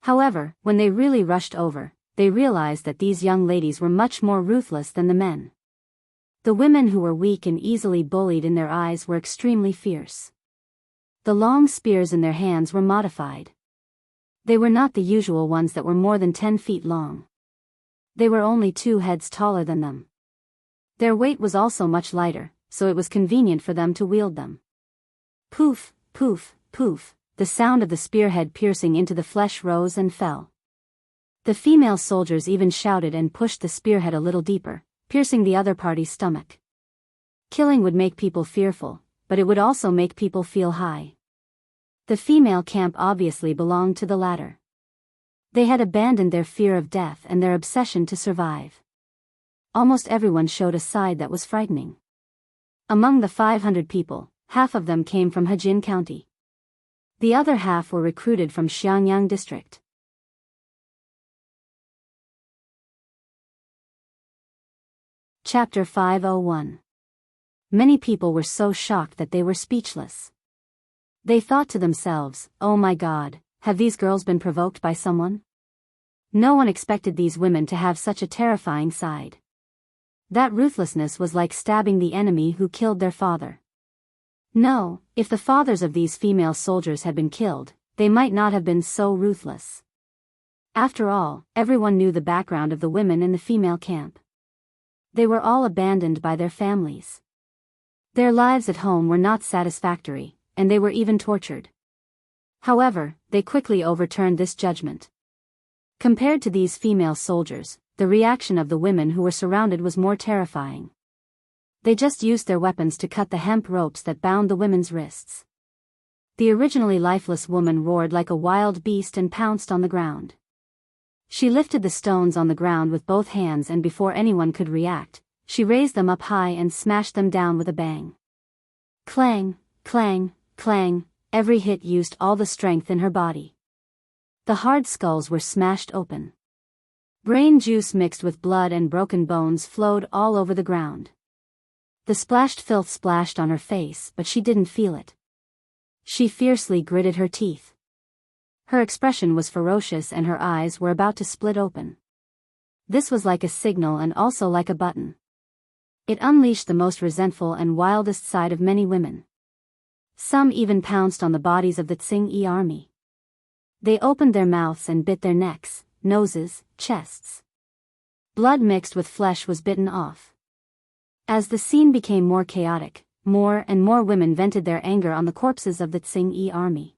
However, when they really rushed over, they realized that these young ladies were much more ruthless than the men. The women who were weak and easily bullied in their eyes were extremely fierce. The long spears in their hands were modified. They were not the usual ones that were more than 10 feet long. They were only 2 heads taller than them. Their weight was also much lighter, so it was convenient for them to wield them. Poof, poof, poof, the sound of the spearhead piercing into the flesh rose and fell. The female soldiers even shouted and pushed the spearhead a little deeper, piercing the other party's stomach. Killing would make people fearful, but it would also make people feel high. The female camp obviously belonged to the latter. They had abandoned their fear of death and their obsession to survive. Almost everyone showed a side that was frightening. Among the 500 people, half of them came from Hejin County. The other half were recruited from Xiangyang District. Chapter 501. Many people were so shocked that they were speechless. They thought to themselves, "Oh my God, have these girls been provoked by someone?" No one expected these women to have such a terrifying side. That ruthlessness was like stabbing the enemy who killed their father. No, if the fathers of these female soldiers had been killed, they might not have been so ruthless. After all, everyone knew the background of the women in the female camp. They were all abandoned by their families. Their lives at home were not satisfactory, and they were even tortured. However, they quickly overturned this judgment. Compared to these female soldiers, the reaction of the women who were surrounded was more terrifying. They just used their weapons to cut the hemp ropes that bound the women's wrists. The originally lifeless woman roared like a wild beast and pounced on the ground. She lifted the stones on the ground with both hands, and before anyone could react, she raised them up high and smashed them down with a bang. Clang, clang, clang, every hit used all the strength in her body. The hard skulls were smashed open. Brain juice mixed with blood and broken bones flowed all over the ground. The splashed filth splashed on her face, but she didn't feel it. She fiercely gritted her teeth. Her expression was ferocious and her eyes were about to split open. This was like a signal and also like a button. It unleashed the most resentful and wildest side of many women. Some even pounced on the bodies of the Tsing-Yi army. They opened their mouths and bit their necks, noses, chests. Blood mixed with flesh was bitten off. As the scene became more chaotic, more and more women vented their anger on the corpses of the Tsing-Yi army.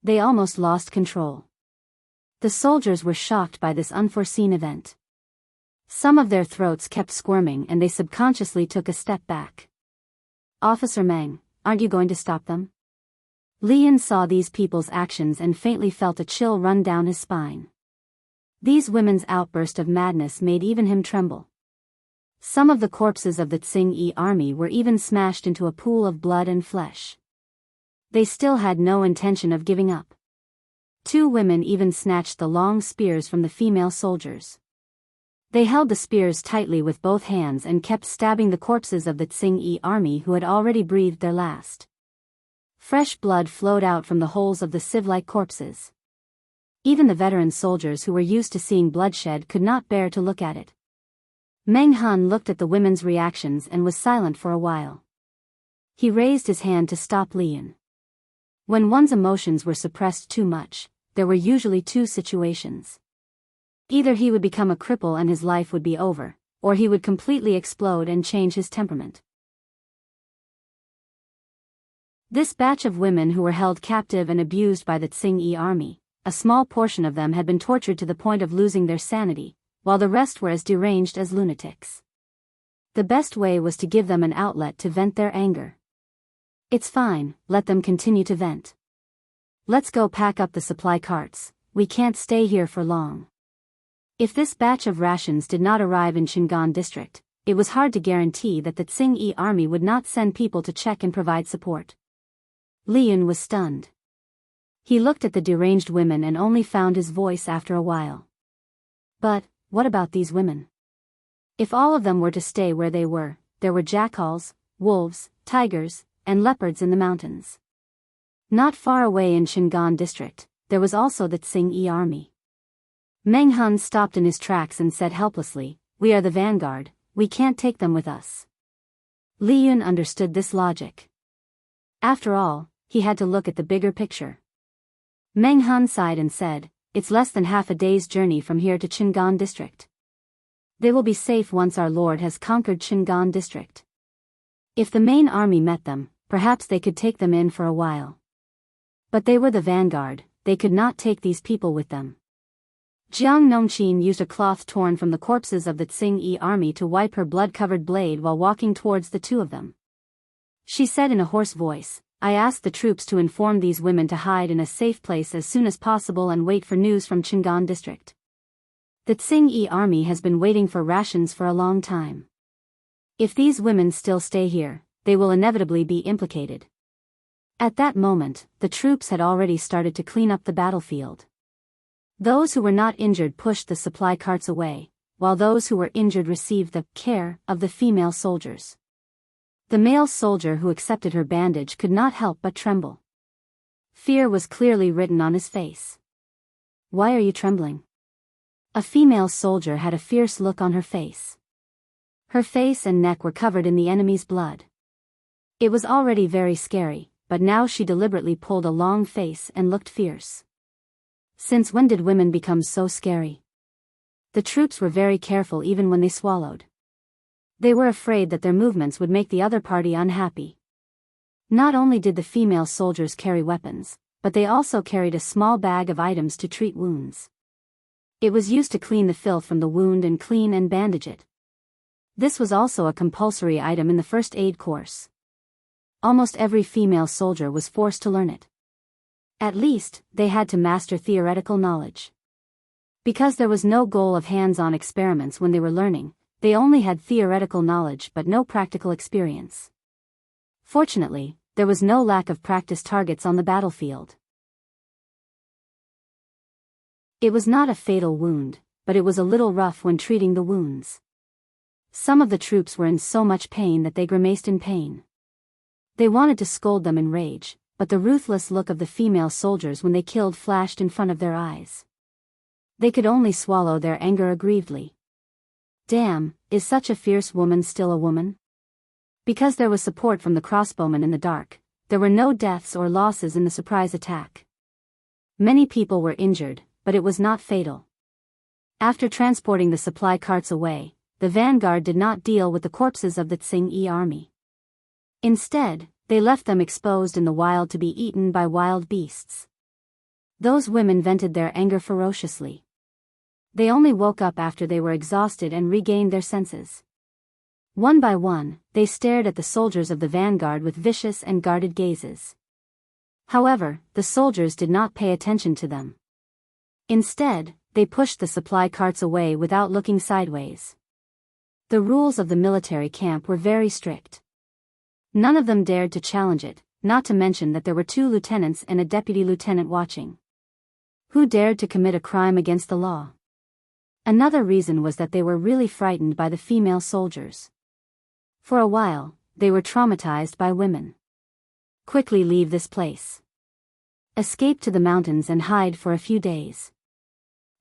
They almost lost control. The soldiers were shocked by this unforeseen event. Some of their throats kept squirming and they subconsciously took a step back. "Officer Meng, aren't you going to stop them?" Lian saw these people's actions and faintly felt a chill run down his spine. These women's outburst of madness made even him tremble. Some of the corpses of the Tsing-Yi army were even smashed into a pool of blood and flesh. They still had no intention of giving up. 2 women even snatched the long spears from the female soldiers. They held the spears tightly with both hands and kept stabbing the corpses of the Tsing-Yi army who had already breathed their last. Fresh blood flowed out from the holes of the sieve-like corpses. Even the veteran soldiers who were used to seeing bloodshed could not bear to look at it. Meng Han looked at the women's reactions and was silent for a while. He raised his hand to stop Lian. When one's emotions were suppressed too much, there were usually two situations. Either he would become a cripple and his life would be over, or he would completely explode and change his temperament. This batch of women who were held captive and abused by the Tsing army, a small portion of them had been tortured to the point of losing their sanity, while the rest were as deranged as lunatics. The best way was to give them an outlet to vent their anger. It's fine, let them continue to vent. Let's go pack up the supply carts, we can't stay here for long. If this batch of rations did not arrive in Qingan district, it was hard to guarantee that the Tsing army would not send people to check and provide support. Lian was stunned. He looked at the deranged women and only found his voice after a while. But, what about these women? If all of them were to stay where they were, there were jackals, wolves, tigers, and leopards in the mountains. Not far away in Qingan district, there was also the Tsing army. Meng Han stopped in his tracks and said helplessly, "We are the vanguard, we can't take them with us." Li Yun understood this logic. After all, he had to look at the bigger picture. Meng Han sighed and said, "It's less than half a day's journey from here to Qingan district. They will be safe once our lord has conquered Qingan district. If the main army met them, perhaps they could take them in for a while. But they were the vanguard, they could not take these people with them." Jiang Nongqin used a cloth torn from the corpses of the Tsing army to wipe her blood-covered blade while walking towards the two of them. She said in a hoarse voice, "I asked the troops to inform these women to hide in a safe place as soon as possible and wait for news from Qingan district. The Tsing army has been waiting for rations for a long time. If these women still stay here, they will inevitably be implicated." At that moment, the troops had already started to clean up the battlefield. Those who were not injured pushed the supply carts away, while those who were injured received the care of the female soldiers. The male soldier who accepted her bandage could not help but tremble. Fear was clearly written on his face. "Why are you trembling?" A female soldier had a fierce look on her face. Her face and neck were covered in the enemy's blood. It was already very scary, but now she deliberately pulled a long face and looked fierce. Since when did women become so scary? The troops were very careful even when they swallowed. They were afraid that their movements would make the other party unhappy. Not only did the female soldiers carry weapons, but they also carried a small bag of items to treat wounds. It was used to clean the filth from the wound and clean and bandage it. This was also a compulsory item in the first aid course. Almost every female soldier was forced to learn it. At least, they had to master theoretical knowledge. Because there was no goal of hands-on experiments when they were learning, they only had theoretical knowledge but no practical experience. Fortunately, there was no lack of practice targets on the battlefield. It was not a fatal wound, but it was a little rough when treating the wounds. Some of the troops were in so much pain that they grimaced in pain. They wanted to scold them in rage, but the ruthless look of the female soldiers when they killed flashed in front of their eyes. They could only swallow their anger aggrievedly. Damn, is such a fierce woman still a woman? Because there was support from the crossbowmen in the dark, there were no deaths or losses in the surprise attack. Many people were injured, but it was not fatal. After transporting the supply carts away, the vanguard did not deal with the corpses of the Tsing army. Instead, they left them exposed in the wild to be eaten by wild beasts. Those women vented their anger ferociously. They only woke up after they were exhausted and regained their senses. One by one, they stared at the soldiers of the vanguard with vicious and guarded gazes. However, the soldiers did not pay attention to them. Instead, they pushed the supply carts away without looking sideways. The rules of the military camp were very strict. None of them dared to challenge it, not to mention that there were 2 lieutenants and a deputy lieutenant watching. Who dared to commit a crime against the law? Another reason was that they were really frightened by the female soldiers. For a while, they were traumatized by women. Quickly leave this place. Escape to the mountains and hide for a few days.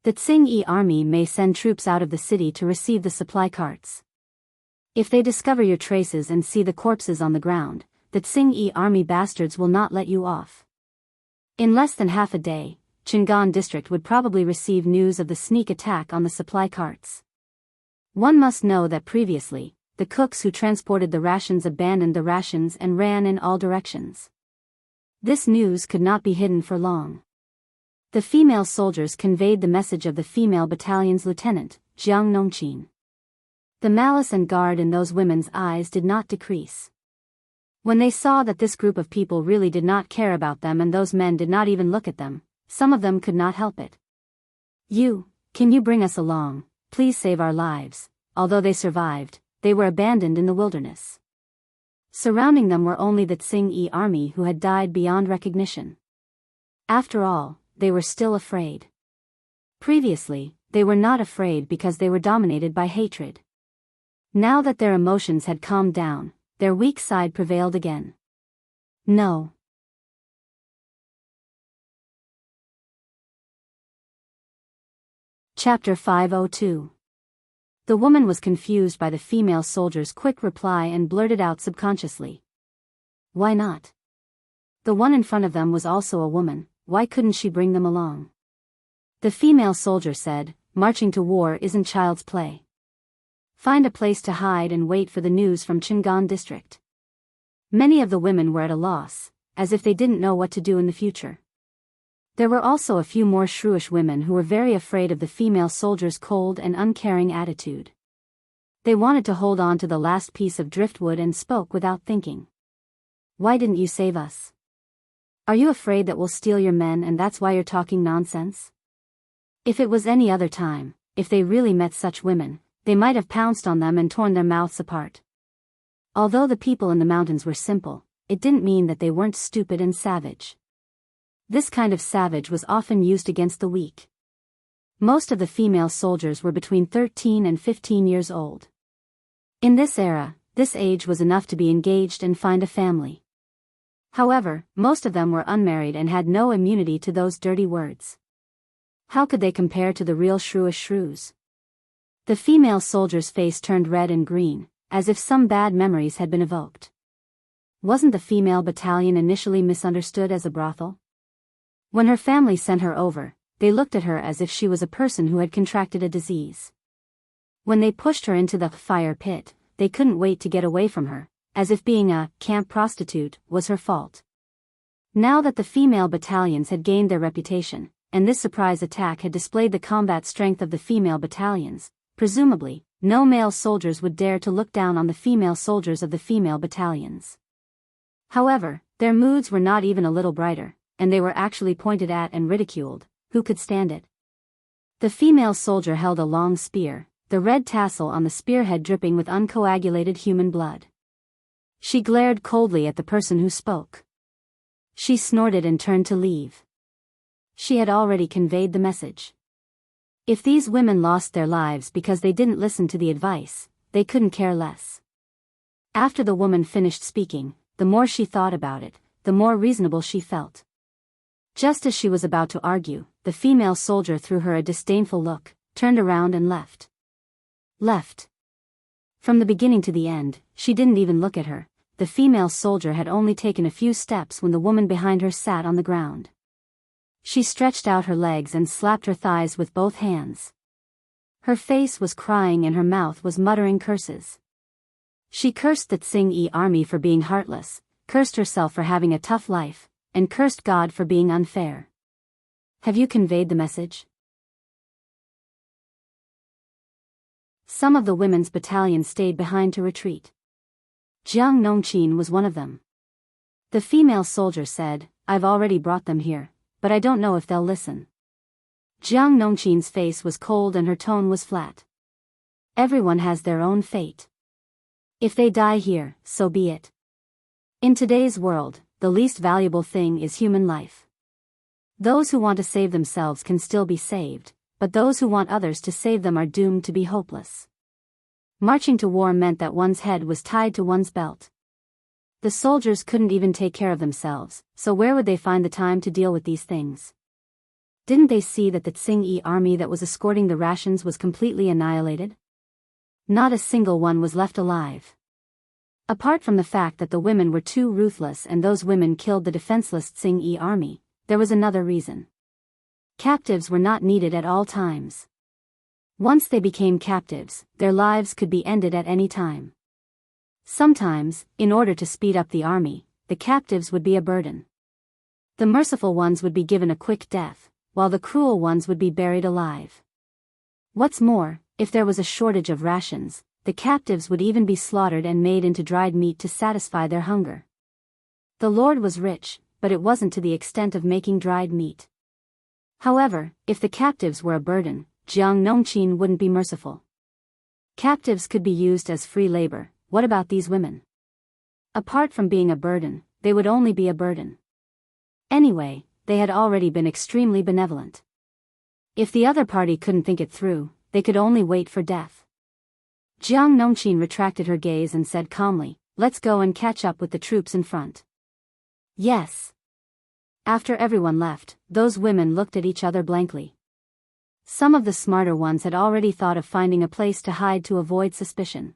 The Tsing-Yi army may send troops out of the city to receive the supply carts. If they discover your traces and see the corpses on the ground, the Tsing-Yi army bastards will not let you off. In less than half a day, Jianghu district would probably receive news of the sneak attack on the supply carts. One must know that previously, the cooks who transported the rations abandoned the rations and ran in all directions. This news could not be hidden for long. The female soldiers conveyed the message of the female battalion's lieutenant, Jiang Nongqin. The malice and guard in those women's eyes did not decrease. When they saw that this group of people really did not care about them and those men did not even look at them, some of them could not help it. Can you bring us along, please save our lives? Although they survived, they were abandoned in the wilderness. Surrounding them were only the Tsing-Yi army who had died beyond recognition. After all, they were still afraid. Previously, they were not afraid because they were dominated by hatred. Now that their emotions had calmed down, their weak side prevailed again. No. Chapter 502. The woman was confused by the female soldier's quick reply and blurted out subconsciously. Why not? The one in front of them was also a woman, why couldn't she bring them along? The female soldier said, marching to war isn't child's play. Find a place to hide and wait for the news from Jianghu district. Many of the women were at a loss, as if they didn't know what to do in the future. There were also a few more shrewish women who were very afraid of the female soldier's cold and uncaring attitude. They wanted to hold on to the last piece of driftwood and spoke without thinking. Why didn't you save us? Are you afraid that we'll steal your men and that's why you're talking nonsense? If it was any other time, if they really met such women, they might have pounced on them and torn their mouths apart. Although the people in the mountains were simple, it didn't mean that they weren't stupid and savage. This kind of savage was often used against the weak. Most of the female soldiers were between 13 and 15 years old. In this era, this age was enough to be engaged and find a family. However, most of them were unmarried and had no immunity to those dirty words. How could they compare to the real shrewish shrews? The female soldier's face turned red and green, as if some bad memories had been evoked. Wasn't the female battalion initially misunderstood as a brothel? When her family sent her over, they looked at her as if she was a person who had contracted a disease. When they pushed her into the fire pit, they couldn't wait to get away from her, as if being a camp prostitute was her fault. Now that the female battalions had gained their reputation, and this surprise attack had displayed the combat strength of the female battalions, presumably, no male soldiers would dare to look down on the female soldiers of the female battalions. However, their moods were not even a little brighter, and they were actually pointed at and ridiculed. Who could stand it? The female soldier held a long spear, the red tassel on the spearhead dripping with uncoagulated human blood. She glared coldly at the person who spoke. She snorted and turned to leave. She had already conveyed the message. If these women lost their lives because they didn't listen to the advice, they couldn't care less. After the woman finished speaking, the more she thought about it, the more reasonable she felt. Just as she was about to argue, the female soldier threw her a disdainful look, turned around and left. Left. From the beginning to the end, she didn't even look at her. The female soldier had only taken a few steps when the woman behind her sat on the ground. She stretched out her legs and slapped her thighs with both hands. Her face was crying and her mouth was muttering curses. She cursed the Tsing-Yi army for being heartless, cursed herself for having a tough life, and cursed God for being unfair. Have you conveyed the message? Some of the women's battalion stayed behind to retreat. Jiang Nongqin was one of them. The female soldier said, I've already brought them here, but I don't know if they'll listen. Jiang Nongqin's face was cold and her tone was flat. Everyone has their own fate. If they die here, so be it. In today's world, the least valuable thing is human life. Those who want to save themselves can still be saved, but those who want others to save them are doomed to be hopeless. Marching to war meant that one's head was tied to one's belt. The soldiers couldn't even take care of themselves, so where would they find the time to deal with these things? Didn't they see that the Tsing army that was escorting the rations was completely annihilated? Not a single one was left alive. Apart from the fact that the women were too ruthless and those women killed the defenseless Tsing army, there was another reason. Captives were not needed at all times. Once they became captives, their lives could be ended at any time. Sometimes, in order to speed up the army, the captives would be a burden. The merciful ones would be given a quick death, while the cruel ones would be buried alive. What's more, if there was a shortage of rations, the captives would even be slaughtered and made into dried meat to satisfy their hunger. The Lord was rich, but it wasn't to the extent of making dried meat. However, if the captives were a burden, Jianghu wouldn't be merciful. Captives could be used as free labor. What about these women? Apart from being a burden, they would only be a burden. Anyway, they had already been extremely benevolent. If the other party couldn't think it through, they could only wait for death. Jianghu retracted her gaze and said calmly, "Let's go and catch up with the troops in front." Yes. After everyone left, those women looked at each other blankly. Some of the smarter ones had already thought of finding a place to hide to avoid suspicion.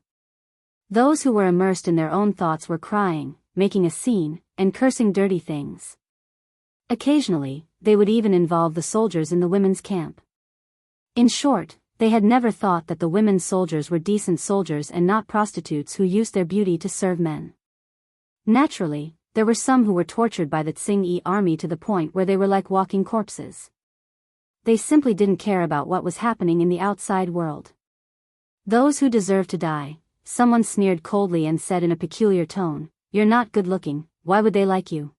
Those who were immersed in their own thoughts were crying, making a scene, and cursing dirty things. Occasionally, they would even involve the soldiers in the women's camp. In short, they had never thought that the women soldiers were decent soldiers and not prostitutes who used their beauty to serve men. Naturally, there were some who were tortured by the Tsing army to the point where they were like walking corpses. They simply didn't care about what was happening in the outside world. Those who deserved to die, someone sneered coldly and said in a peculiar tone, "You're not good looking, why would they like you?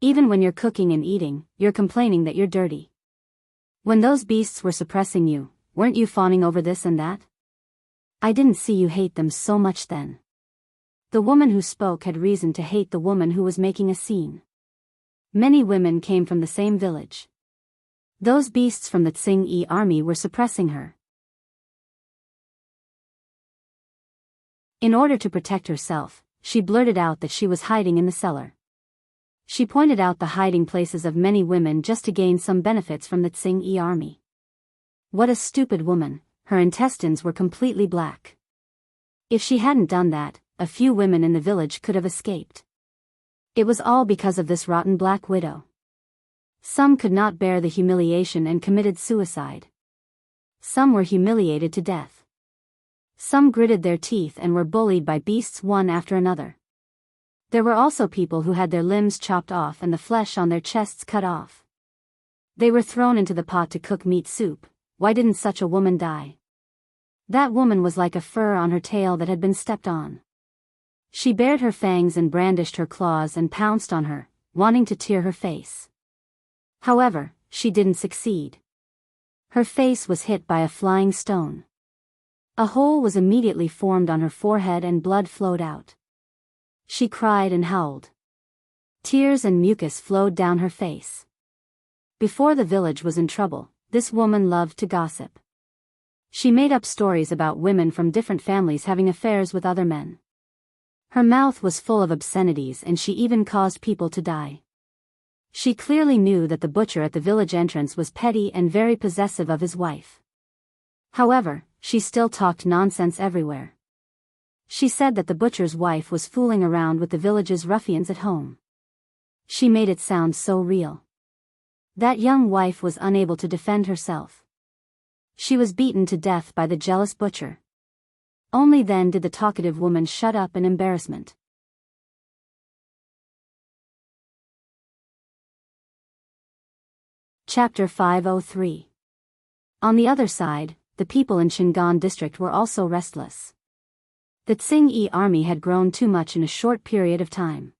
Even when you're cooking and eating, you're complaining that you're dirty. When those beasts were suppressing you, weren't you fawning over this and that? I didn't see you hate them so much then." The woman who spoke had reason to hate the woman who was making a scene. Many women came from the same village. Those beasts from the Tsing army were suppressing her. In order to protect herself, she blurted out that she was hiding in the cellar. She pointed out the hiding places of many women just to gain some benefits from the Tsing army. What a stupid woman, her intestines were completely black. If she hadn't done that, a few women in the village could have escaped. It was all because of this rotten black widow. Some could not bear the humiliation and committed suicide. Some were humiliated to death. Some gritted their teeth and were bullied by beasts one after another. There were also people who had their limbs chopped off and the flesh on their chests cut off. They were thrown into the pot to cook meat soup. Why didn't such a woman die? That woman was like a fur on her tail that had been stepped on. She bared her fangs and brandished her claws and pounced on her, wanting to tear her face. However, she didn't succeed. Her face was hit by a flying stone. A hole was immediately formed on her forehead and blood flowed out. She cried and howled. Tears and mucus flowed down her face. Before the village was in trouble, this woman loved to gossip. She made up stories about women from different families having affairs with other men. Her mouth was full of obscenities and she even caused people to die. She clearly knew that the butcher at the village entrance was petty and very possessive of his wife. However, she still talked nonsense everywhere. She said that the butcher's wife was fooling around with the village's ruffians at home. She made it sound so real. That young wife was unable to defend herself. She was beaten to death by the jealous butcher. Only then did the talkative woman shut up in embarrassment. Chapter 503. On the other side, the people in Shingan district were also restless. The Tsing army had grown too much in a short period of time.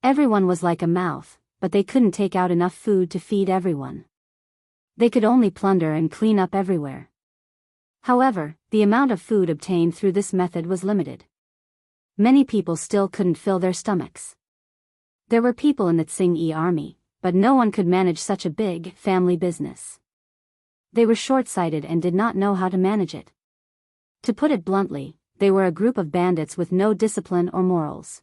Everyone was like a mouth, but they couldn't take out enough food to feed everyone. They could only plunder and clean up everywhere. However, the amount of food obtained through this method was limited. Many people still couldn't fill their stomachs. There were people in the Tsing army, but no one could manage such a big family business. They were short-sighted and did not know how to manage it. To put it bluntly, they were a group of bandits with no discipline or morals.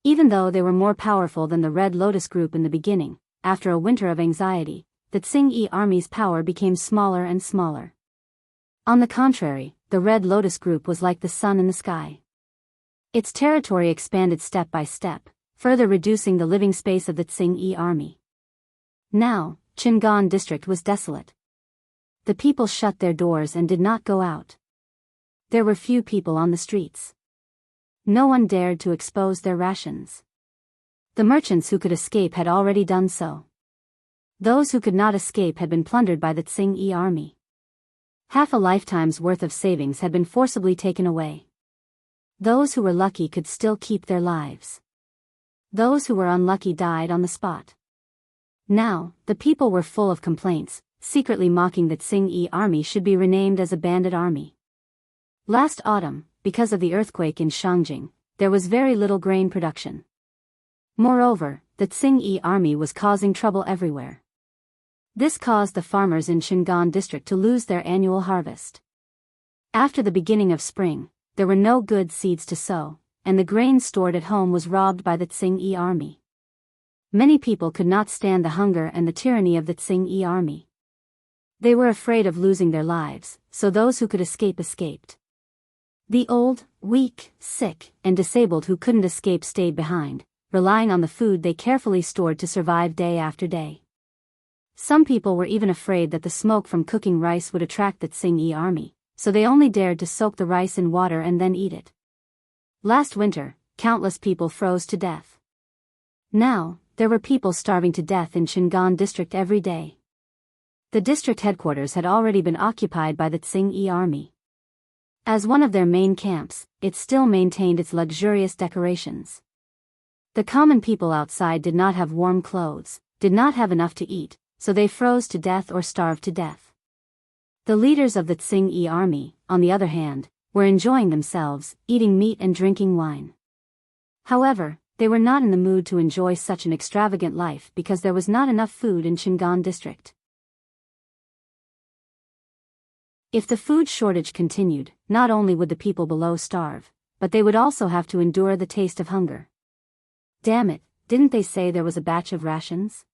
Even though they were more powerful than the Red Lotus group in the beginning, after a winter of anxiety, the Tsing-Yi army's power became smaller and smaller. On the contrary, the Red Lotus group was like the sun in the sky. Its territory expanded step by step, further reducing the living space of the Tsing-Yi army. Now, Qingan district was desolate. The people shut their doors and did not go out. There were few people on the streets. No one dared to expose their rations. The merchants who could escape had already done so. Those who could not escape had been plundered by the Tsing-Yi army. Half a lifetime's worth of savings had been forcibly taken away. Those who were lucky could still keep their lives. Those who were unlucky died on the spot. Now, the people were full of complaints, secretly mocking that Tsing-Yi army should be renamed as a bandit army. Last autumn, because of the earthquake in Shangjing, there was very little grain production. Moreover, the Tsing-Yi army was causing trouble everywhere. This caused the farmers in Qingan district to lose their annual harvest. After the beginning of spring, there were no good seeds to sow, and the grain stored at home was robbed by the Tsing-Yi army. Many people could not stand the hunger and the tyranny of the Tsing-Yi army. They were afraid of losing their lives, so those who could escape escaped. The old, weak, sick, and disabled who couldn't escape stayed behind, relying on the food they carefully stored to survive day after day. Some people were even afraid that the smoke from cooking rice would attract the Tsing-Yi army, so they only dared to soak the rice in water and then eat it. Last winter, countless people froze to death. Now, there were people starving to death in Qingan district every day. The district headquarters had already been occupied by the Tsing-Yi army. As one of their main camps, it still maintained its luxurious decorations. The common people outside did not have warm clothes, did not have enough to eat, so they froze to death or starved to death. The leaders of the Tsing-Yi army, on the other hand, were enjoying themselves, eating meat and drinking wine. However, they were not in the mood to enjoy such an extravagant life because there was not enough food in Qingan district. If the food shortage continued, not only would the people below starve, but they would also have to endure the taste of hunger. Damn it, didn't they say there was a batch of rations?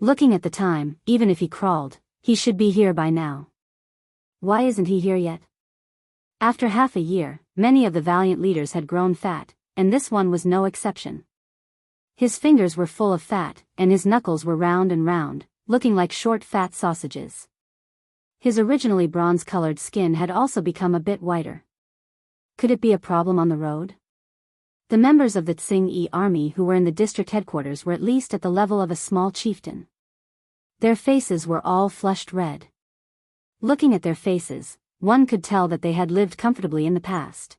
Looking at the time, even if he crawled, he should be here by now. Why isn't he here yet? After half a year, many of the valiant leaders had grown fat, and this one was no exception. His fingers were full of fat, and his knuckles were round and round, looking like short fat sausages. His originally bronze-colored skin had also become a bit whiter. Could it be a problem on the road? The members of the Tsing-Yi army who were in the district headquarters were at least at the level of a small chieftain. Their faces were all flushed red. Looking at their faces, one could tell that they had lived comfortably in the past.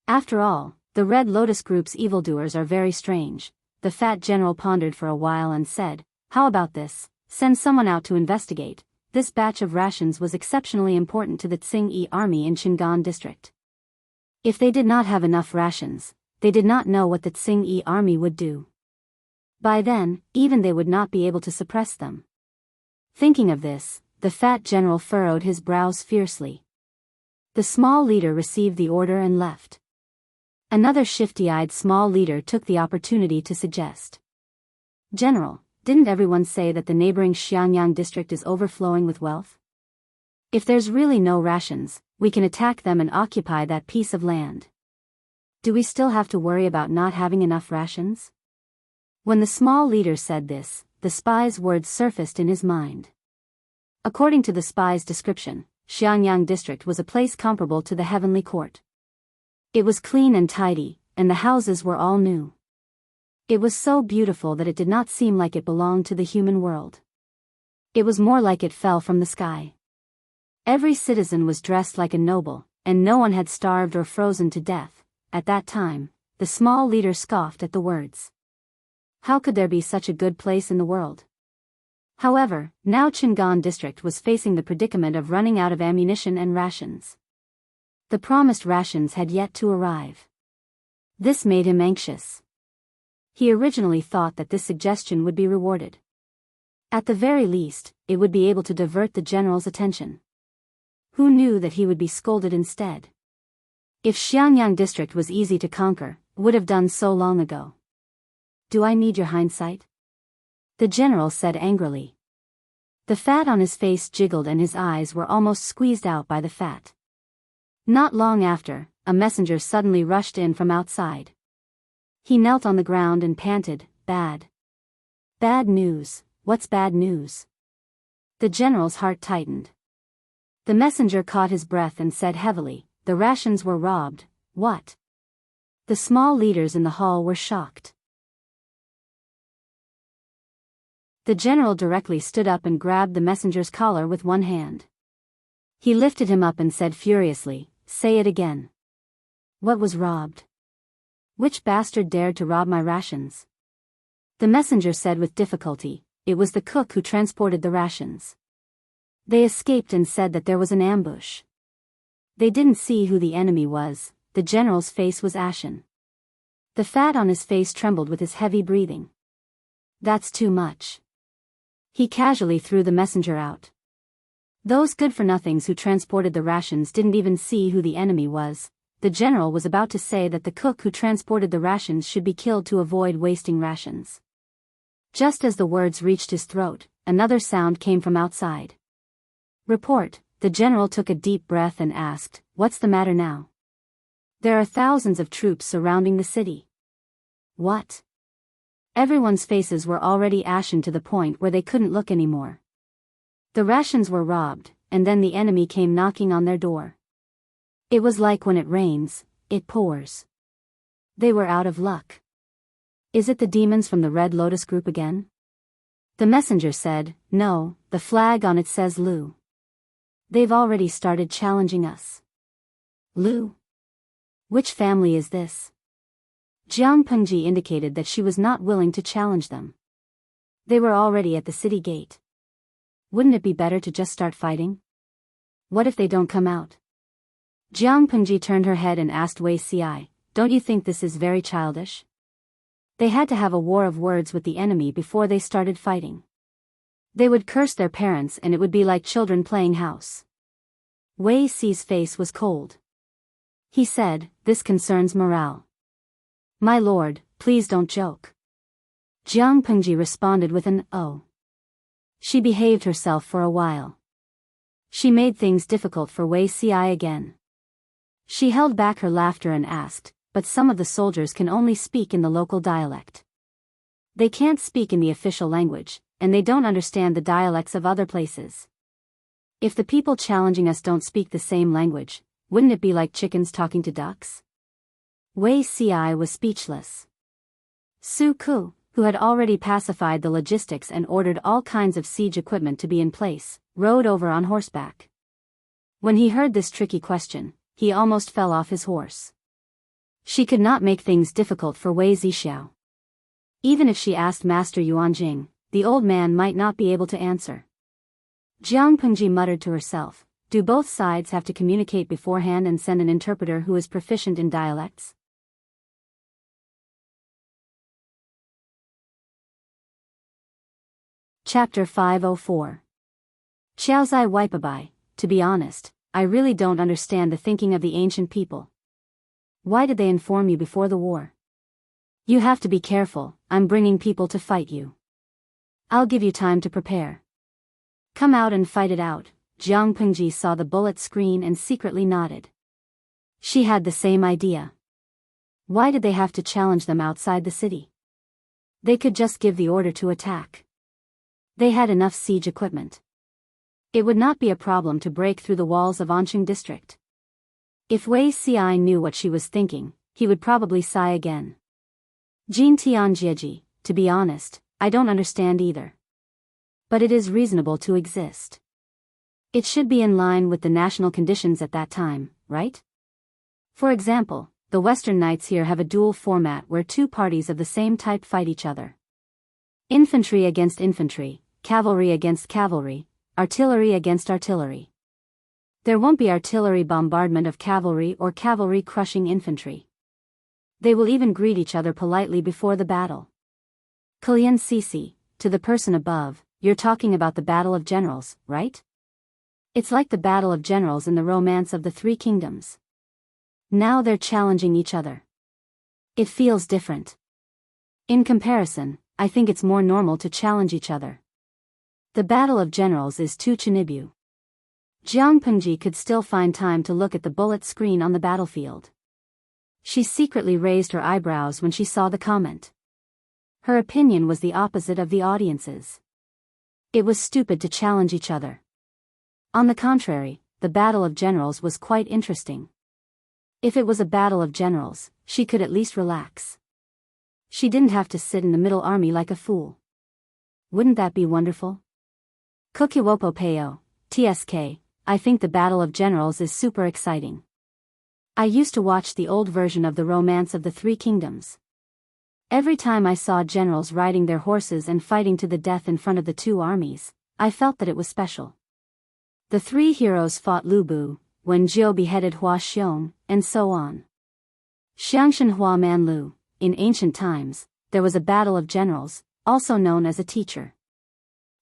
After all, the Red Lotus group's evildoers are very strange. The fat general pondered for a while and said, "How about this? Send someone out to investigate." This batch of rations was exceptionally important to the Tsing-Yi army in Qingan district. If they did not have enough rations, they did not know what the Tsing-Yi army would do. By then, even they would not be able to suppress them. Thinking of this, the fat general furrowed his brows fiercely. The small leader received the order and left. Another shifty-eyed small leader took the opportunity to suggest. "General, didn't everyone say that the neighboring Xiangyang district is overflowing with wealth? If there's really no rations, we can attack them and occupy that piece of land. Do we still have to worry about not having enough rations?" When the small leader said this, the spy's words surfaced in his mind. According to the spy's description, Xiangyang district was a place comparable to the heavenly court. It was clean and tidy, and the houses were all new. It was so beautiful that it did not seem like it belonged to the human world. It was more like it fell from the sky. Every citizen was dressed like a noble, and no one had starved or frozen to death. At that time, the small leader scoffed at the words. How could there be such a good place in the world? However, now Qingan district was facing the predicament of running out of ammunition and rations. The promised rations had yet to arrive. This made him anxious. He originally thought that this suggestion would be rewarded. At the very least, it would be able to divert the general's attention. Who knew that he would be scolded instead? If Xiangyang district was easy to conquer, Would have done so long ago. Do I need your hindsight? The general said angrily. The fat on his face jiggled and his eyes were almost squeezed out by the fat. Not long after, a messenger suddenly rushed in from outside. He knelt on the ground and panted, "Bad. Bad news. What's bad news?" The general's heart tightened. The messenger caught his breath and said heavily, "The rations were robbed." "What?" The small leaders in the hall were shocked. The general directly stood up and grabbed the messenger's collar with one hand. He lifted him up and said furiously, "Say it again. What was robbed? Which bastard dared to rob my rations?" The messenger said with difficulty, "It was the cook who transported the rations. They escaped and said that there was an ambush. They didn't see who the enemy was." The general's face was ashen. The fat on his face trembled with his heavy breathing. "That's too much." He casually threw the messenger out. Those good-for-nothings who transported the rations didn't even see who the enemy was. The general was about to say that the cook who transported the rations should be killed to avoid wasting rations. Just as the words reached his throat, another sound came from outside. "Report." The general took a deep breath and asked, "What's the matter now?" "There are thousands of troops surrounding the city." "What?" Everyone's faces were already ashen to the point where they couldn't look anymore. The rations were robbed, and then the enemy came knocking on their door. It was like when it rains, it pours. They were out of luck. "Is it the demons from the Red Lotus group again?" The messenger said, "No, the flag on it says Lu. They've already started challenging us." "Lu? Which family is this?" Jiang Pengji indicated that she was not willing to challenge them. They were already at the city gate. Wouldn't it be better to just start fighting? What if they don't come out? Jiang Pengji turned her head and asked Wei Ci, "Don't you think this is very childish?" They had to have a war of words with the enemy before they started fighting. They would curse their parents and it would be like children playing house. Wei Ci's face was cold. He said, "This concerns morale. My lord, please don't joke." Jiang Pengji responded with an "oh." She behaved herself for a while. She made things difficult for Wei Ci again. She held back her laughter and asked, "But some of the soldiers can only speak in the local dialect. They can't speak in the official language, and they don't understand the dialects of other places. If the people challenging us don't speak the same language, wouldn't it be like chickens talking to ducks?" Wei Ci was speechless. Su Ku, who had already pacified the logistics and ordered all kinds of siege equipment to be in place, rode over on horseback. When he heard this tricky question, he almost fell off his horse. She could not make things difficult for Wei Zixiao. Even if she asked Master Yuanjing, the old man might not be able to answer. Jiang Pengji muttered to herself, "Do both sides have to communicate beforehand and send an interpreter who is proficient in dialects?" Chapter 504. Xiaozai Wipabai. To be honest, I really don't understand the thinking of the ancient people. Why did they inform you before the war? You have to be careful, I'm bringing people to fight you. I'll give you time to prepare. Come out and fight it out. Jiang Pengji saw the bullet screen and secretly nodded. She had the same idea. Why did they have to challenge them outside the city? They could just give the order to attack. They had enough siege equipment. It would not be a problem to break through the walls of Anqing district. If Wei Ci knew what she was thinking, he would probably sigh again. Jin Tianjieji, to be honest, I don't understand either. But it is reasonable to exist. It should be in line with the national conditions at that time, right? For example, the Western Knights here have a dual format where two parties of the same type fight each other. Infantry against infantry, cavalry against cavalry, artillery against artillery. There won't be artillery bombardment of cavalry or cavalry crushing infantry. They will even greet each other politely before the battle. Kalian Sisi, to the person above, you're talking about the Battle of Generals, right? It's like the Battle of Generals in the Romance of the Three Kingdoms. Now they're challenging each other. It feels different. In comparison, I think it's more normal to challenge each other. The Battle of Generals is too Chinibu. Jiang Pengji could still find time to look at the bullet screen on the battlefield. She secretly raised her eyebrows when she saw the comment. Her opinion was the opposite of the audience's. It was stupid to challenge each other. On the contrary, the Battle of Generals was quite interesting. If it was a battle of generals, she could at least relax. She didn't have to sit in the middle army like a fool. Wouldn't that be wonderful? Kukiwopo Peo, TSK, I think the Battle of Generals is super exciting. I used to watch the old version of the Romance of the Three Kingdoms. Every time I saw generals riding their horses and fighting to the death in front of the two armies, I felt that it was special. The three heroes fought Lu Bu, when Jiao beheaded Hua Xiong, and so on. Xiangshan Hua Man Lu, in ancient times, there was a battle of generals, also known as a teacher.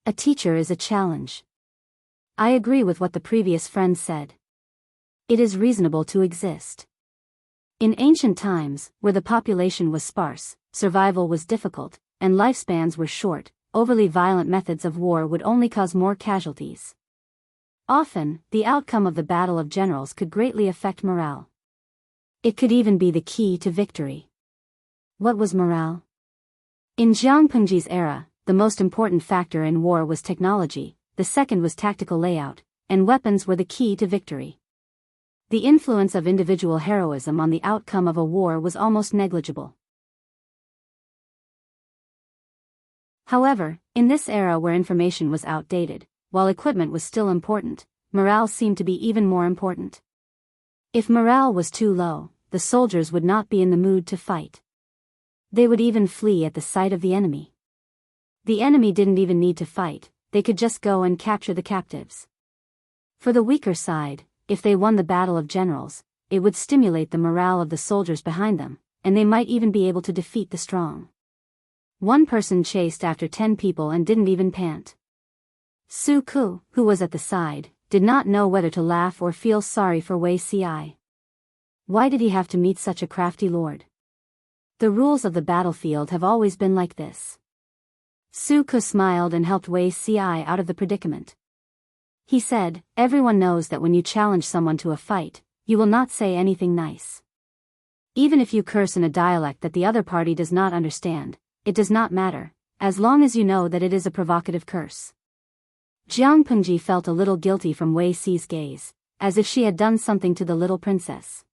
A teacher is a challenge. I agree with what the previous friend said. It is reasonable to exist. In ancient times, where the population was sparse, survival was difficult, and lifespans were short, overly violent methods of war would only cause more casualties. Often, the outcome of the Battle of Generals could greatly affect morale. It could even be the key to victory. What was morale? In Jiang Pengji's era, the most important factor in war was technology, the second was tactical layout, and weapons were the key to victory. The influence of individual heroism on the outcome of a war was almost negligible. However, in this era where information was outdated, while equipment was still important, morale seemed to be even more important. If morale was too low, the soldiers would not be in the mood to fight. They would even flee at the sight of the enemy. The enemy didn't even need to fight, they could just go and capture the captives. For the weaker side, if they won the Battle of Generals, it would stimulate the morale of the soldiers behind them, and they might even be able to defeat the strong. One person chased after 10 people and didn't even pant. Su Ku, who was at the side, did not know whether to laugh or feel sorry for Wei Ci. Why did he have to meet such a crafty lord? The rules of the battlefield have always been like this. Su Ku smiled and helped Wei Ci out of the predicament. He said, everyone knows that when you challenge someone to a fight, you will not say anything nice. Even if you curse in a dialect that the other party does not understand, it does not matter, as long as you know that it is a provocative curse. Jiang Pengji felt a little guilty from Wei Ci's gaze, as if she had done something to the little princess.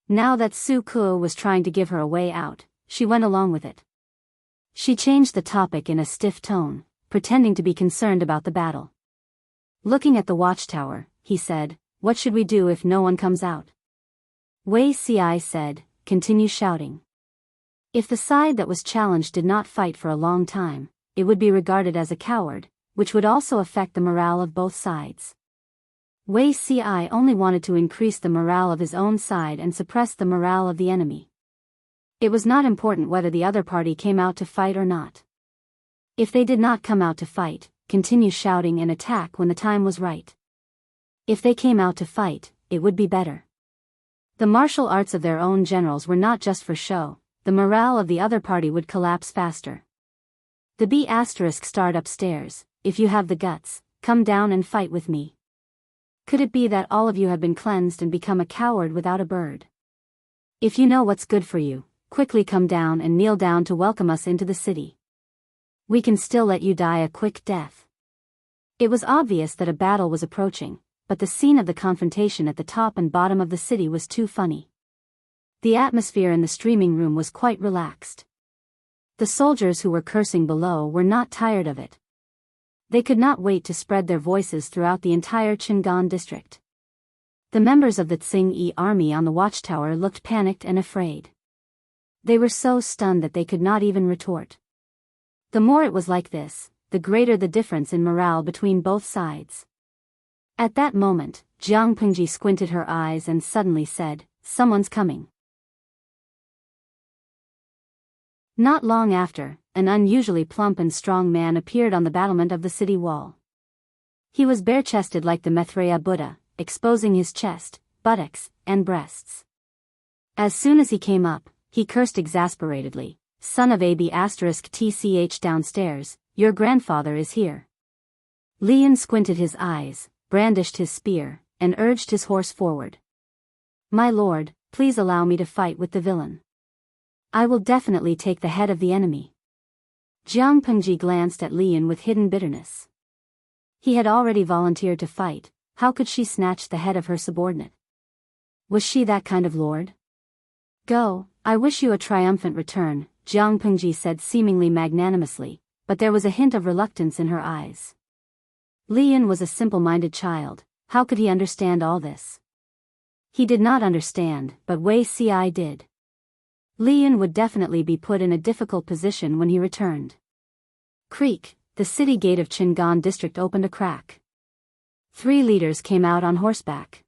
Now that Su Ku was trying to give her a way out, she went along with it. She changed the topic in a stiff tone, pretending to be concerned about the battle. Looking at the watchtower, he said, what should we do if no one comes out? Wei Ci said, continue shouting. If the side that was challenged did not fight for a long time, it would be regarded as a coward, which would also affect the morale of both sides. Wei Ci only wanted to increase the morale of his own side and suppress the morale of the enemy. It was not important whether the other party came out to fight or not. If they did not come out to fight, continue shouting and attack when the time was right. If they came out to fight, it would be better. The martial arts of their own generals were not just for show, the morale of the other party would collapse faster. The B** starred upstairs, if you have the guts, come down and fight with me. Could it be that all of you have been cleansed and become a coward without a bird? If you know what's good for you, quickly come down and kneel down to welcome us into the city. We can still let you die a quick death. It was obvious that a battle was approaching, but the scene of the confrontation at the top and bottom of the city was too funny. The atmosphere in the streaming room was quite relaxed. The soldiers who were cursing below were not tired of it. They could not wait to spread their voices throughout the entire Qingan district. The members of the Tsing-Yi army on the watchtower looked panicked and afraid. They were so stunned that they could not even retort. The more it was like this, the greater the difference in morale between both sides. At that moment, Jiang Pengji squinted her eyes and suddenly said, someone's coming. Not long after, an unusually plump and strong man appeared on the battlement of the city wall. He was bare-chested like the Maitreya Buddha, exposing his chest, buttocks, and breasts. As soon as he came up, he cursed exasperatedly. Son of AB *TCH downstairs, your grandfather is here. Li Yun squinted his eyes, brandished his spear, and urged his horse forward. My lord, please allow me to fight with the villain. I will definitely take the head of the enemy. Jiang Pengji glanced at Li Yun with hidden bitterness. He had already volunteered to fight, how could she snatch the head of her subordinate? Was she that kind of lord? Go, I wish you a triumphant return, Jiang Pengji said seemingly magnanimously, but there was a hint of reluctance in her eyes. Li Yun was a simple-minded child, how could he understand all this? He did not understand, but Wei Ci did. Li Yun would definitely be put in a difficult position when he returned. Creak, the city gate of Qingan district opened a crack. 3 leaders came out on horseback.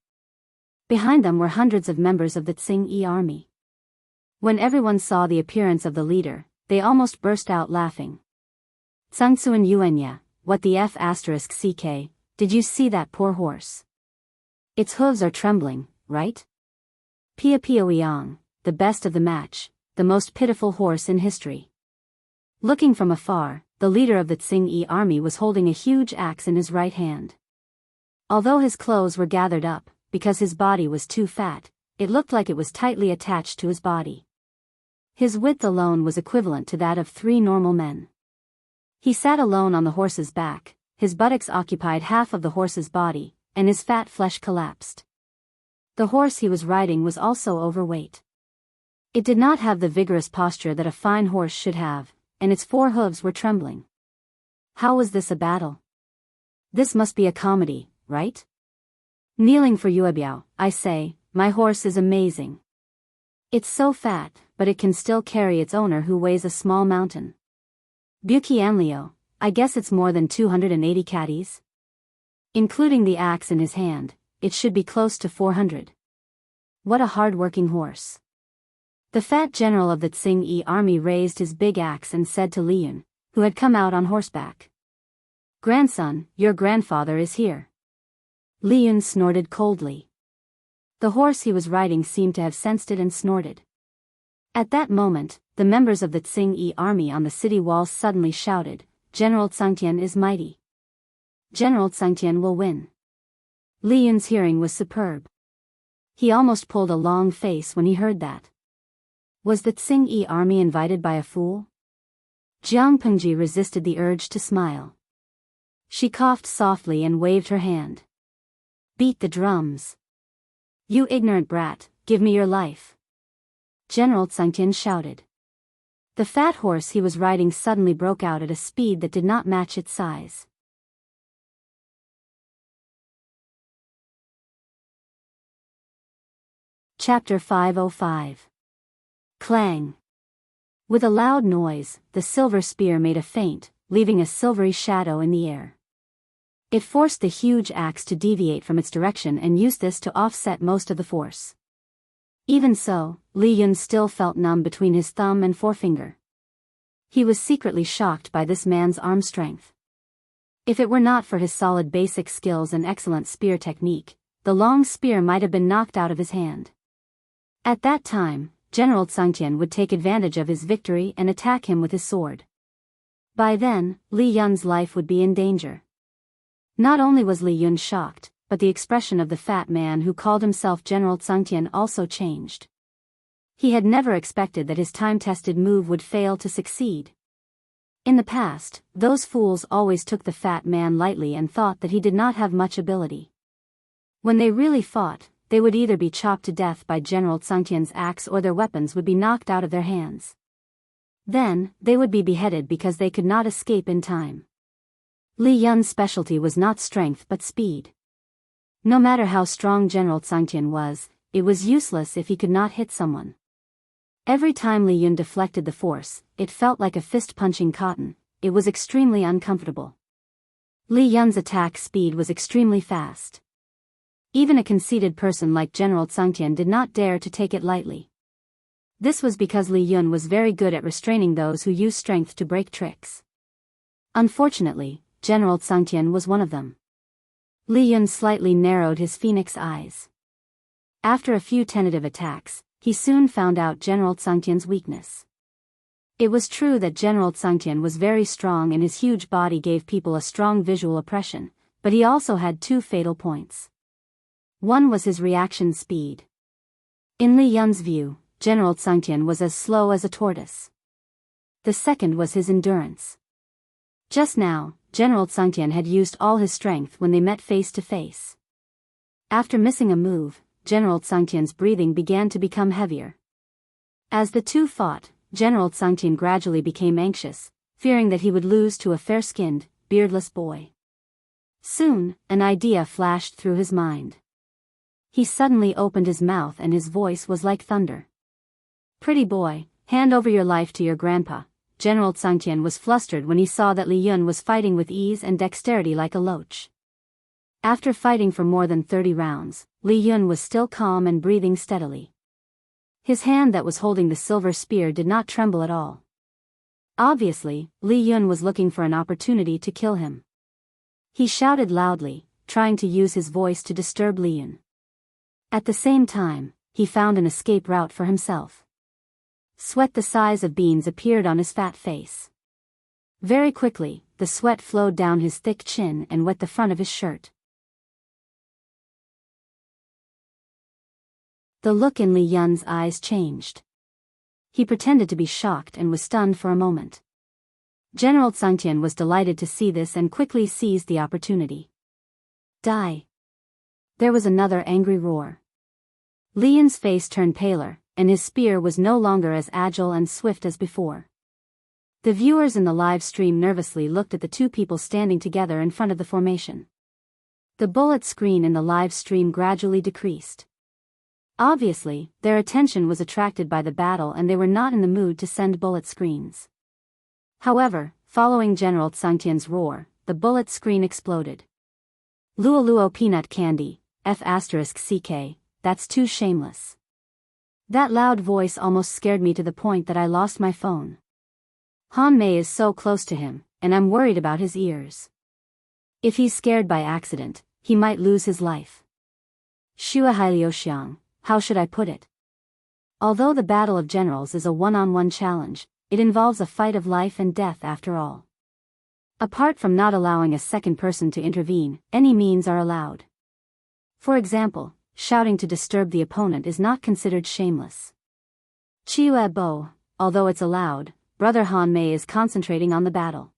Behind them were hundreds of members of the Tsing-Yi army. When everyone saw the appearance of the leader, they almost burst out laughing. Tsangtsuan Yuanya, what the F***ck, did you see that poor horse? Its hooves are trembling, right? Pia Pia Weiyang, the best of the match, the most pitiful horse in history. Looking from afar, the leader of the Tsing-Yi army was holding a huge axe in his right hand. Although his clothes were gathered up, because his body was too fat, it looked like it was tightly attached to his body. His width alone was equivalent to that of 3 normal men. He sat alone on the horse's back, his buttocks occupied half of the horse's body, and his fat flesh collapsed. The horse he was riding was also overweight. It did not have the vigorous posture that a fine horse should have, and its 4 hooves were trembling. How was this a battle? This must be a comedy, right? Kneeling for Biyao, I say, my horse is amazing. It's so fat, but it can still carry its owner who weighs a small mountain. Buqianliu, I guess it's more than 280 catties? Including the axe in his hand, it should be close to 400. What a hard-working horse. The fat general of the Tsing-Yi army raised his big axe and said to Li Yun, who had come out on horseback. Grandson, your grandfather is here. Li Yun snorted coldly. The horse he was riding seemed to have sensed it and snorted. At that moment, the members of the Tsing-Yi army on the city walls suddenly shouted, General Tsangtian is mighty. General Tsangtian will win. Li Yun's hearing was superb. He almost pulled a long face when he heard that. Was the Tsing-Yi army invited by a fool? Jiang Pengji resisted the urge to smile. She coughed softly and waved her hand. Beat the drums. You ignorant brat, give me your life. General Tsangtian shouted. The fat horse he was riding suddenly broke out at a speed that did not match its size. Chapter 505. Clang. With a loud noise, the silver spear made a feint, leaving a silvery shadow in the air. It forced the huge axe to deviate from its direction and used this to offset most of the force. Even so, Li Yun still felt numb between his thumb and forefinger. He was secretly shocked by this man's arm strength. If it were not for his solid basic skills and excellent spear technique, the long spear might have been knocked out of his hand. At that time, General Tsangtian would take advantage of his victory and attack him with his sword. By then, Li Yun's life would be in danger. Not only was Li Yun shocked, but the expression of the fat man who called himself General Tsangtian also changed. He had never expected that his time-tested move would fail to succeed. In the past, those fools always took the fat man lightly and thought that he did not have much ability. When they really fought, they would either be chopped to death by General Tsangtian's axe or their weapons would be knocked out of their hands. Then, they would be beheaded because they could not escape in time. Li Yun's specialty was not strength but speed. No matter how strong General Tsangtian was, it was useless if he could not hit someone. Every time Li Yun deflected the force, it felt like a fist punching cotton. It was extremely uncomfortable. Li Yun's attack speed was extremely fast. Even a conceited person like General Tsangtian did not dare to take it lightly. This was because Li Yun was very good at restraining those who use strength to break tricks. Unfortunately, General Tsangtian was one of them. Li Yun slightly narrowed his phoenix eyes. After a few tentative attacks, he soon found out General Tsangtian's weakness. It was true that General Tsangtian was very strong and his huge body gave people a strong visual impression, but he also had two fatal points. One was his reaction speed. In Li Yun's view, General Tsangtian was as slow as a tortoise. The second was his endurance. Just now, General Tsangtian had used all his strength when they met face to face. After missing a move, General Tsangtian's breathing began to become heavier. As the two fought, General Tsangtian gradually became anxious, fearing that he would lose to a fair-skinned, beardless boy. Soon, an idea flashed through his mind. He suddenly opened his mouth and his voice was like thunder. "Pretty boy, hand over your life to your grandpa." General Tsangtian was flustered when he saw that Li Yun was fighting with ease and dexterity like a loach. After fighting for more than 30 rounds, Li Yun was still calm and breathing steadily. His hand that was holding the silver spear did not tremble at all. Obviously, Li Yun was looking for an opportunity to kill him. He shouted loudly, trying to use his voice to disturb Li Yun. At the same time, he found an escape route for himself. Sweat the size of beans appeared on his fat face. Very quickly, the sweat flowed down his thick chin and wet the front of his shirt. The look in Li Yun's eyes changed. He pretended to be shocked and was stunned for a moment. General Tsangtian was delighted to see this and quickly seized the opportunity. "Die!" There was another angry roar. Li Yun's face turned paler, and his spear was no longer as agile and swift as before. The viewers in the live stream nervously looked at the two people standing together in front of the formation. The bullet screen in the live stream gradually decreased. Obviously, their attention was attracted by the battle and they were not in the mood to send bullet screens. However, following General Tsangtian's roar, the bullet screen exploded. "Luo Luo peanut candy, F***CK, that's too shameless." That loud voice almost scared me to the point that I lost my phone. Han Mei is so close to him, and I'm worried about his ears. If he's scared by accident, he might lose his life. Shua Hailiuxiang, how should I put it? Although the Battle of Generals is a one-on-one challenge, it involves a fight of life and death after all. Apart from not allowing a second person to intervene, any means are allowed. For example, shouting to disturb the opponent is not considered shameless. Chiue Bo, although it's allowed, Brother Han Mei is concentrating on the battle.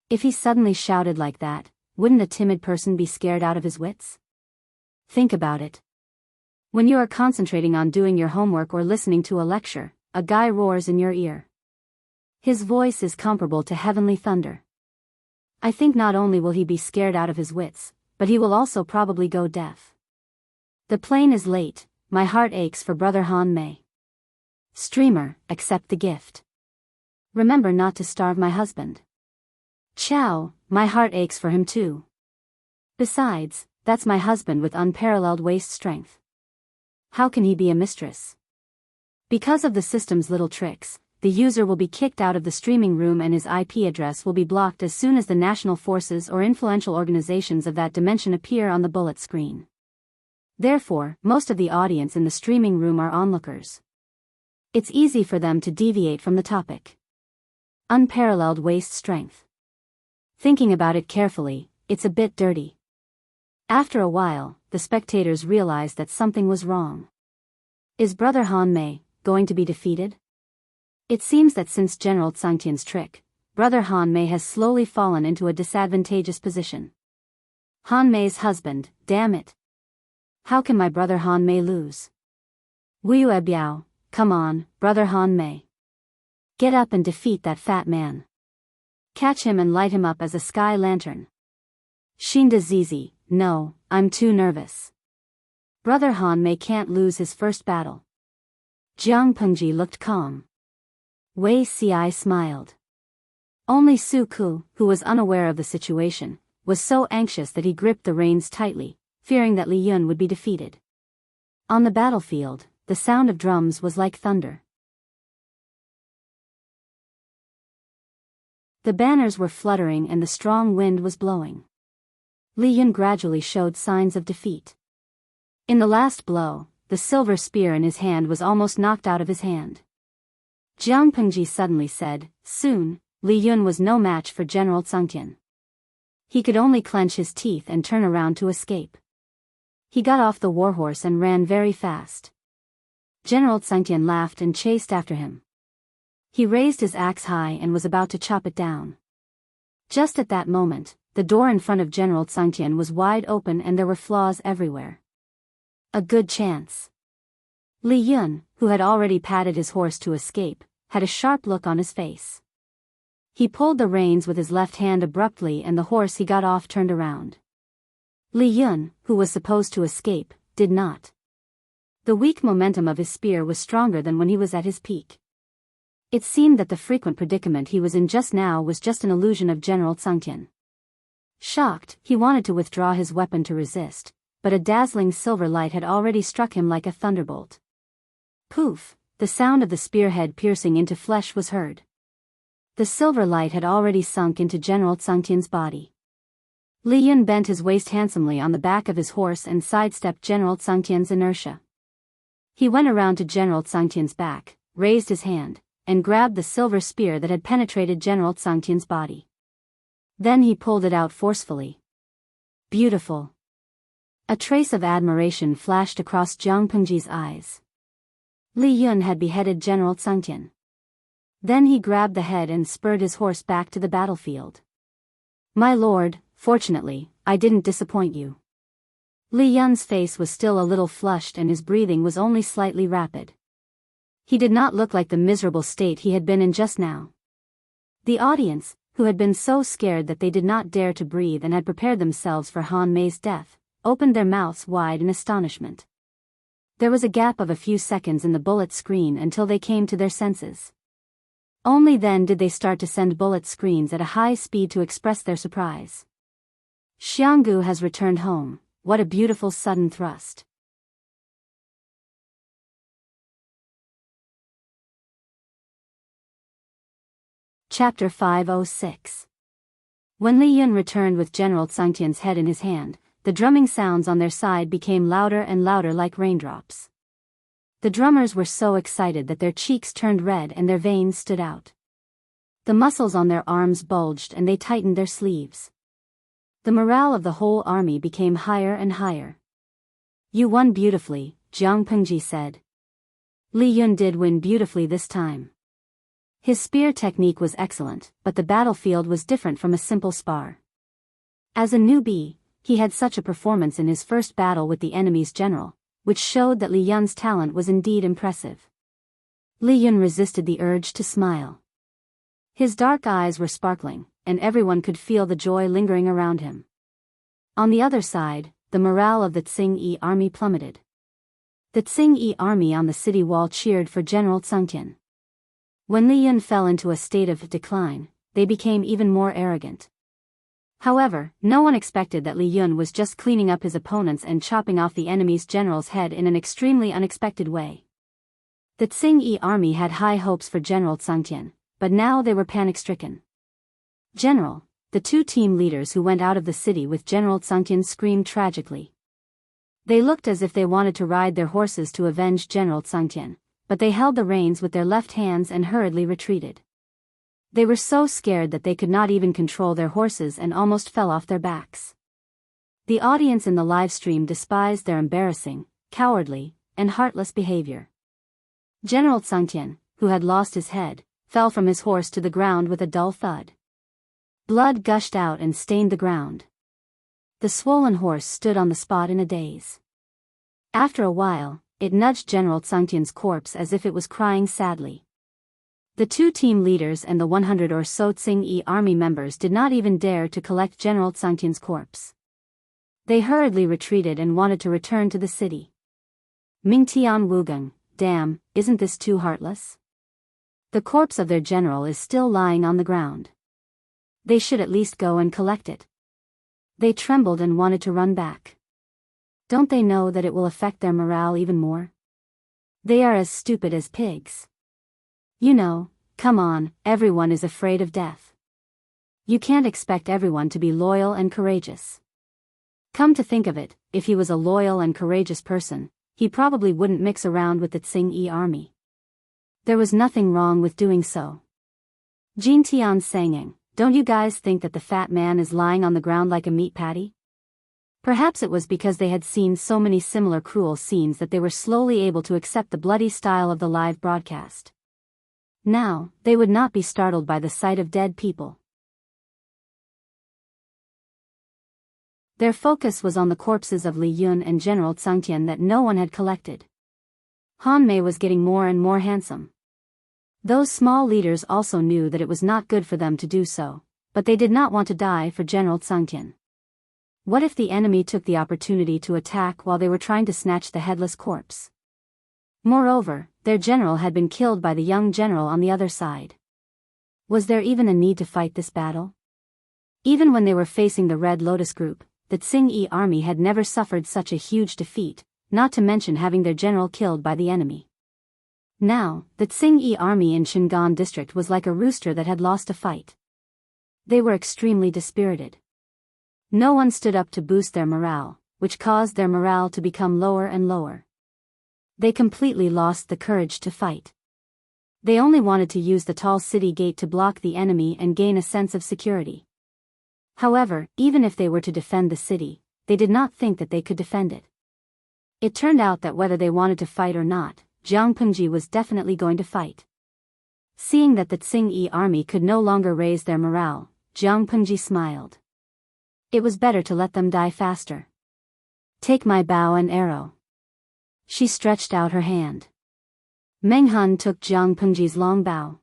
If he suddenly shouted like that, wouldn't a timid person be scared out of his wits? Think about it. When you are concentrating on doing your homework or listening to a lecture, a guy roars in your ear. His voice is comparable to heavenly thunder. I think not only will he be scared out of his wits, but he will also probably go deaf. The plane is late, my heart aches for Brother Han Mei. Streamer, accept the gift. Remember not to starve my husband. Chow, my heart aches for him too. Besides, that's my husband with unparalleled waist strength. How can he be a mistress? Because of the system's little tricks, the user will be kicked out of the streaming room and his IP address will be blocked as soon as the national forces or influential organizations of that dimension appear on the bullet screen. Therefore, most of the audience in the streaming room are onlookers. It's easy for them to deviate from the topic. Unparalleled waist strength. Thinking about it carefully, it's a bit dirty. After a while, the spectators realized that something was wrong. Is Brother Han Mei going to be defeated? It seems that since General Tsangtian's trick, Brother Han Mei has slowly fallen into a disadvantageous position. Han Mei's husband, damn it. How can my Brother Han Mei lose? Wuxia Biyao, come on, Brother Han Mei. Get up and defeat that fat man. Catch him and light him up as a sky lantern. Shinda Zizi, no, I'm too nervous. Brother Han Mei can't lose his first battle. Jiang Pengji looked calm. Wei Ci smiled. Only Su Ku, who was unaware of the situation, was so anxious that he gripped the reins tightly, fearing that Li Yun would be defeated. On the battlefield, the sound of drums was like thunder. The banners were fluttering and the strong wind was blowing. Li Yun gradually showed signs of defeat. In the last blow, the silver spear in his hand was almost knocked out of his hand. Jiang Pengji suddenly said, "Soon, Li Yun was no match for General Tsungtian. He could only clench his teeth and turn around to escape. He got off the warhorse and ran very fast. General Tsungtian laughed and chased after him. He raised his axe high and was about to chop it down. Just at that moment, the door in front of General Tsungtian was wide open and there were flaws everywhere. A good chance. Li Yun, who had already patted his horse to escape, had a sharp look on his face. He pulled the reins with his left hand abruptly and the horse he got off turned around. Li Yun, who was supposed to escape, did not. The weak momentum of his spear was stronger than when he was at his peak. It seemed that the frequent predicament he was in just now was just an illusion of General Tsungtian. Shocked, he wanted to withdraw his weapon to resist, but a dazzling silver light had already struck him like a thunderbolt. Poof! The sound of the spearhead piercing into flesh was heard. The silver light had already sunk into General Tsungtian's body. Li Yun bent his waist handsomely on the back of his horse and sidestepped General Tsungtian's inertia. He went around to General Tsungtian's back, raised his hand, and grabbed the silver spear that had penetrated General Tsungtian's body. Then he pulled it out forcefully. Beautiful. A trace of admiration flashed across Jiang Pengji's eyes. Li Yun had beheaded General Tsungtian. Then he grabbed the head and spurred his horse back to the battlefield. "My lord, fortunately, I didn't disappoint you." Li Yun's face was still a little flushed and his breathing was only slightly rapid. He did not look like the miserable state he had been in just now. The audience, who had been so scared that they did not dare to breathe and had prepared themselves for Han Mei's death, opened their mouths wide in astonishment. There was a gap of a few seconds in the bullet screen until they came to their senses. Only then did they start to send bullet screens at a high speed to express their surprise. Jianghu has returned home. What a beautiful sudden thrust. Chapter 506. When Li Yun returned with General Tsungtian's head in his hand, the drumming sounds on their side became louder and louder like raindrops. The drummers were so excited that their cheeks turned red and their veins stood out. The muscles on their arms bulged and they tightened their sleeves. The morale of the whole army became higher and higher. "You won beautifully," Jiang Pengji said. Li Yun did win beautifully this time. His spear technique was excellent, but the battlefield was different from a simple spar. As a newbie, he had such a performance in his first battle with the enemy's general, which showed that Li Yun's talent was indeed impressive. Li Yun resisted the urge to smile. His dark eyes were sparkling, and everyone could feel the joy lingering around him. On the other side, the morale of the Tsing-Yi army plummeted. The Tsing-Yi army on the city wall cheered for General Tsungtian. When Li Yun fell into a state of decline, they became even more arrogant. However, no one expected that Li Yun was just cleaning up his opponents and chopping off the enemy's general's head in an extremely unexpected way. The Tsing-Yi army had high hopes for General Tsungtian, but now they were panic-stricken. "General," the two team leaders who went out of the city with General Tsungtian screamed tragically. They looked as if they wanted to ride their horses to avenge General Tsungtian, but they held the reins with their left hands and hurriedly retreated. They were so scared that they could not even control their horses and almost fell off their backs. The audience in the live stream despised their embarrassing, cowardly, and heartless behavior. General Tsungtian, who had lost his head, fell from his horse to the ground with a dull thud. Blood gushed out and stained the ground. The swollen horse stood on the spot in a daze. After a while, it nudged General Tsungtian's corpse as if it was crying sadly. The two team leaders and the 100 or so Tsing-Yi army members did not even dare to collect General Tsungtian's corpse. They hurriedly retreated and wanted to return to the city. Mingtian Wugang, damn, isn't this too heartless? The corpse of their general is still lying on the ground. They should at least go and collect it. They trembled and wanted to run back. Don't they know that it will affect their morale even more? They are as stupid as pigs. You know, come on, everyone is afraid of death. You can't expect everyone to be loyal and courageous. Come to think of it, if he was a loyal and courageous person, he probably wouldn't mix around with the Tsing-yi army. There was nothing wrong with doing so. Jin Tian sang, "Don't you guys think that the fat man is lying on the ground like a meat patty?" Perhaps it was because they had seen so many similar cruel scenes that they were slowly able to accept the bloody style of the live broadcast. Now, they would not be startled by the sight of dead people. Their focus was on the corpses of Li Yun and General Tsangtian that no one had collected. Han Mei was getting more and more handsome. Those small leaders also knew that it was not good for them to do so, but they did not want to die for General Tsangtian. What if the enemy took the opportunity to attack while they were trying to snatch the headless corpse? Moreover, their general had been killed by the young general on the other side. Was there even a need to fight this battle? Even when they were facing the Red Lotus group, the Tsing-yi army had never suffered such a huge defeat, not to mention having their general killed by the enemy. Now, the Tsing-yi army in Shingan district was like a rooster that had lost a fight. They were extremely dispirited. No one stood up to boost their morale, which caused their morale to become lower and lower. They completely lost the courage to fight. They only wanted to use the tall city gate to block the enemy and gain a sense of security. However, even if they were to defend the city, they did not think that they could defend it. It turned out that whether they wanted to fight or not, Jiang Pengji was definitely going to fight. Seeing that the Tsing-yi army could no longer raise their morale, Jiang Pengji smiled. It was better to let them die faster. Take my bow and arrow. She stretched out her hand. Meng Han took Jiang Pengji's long bow.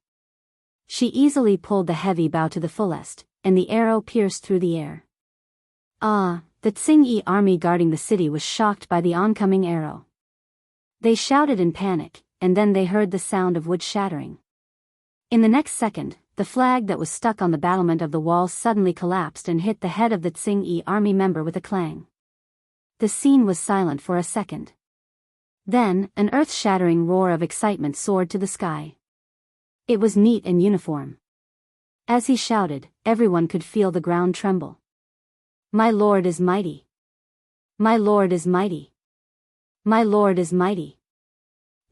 She easily pulled the heavy bow to the fullest, and the arrow pierced through the air. The Tsing-yi army guarding the city was shocked by the oncoming arrow. They shouted in panic, and then they heard the sound of wood shattering. In the next second, the flag that was stuck on the battlement of the wall suddenly collapsed and hit the head of the Tsing-yi army member with a clang. The scene was silent for a second. Then, an earth-shattering roar of excitement soared to the sky. It was neat and uniform. As he shouted, everyone could feel the ground tremble. "My lord is mighty! My lord is mighty! My lord is mighty!"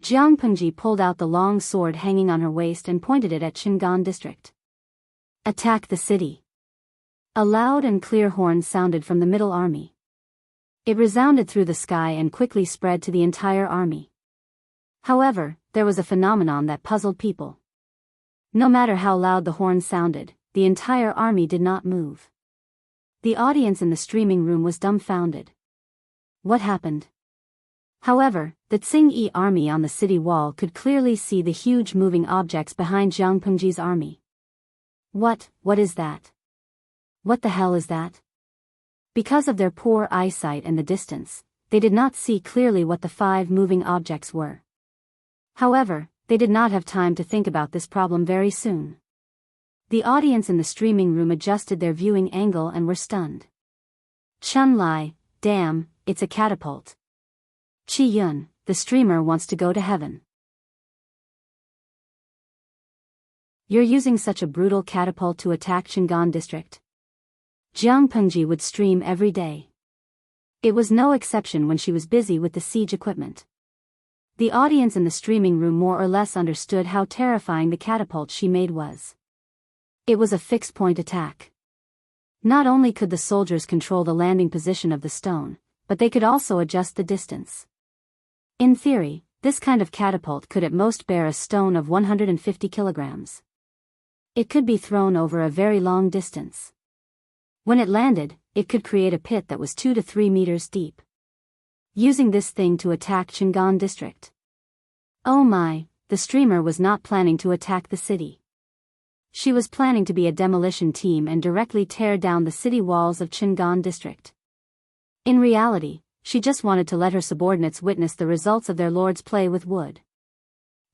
Jiang Pengji pulled out the long sword hanging on her waist and pointed it at Shingan district. "Attack the city!" A loud and clear horn sounded from the middle army. It resounded through the sky and quickly spread to the entire army. However, there was a phenomenon that puzzled people. No matter how loud the horn sounded, the entire army did not move. The audience in the streaming room was dumbfounded. What happened? However, the Tsing-yi army on the city wall could clearly see the huge moving objects behind Jiang Pengji's army. What is that? What the hell is that? Because of their poor eyesight and the distance, they did not see clearly what the 5 moving objects were. However, they did not have time to think about this problem very soon. The audience in the streaming room adjusted their viewing angle and were stunned. Chun Lai, damn, it's a catapult. Chi Yun, the streamer wants to go to heaven. You're using such a brutal catapult to attack Shingan district? Jiang Pengji would stream every day. It was no exception when she was busy with the siege equipment. The audience in the streaming room more or less understood how terrifying the catapult she made was. It was a fixed-point attack. Not only could the soldiers control the landing position of the stone, but they could also adjust the distance. In theory, this kind of catapult could at most bear a stone of 150 kilograms. It could be thrown over a very long distance. When it landed, it could create a pit that was 2 to 3 meters deep. Using this thing to attack Shingan district. Oh my, the streamer was not planning to attack the city. She was planning to be a demolition team and directly tear down the city walls of Shingan district. In reality, she just wanted to let her subordinates witness the results of their lord's play with wood.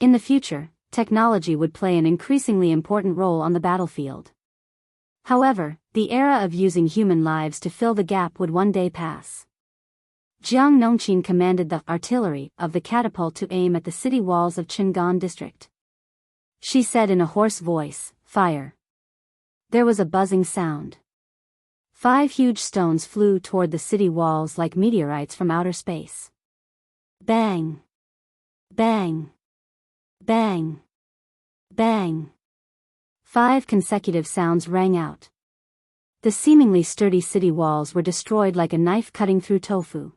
In the future, technology would play an increasingly important role on the battlefield. However, the era of using human lives to fill the gap would one day pass. Jiang Nongqin commanded the artillery of the catapult to aim at the city walls of Shingan district. She said in a hoarse voice, "Fire." There was a buzzing sound. 5 huge stones flew toward the city walls like meteorites from outer space. Bang! Bang! Bang! Bang! 5 consecutive sounds rang out. The seemingly sturdy city walls were destroyed like a knife cutting through tofu.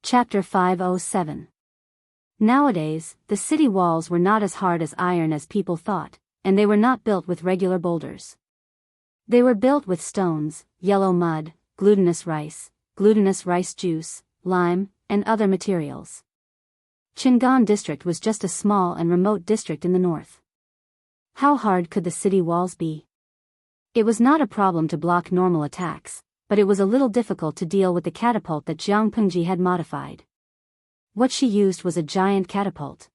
Chapter 507. Nowadays, the city walls were not as hard as iron as people thought, and they were not built with regular boulders. They were built with stones, yellow mud, glutinous rice juice, lime, and other materials. Jianghu district was just a small and remote district in the north. How hard could the city walls be? It was not a problem to block normal attacks, but it was a little difficult to deal with the catapult that Jiang Pengji had modified. What she used was a giant catapult.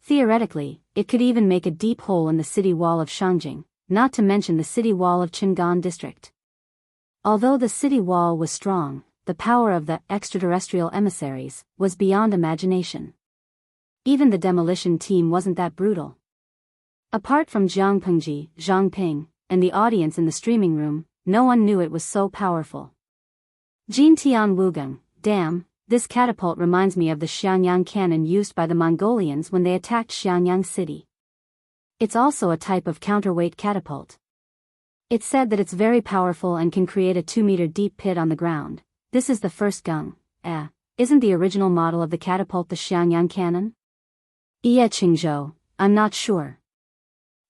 Theoretically, it could even make a deep hole in the city wall of Shangjing, not to mention the city wall of Jianghu district. Although the city wall was strong, the power of the extraterrestrial emissaries was beyond imagination. Even the demolition team wasn't that brutal. Apart from Jiang Pengji, Zhang Ping, and the audience in the streaming room, no one knew it was so powerful. Jin Tian Wugang, damn, this catapult reminds me of the Xiangyang cannon used by the Mongolians when they attacked Xiangyang city. It's also a type of counterweight catapult. It's said that it's very powerful and can create a 2-meter deep pit on the ground. This is the first gung. Isn't the original model of the catapult the Xiangyang cannon? Qingzhou, I'm not sure.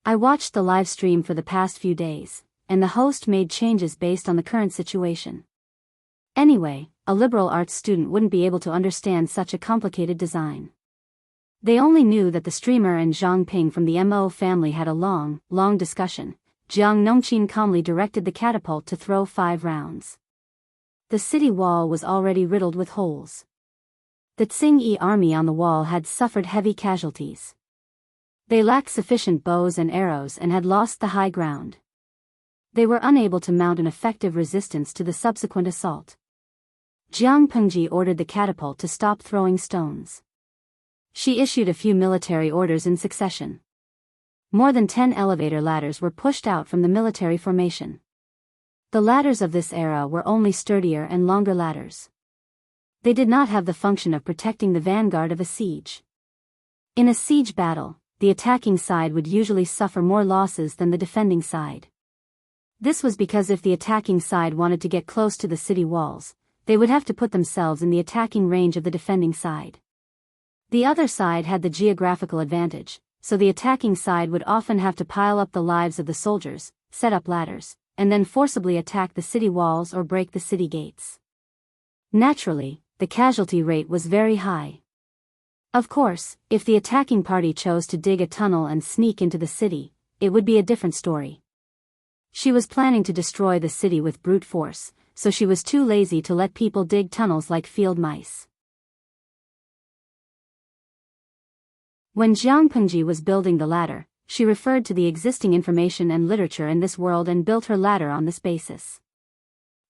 I watched the live stream for the past few days, and the host made changes based on the current situation. Anyway, a liberal arts student wouldn't be able to understand such a complicated design. They only knew that the streamer and Zhang Ping from the Mo family had a long discussion. Jiang Nongqin calmly directed the catapult to throw 5 rounds. The city wall was already riddled with holes. The Tsing-Yi army on the wall had suffered heavy casualties. They lacked sufficient bows and arrows and had lost the high ground. They were unable to mount an effective resistance to the subsequent assault. Jiang Pengji ordered the catapult to stop throwing stones. She issued a few military orders in succession. More than 10 elevator ladders were pushed out from the military formation. The ladders of this era were only sturdier and longer ladders. They did not have the function of protecting the vanguard of a siege. In a siege battle, the attacking side would usually suffer more losses than the defending side. This was because if the attacking side wanted to get close to the city walls, they would have to put themselves in the attacking range of the defending side. The other side had the geographical advantage, so the attacking side would often have to pile up the lives of the soldiers, set up ladders, and then forcibly attack the city walls or break the city gates. Naturally, the casualty rate was very high. Of course, if the attacking party chose to dig a tunnel and sneak into the city, it would be a different story. She was planning to destroy the city with brute force, so she was too lazy to let people dig tunnels like field mice. When Jiang Pengji was building the ladder, she referred to the existing information and literature in this world and built her ladder on this basis.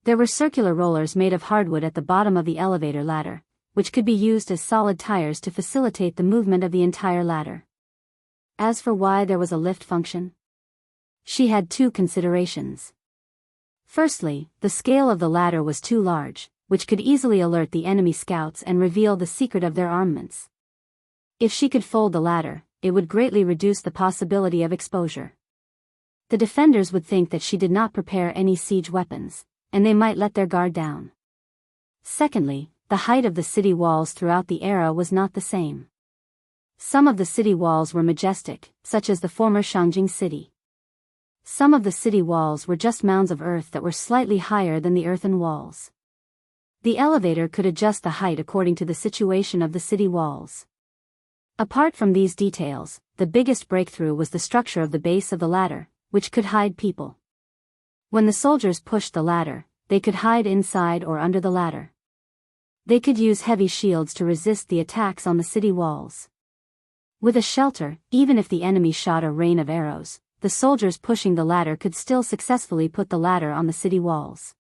There were circular rollers made of hardwood at the bottom of the elevator ladder, which could be used as solid tires to facilitate the movement of the entire ladder. As for why there was a lift function, she had 2 considerations. Firstly, the scale of the ladder was too large, which could easily alert the enemy scouts and reveal the secret of their armaments. If she could fold the ladder, it would greatly reduce the possibility of exposure. The defenders would think that she did not prepare any siege weapons, and they might let their guard down. Secondly, the height of the city walls throughout the era was not the same. Some of the city walls were majestic, such as the former Shangjing city. Some of the city walls were just mounds of earth that were slightly higher than the earthen walls. The elevator could adjust the height according to the situation of the city walls. Apart from these details, the biggest breakthrough was the structure of the base of the ladder, which could hide people. When the soldiers pushed the ladder, they could hide inside or under the ladder. They could use heavy shields to resist the attacks on the city walls. With a shelter, even if the enemy shot a rain of arrows, the soldiers pushing the ladder could still successfully put the ladder on the city walls.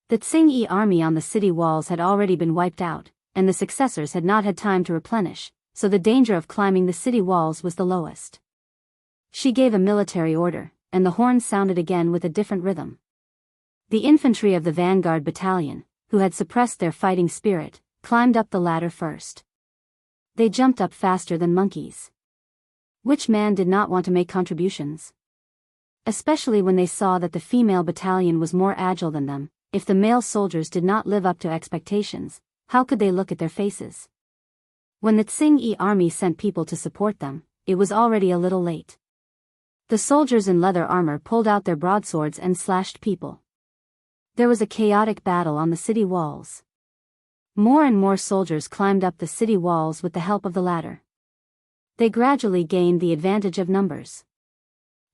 The Tsing-Yi army on the city walls had already been wiped out, and the successors had not had time to replenish, so the danger of climbing the city walls was the lowest. She gave a military order, and the horn sounded again with a different rhythm. The infantry of the vanguard battalion, who had suppressed their fighting spirit, climbed up the ladder first. They jumped up faster than monkeys. Which man did not want to make contributions? Especially when they saw that the female battalion was more agile than them. If the male soldiers did not live up to expectations, how could they look at their faces? When the Tsing-Yi army sent people to support them, it was already a little late. The soldiers in leather armor pulled out their broadswords and slashed people. There was a chaotic battle on the city walls. More and more soldiers climbed up the city walls with the help of the ladder. They gradually gained the advantage of numbers.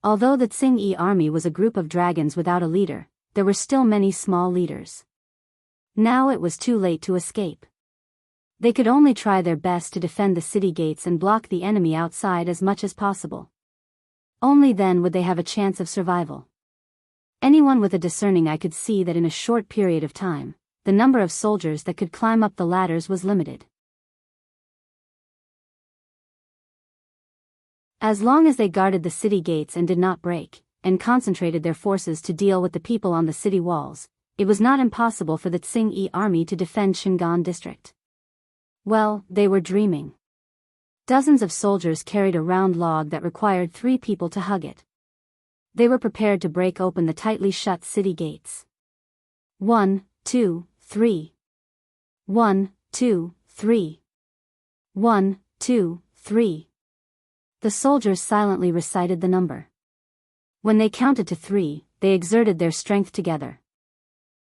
Although the Tsing-Yi army was a group of dragons without a leader, there were still many small leaders. Now it was too late to escape. They could only try their best to defend the city gates and block the enemy outside as much as possible. Only then would they have a chance of survival. Anyone with a discerning eye could see that in a short period of time, the number of soldiers that could climb up the ladders was limited. As long as they guarded the city gates and did not break, and concentrated their forces to deal with the people on the city walls, it was not impossible for the Tsing-Yi army to defend Shingan district. Well, they were dreaming. Dozens of soldiers carried a round log that required 3 people to hug it. They were prepared to break open the tightly shut city gates. 1, 2, 3. 1, 2, 3. 1, 2, 3. The soldiers silently recited the number. When they counted to 3, they exerted their strength together.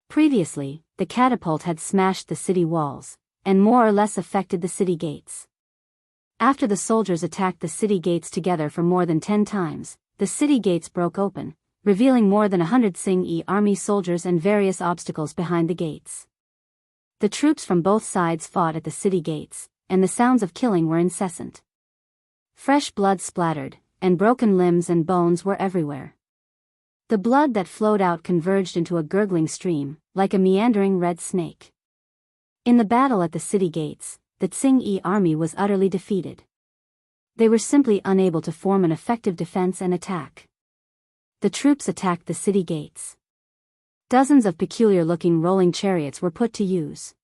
Previously, the catapult had smashed the city walls, and more or less affected the city gates. After the soldiers attacked the city gates together for more than 10 times, the city gates broke open, revealing more than 100 Tsing-Yi army soldiers and various obstacles behind the gates. The troops from both sides fought at the city gates, and the sounds of killing were incessant. Fresh blood splattered, and broken limbs and bones were everywhere. The blood that flowed out converged into a gurgling stream, like a meandering red snake. In the battle at the city gates, the Tsing-Yi army was utterly defeated. They were simply unable to form an effective defense and attack. The troops attacked the city gates. Dozens of peculiar-looking rolling chariots were put to use.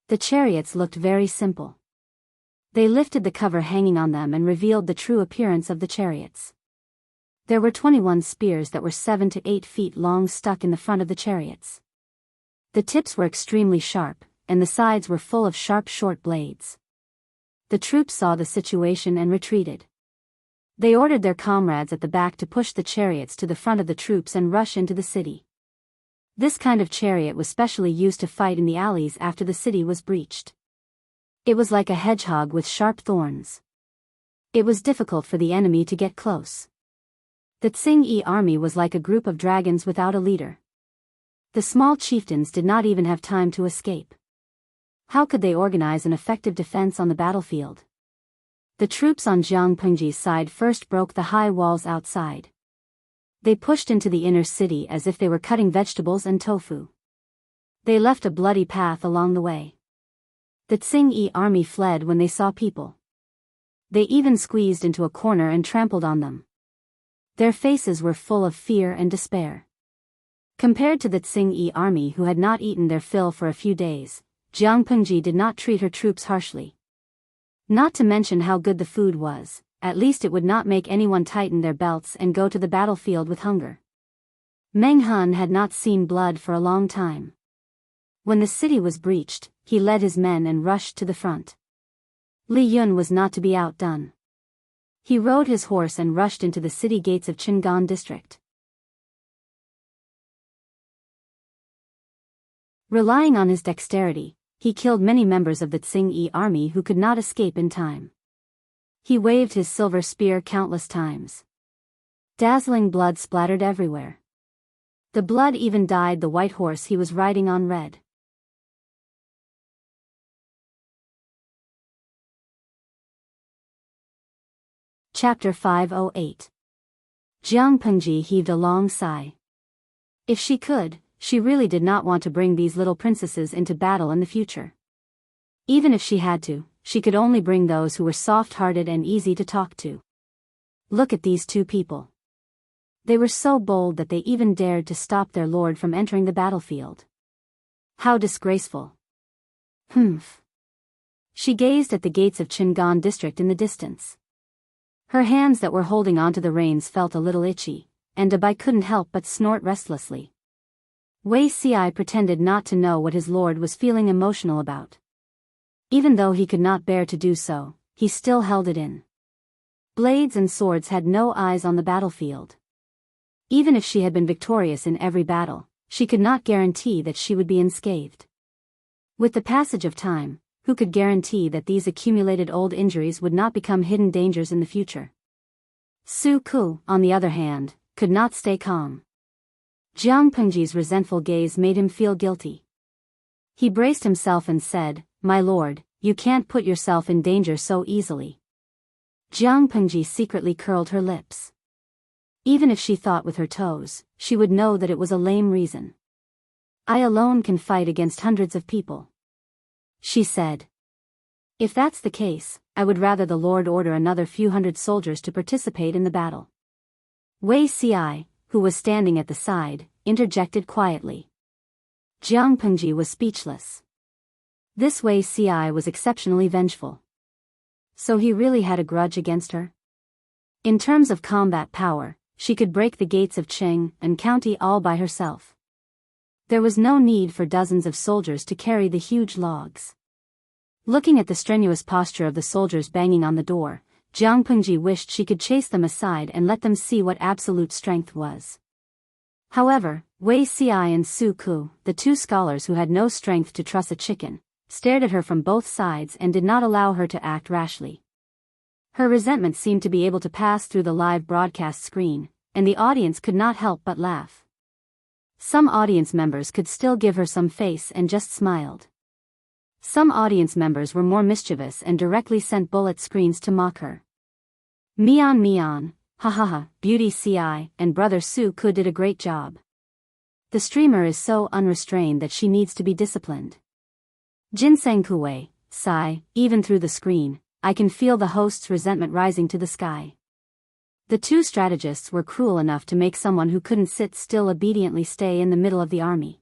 The chariots looked very simple. They lifted the cover hanging on them and revealed the true appearance of the chariots. There were 21 spears that were 7 to 8 feet long stuck in the front of the chariots. The tips were extremely sharp, and the sides were full of sharp short blades. The troops saw the situation and retreated. They ordered their comrades at the back to push the chariots to the front of the troops and rush into the city. This kind of chariot was specially used to fight in the alleys after the city was breached. It was like a hedgehog with sharp thorns. It was difficult for the enemy to get close. The Tsing-Yi army was like a group of dragons without a leader. The small chieftains did not even have time to escape. How could they organize an effective defense on the battlefield? The troops on Jiang Pengji's side first broke the high walls outside. They pushed into the inner city as if they were cutting vegetables and tofu. They left a bloody path along the way. The Tsing-Yi army fled when they saw people. They even squeezed into a corner and trampled on them. Their faces were full of fear and despair. Compared to the Tsing-Yi army who had not eaten their fill for a few days, Jiang Pengji did not treat her troops harshly. Not to mention how good the food was, at least it would not make anyone tighten their belts and go to the battlefield with hunger. Meng Hun had not seen blood for a long time. When the city was breached, he led his men and rushed to the front. Li Yun was not to be outdone. He rode his horse and rushed into the city gates of Chingan district. Relying on his dexterity, he killed many members of the Tsing-Yi army who could not escape in time. He waved his silver spear countless times. Dazzling blood splattered everywhere. The blood even dyed the white horse he was riding on red. Chapter 508. Jiang Pengji heaved a long sigh. If she could, she really did not want to bring these little princesses into battle in the future. Even if she had to, she could only bring those who were soft-hearted and easy to talk to. Look at these 2 people. They were so bold that they even dared to stop their lord from entering the battlefield. How disgraceful. Humph. She gazed at the gates of Jianghu district in the distance. Her hands that were holding onto the reins felt a little itchy, and Dabai couldn't help but snort restlessly. Wei Ci pretended not to know what his lord was feeling emotional about. Even though he could not bear to do so, he still held it in. Blades and swords had no eyes on the battlefield. Even if she had been victorious in every battle, she could not guarantee that she would be unscathed. With the passage of time, who could guarantee that these accumulated old injuries would not become hidden dangers in the future? Su Ku, on the other hand, could not stay calm. Jiang Pengji's resentful gaze made him feel guilty. He braced himself and said, "My lord, you can't put yourself in danger so easily." Jiang Pengji secretly curled her lips. Even if she thought with her toes, she would know that it was a lame reason. "I alone can fight against hundreds of people," she said. "If that's the case, I would rather the Lord order another few hundred soldiers to participate in the battle." Wei Ci, who was standing at the side, interjected quietly. Jiang Pengji was speechless. This Wei Ci was exceptionally vengeful. So he really had a grudge against her? In terms of combat power, she could break the gates of Qing and County all by herself. There was no need for dozens of soldiers to carry the huge logs. Looking at the strenuous posture of the soldiers banging on the door, Jiang Pengji wished she could chase them aside and let them see what absolute strength was. However, Wei Ci and Su Ku, the two scholars who had no strength to truss a chicken, stared at her from both sides and did not allow her to act rashly. Her resentment seemed to be able to pass through the live broadcast screen, and the audience could not help but laugh. Some audience members could still give her some face and just smiled. Some audience members were more mischievous and directly sent bullet screens to mock her. Mian Mian, ha ha ha, Beauty Ci, and Brother Su Ku did a great job. The streamer is so unrestrained that she needs to be disciplined. Ginseng Kuwei, sigh, even through the screen, I can feel the host's resentment rising to the sky. The two strategists were cruel enough to make someone who couldn't sit still obediently stay in the middle of the army.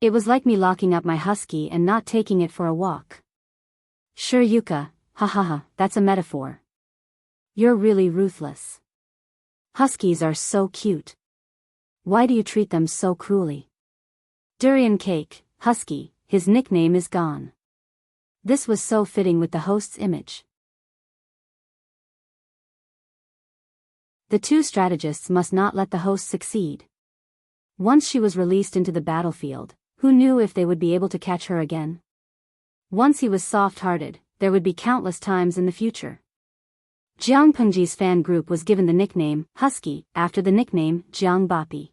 It was like me locking up my husky and not taking it for a walk. Sure Yuka, ha ha ha, that's a metaphor. You're really ruthless. Huskies are so cute. Why do you treat them so cruelly? Durian Cake, Husky, his nickname is gone. This was so fitting with the host's image. The two strategists must not let the host succeed. Once she was released into the battlefield, who knew if they would be able to catch her again? Once he was soft-hearted, there would be countless times in the future. Jiang Pengji's fan group was given the nickname Husky after the nickname Jiang Bapi.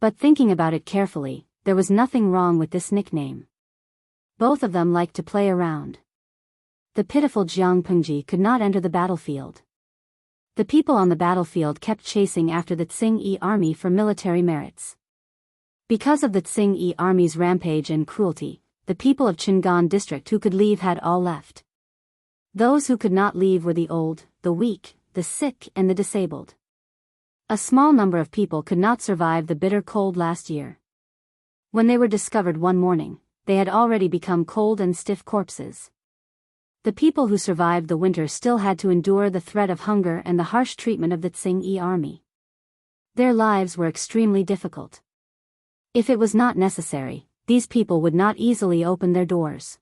But thinking about it carefully, there was nothing wrong with this nickname. Both of them liked to play around. The pitiful Jiang Pengji could not enter the battlefield. The people on the battlefield kept chasing after the Tsing-Yi army for military merits. Because of the Tsing-Yi army's rampage and cruelty, the people of Jianghu district who could leave had all left. Those who could not leave were the old, the weak, the sick and the disabled. A small number of people could not survive the bitter cold last year. When they were discovered one morning, they had already become cold and stiff corpses. The people who survived the winter still had to endure the threat of hunger and the harsh treatment of the Tsing-Yi army. Their lives were extremely difficult. If it was not necessary, these people would not easily open their doors.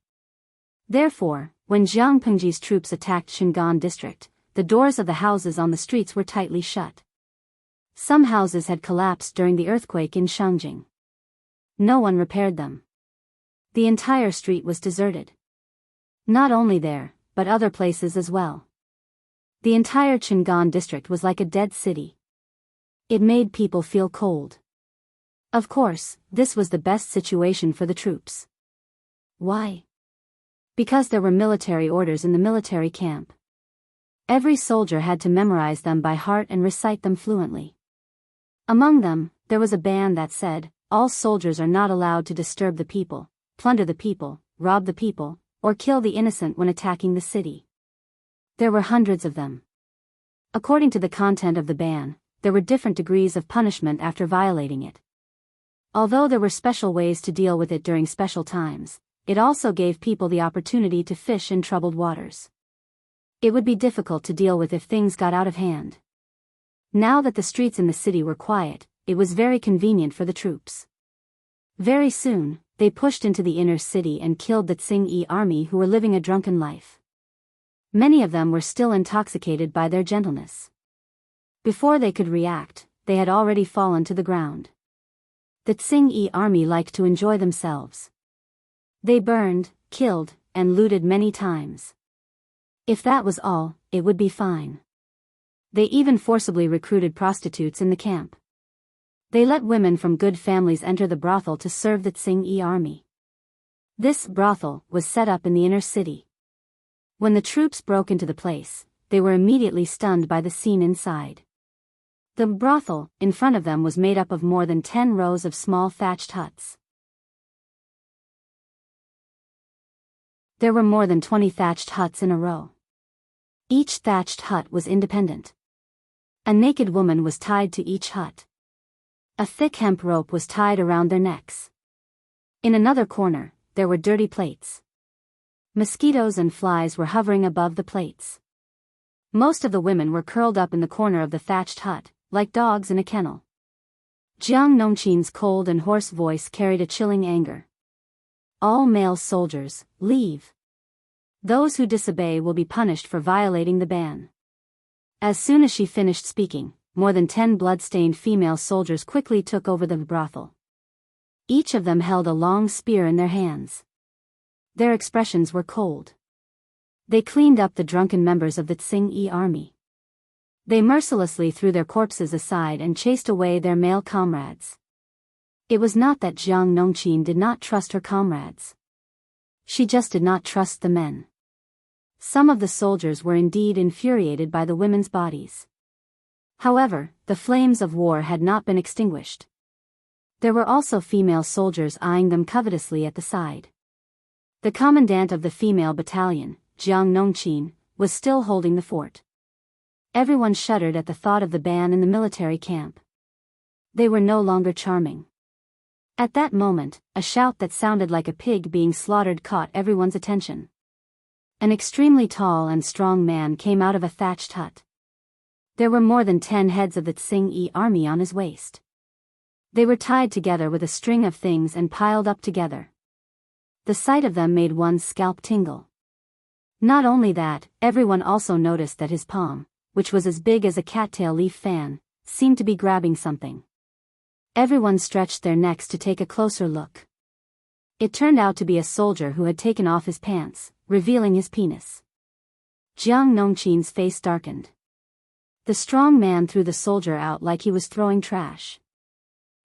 Therefore, when Jiang Pengji's troops attacked Jianghu district, the doors of the houses on the streets were tightly shut. Some houses had collapsed during the earthquake in Shangjing. No one repaired them. The entire street was deserted. Not only there, but other places as well. The entire Jianghu district was like a dead city. It made people feel cold. Of course, this was the best situation for the troops. Why? Because there were military orders in the military camp. Every soldier had to memorize them by heart and recite them fluently. Among them, there was a ban that said, all soldiers are not allowed to disturb the people, plunder the people, rob the people, or kill the innocent when attacking the city. There were hundreds of them. According to the content of the ban, there were different degrees of punishment after violating it. Although there were special ways to deal with it during special times, it also gave people the opportunity to fish in troubled waters. It would be difficult to deal with if things got out of hand. Now that the streets in the city were quiet, it was very convenient for the troops. Very soon, they pushed into the inner city and killed the Tsing army who were living a drunken life. Many of them were still intoxicated by their gentleness. Before they could react, they had already fallen to the ground. The Tsing army liked to enjoy themselves. They burned, killed, and looted many times. If that was all, it would be fine. They even forcibly recruited prostitutes in the camp. They let women from good families enter the brothel to serve the Tsing army. This brothel was set up in the inner city. When the troops broke into the place, they were immediately stunned by the scene inside. The brothel, in front of them, was made up of more than 10 rows of small thatched huts. There were more than 20 thatched huts in a row. Each thatched hut was independent. A naked woman was tied to each hut. A thick hemp rope was tied around their necks. In another corner, there were dirty plates. Mosquitoes and flies were hovering above the plates. Most of the women were curled up in the corner of the thatched hut, like dogs in a kennel. Jiang Nongqin's cold and hoarse voice carried a chilling anger. All male soldiers, leave. Those who disobey will be punished for violating the ban. As soon as she finished speaking, more than 10 blood-stained female soldiers quickly took over the brothel. Each of them held a long spear in their hands. Their expressions were cold. They cleaned up the drunken members of the Tsing army. They mercilessly threw their corpses aside and chased away their male comrades. It was not that Jiang Nongqin did not trust her comrades. She just did not trust the men. Some of the soldiers were indeed infuriated by the women's bodies. However, the flames of war had not been extinguished. There were also female soldiers eyeing them covetously at the side. The commandant of the female battalion, Jiang Nongqin, was still holding the fort. Everyone shuddered at the thought of the ban in the military camp. They were no longer charming. At that moment, a shout that sounded like a pig being slaughtered caught everyone's attention. An extremely tall and strong man came out of a thatched hut. There were more than 10 heads of the Tsing army on his waist. They were tied together with a string of things and piled up together. The sight of them made one's scalp tingle. Not only that, everyone also noticed that his palm, which was as big as a cattail leaf fan, seemed to be grabbing something. Everyone stretched their necks to take a closer look. It turned out to be a soldier who had taken off his pants, revealing his penis. Jiang Nongqin's face darkened. The strong man threw the soldier out like he was throwing trash.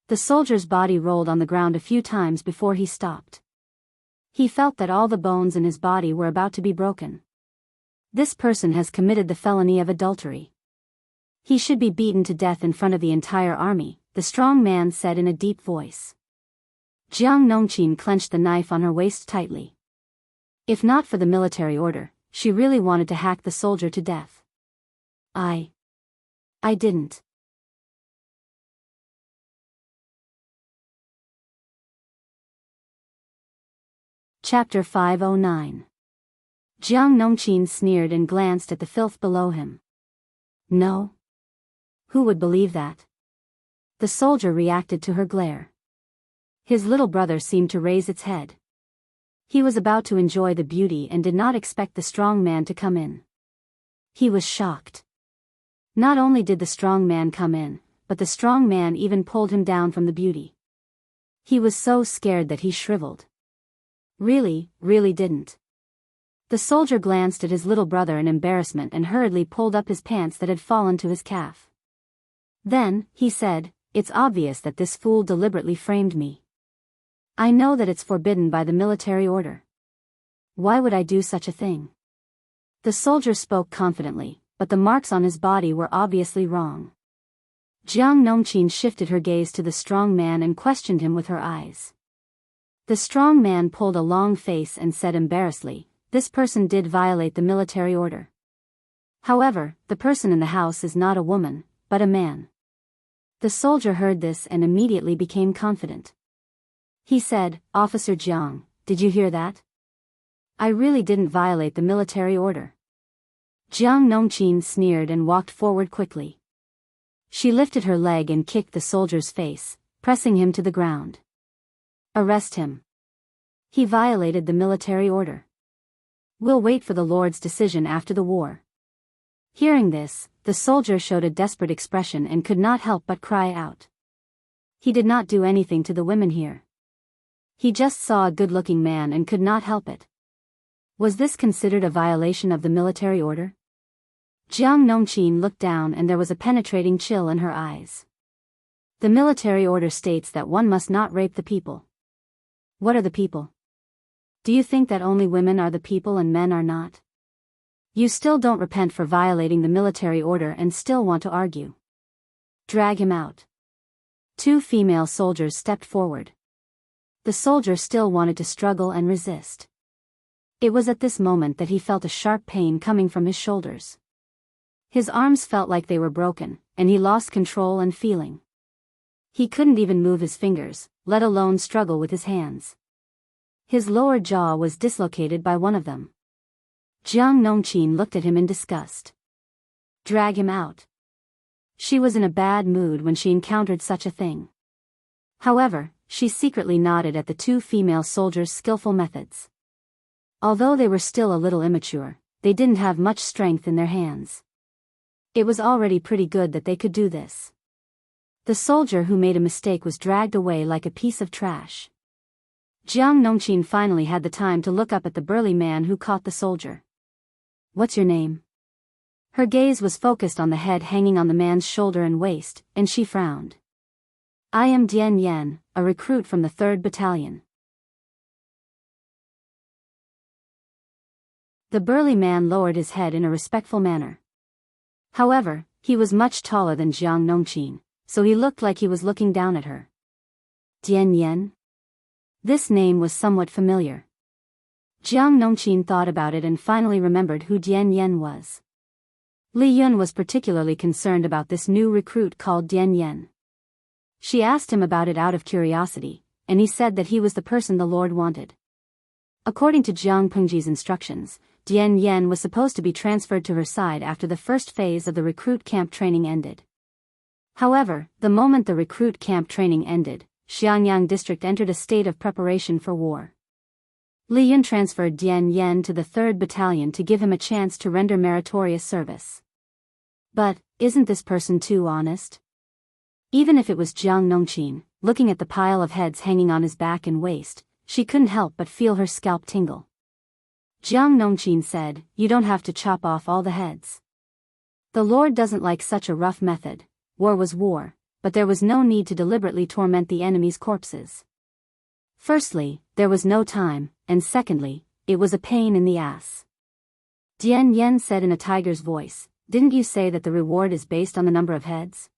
The soldier's body rolled on the ground a few times before he stopped. He felt that all the bones in his body were about to be broken. This person has committed the felony of adultery. He should be beaten to death in front of the entire army, the strong man said in a deep voice. Jiang Nongqin clenched the knife on her waist tightly. If not for the military order, she really wanted to hack the soldier to death. I didn't. Chapter 509. Jiang Nongqin sneered and glanced at the filth below him. No? Who would believe that? The soldier reacted to her glare. His little brother seemed to raise its head. He was about to enjoy the beauty and did not expect the strong man to come in. He was shocked. Not only did the strong man come in, but the strong man even pulled him down from the beauty. He was so scared that he shriveled. Really didn't. The soldier glanced at his little brother in embarrassment and hurriedly pulled up his pants that had fallen to his calf. Then, he said, "It's obvious that this fool deliberately framed me. I know that it's forbidden by the military order. Why would I do such a thing?" The soldier spoke confidently, but the marks on his body were obviously wrong. Jiang Nongqin shifted her gaze to the strong man and questioned him with her eyes. The strong man pulled a long face and said embarrassedly, "This person did violate the military order. However, the person in the house is not a woman, but a man. The soldier heard this and immediately became confident. He said, "Officer Jiang, did you hear that? I really didn't violate the military order." Jiang Nongqin sneered and walked forward quickly. She lifted her leg and kicked the soldier's face, pressing him to the ground. "Arrest him. He violated the military order. We'll wait for the Lord's decision after the war." Hearing this, the soldier showed a desperate expression and could not help but cry out. He did not do anything to the women here. He just saw a good-looking man and could not help it. Was this considered a violation of the military order? Jiang Nongqin looked down and there was a penetrating chill in her eyes. The military order states that one must not rape the people. What are the people? Do you think that only women are the people and men are not? You still don't repent for violating the military order and still want to argue. Drag him out. Two female soldiers stepped forward. The soldier still wanted to struggle and resist. It was at this moment that he felt a sharp pain coming from his shoulders. His arms felt like they were broken, and he lost control and feeling. He couldn't even move his fingers, let alone struggle with his hands. His lower jaw was dislocated by one of them. Jiang Nongqin looked at him in disgust. Drag him out. She was in a bad mood when she encountered such a thing. However, she secretly nodded at the two female soldiers' skillful methods. Although they were still a little immature, they didn't have much strength in their hands. It was already pretty good that they could do this. The soldier who made a mistake was dragged away like a piece of trash. Jiang Nongqin finally had the time to look up at the burly man who caught the soldier. "What's your name?" Her gaze was focused on the head hanging on the man's shoulder and waist, and she frowned. "I am Dian Yan, a recruit from the 3rd Battalion." The burly man lowered his head in a respectful manner. However, he was much taller than Jiang Nongqin, so he looked like he was looking down at her. Dian Yan? This name was somewhat familiar. Jiang Nongqin thought about it and finally remembered who Dian Yan was. Li Yun was particularly concerned about this new recruit called Dian Yan. She asked him about it out of curiosity, and he said that he was the person the Lord wanted. According to Jiang Pengji's instructions, Dian Yan was supposed to be transferred to her side after the first phase of the recruit camp training ended. However, the moment the recruit camp training ended, Xianyang district entered a state of preparation for war. Li Yun transferred Dian Yan to the 3rd Battalion to give him a chance to render meritorious service. But, isn't this person too honest? Even if it was Jiang Nongqin, looking at the pile of heads hanging on his back and waist, she couldn't help but feel her scalp tingle. Jiang Nongqin said, "You don't have to chop off all the heads. The Lord doesn't like such a rough method. War was war, but there was no need to deliberately torment the enemy's corpses. Firstly, there was no time, and secondly, it was a pain in the ass." Dian Yan said in a tiger's voice, "Didn't you say that the reward is based on the number of heads?"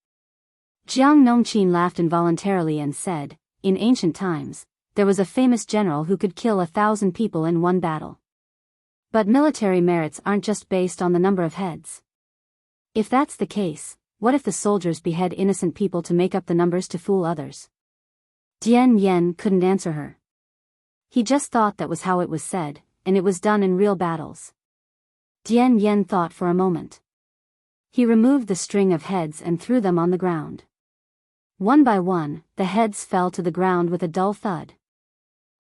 Jiang Nongqin laughed involuntarily and said, "In ancient times, there was a famous general who could kill 1,000 people in one battle. But military merits aren't just based on the number of heads. If that's the case, what if the soldiers behead innocent people to make up the numbers to fool others?" Dian Yan couldn't answer her. He just thought that was how it was said, and it was done in real battles. Dian Yan thought for a moment. He removed the string of heads and threw them on the ground. One by one, the heads fell to the ground with a dull thud.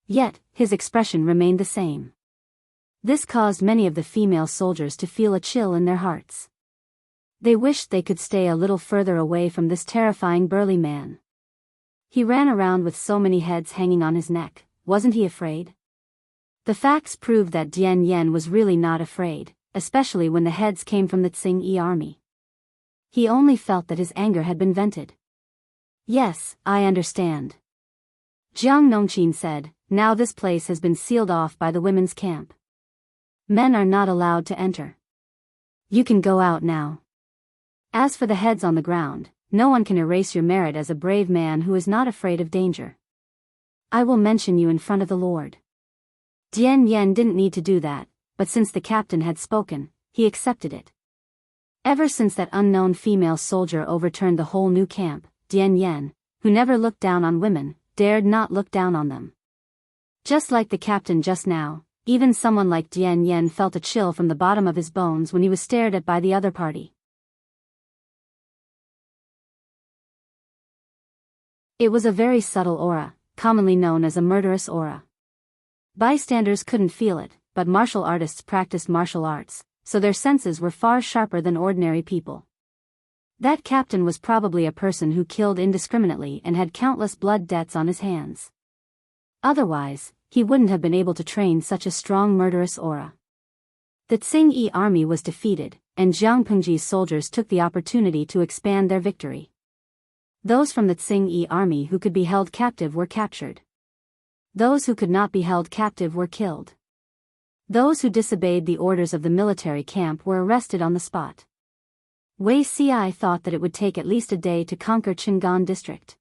Yet, his expression remained the same. This caused many of the female soldiers to feel a chill in their hearts. They wished they could stay a little further away from this terrifying burly man. He ran around with so many heads hanging on his neck, wasn't he afraid? The facts proved that Dian Yan was really not afraid, especially when the heads came from the Tsing-Yi army. He only felt that his anger had been vented. "Yes, I understand," Jiang Nongqin said. "Now this place has been sealed off by the women's camp. Men are not allowed to enter. You can go out now. As for the heads on the ground, no one can erase your merit as a brave man who is not afraid of danger. I will mention you in front of the Lord." Dian Yan didn't need to do that, but since the captain had spoken, he accepted it. Ever since that unknown female soldier overturned the whole new camp, Dian Yan, who never looked down on women, dared not look down on them. Just like the captain just now, even someone like Dian Yan felt a chill from the bottom of his bones when he was stared at by the other party. It was a very subtle aura, commonly known as a murderous aura. Bystanders couldn't feel it, but martial artists practiced martial arts, so their senses were far sharper than ordinary people. That captain was probably a person who killed indiscriminately and had countless blood debts on his hands. Otherwise, he wouldn't have been able to train such a strong murderous aura. The Tsing-Yi army was defeated, and Jiang Pengji's soldiers took the opportunity to expand their victory. Those from the Tsing-Yi army who could be held captive were captured. Those who could not be held captive were killed. Those who disobeyed the orders of the military camp were arrested on the spot. Wei Ci thought that it would take at least a day to conquer Qingan district.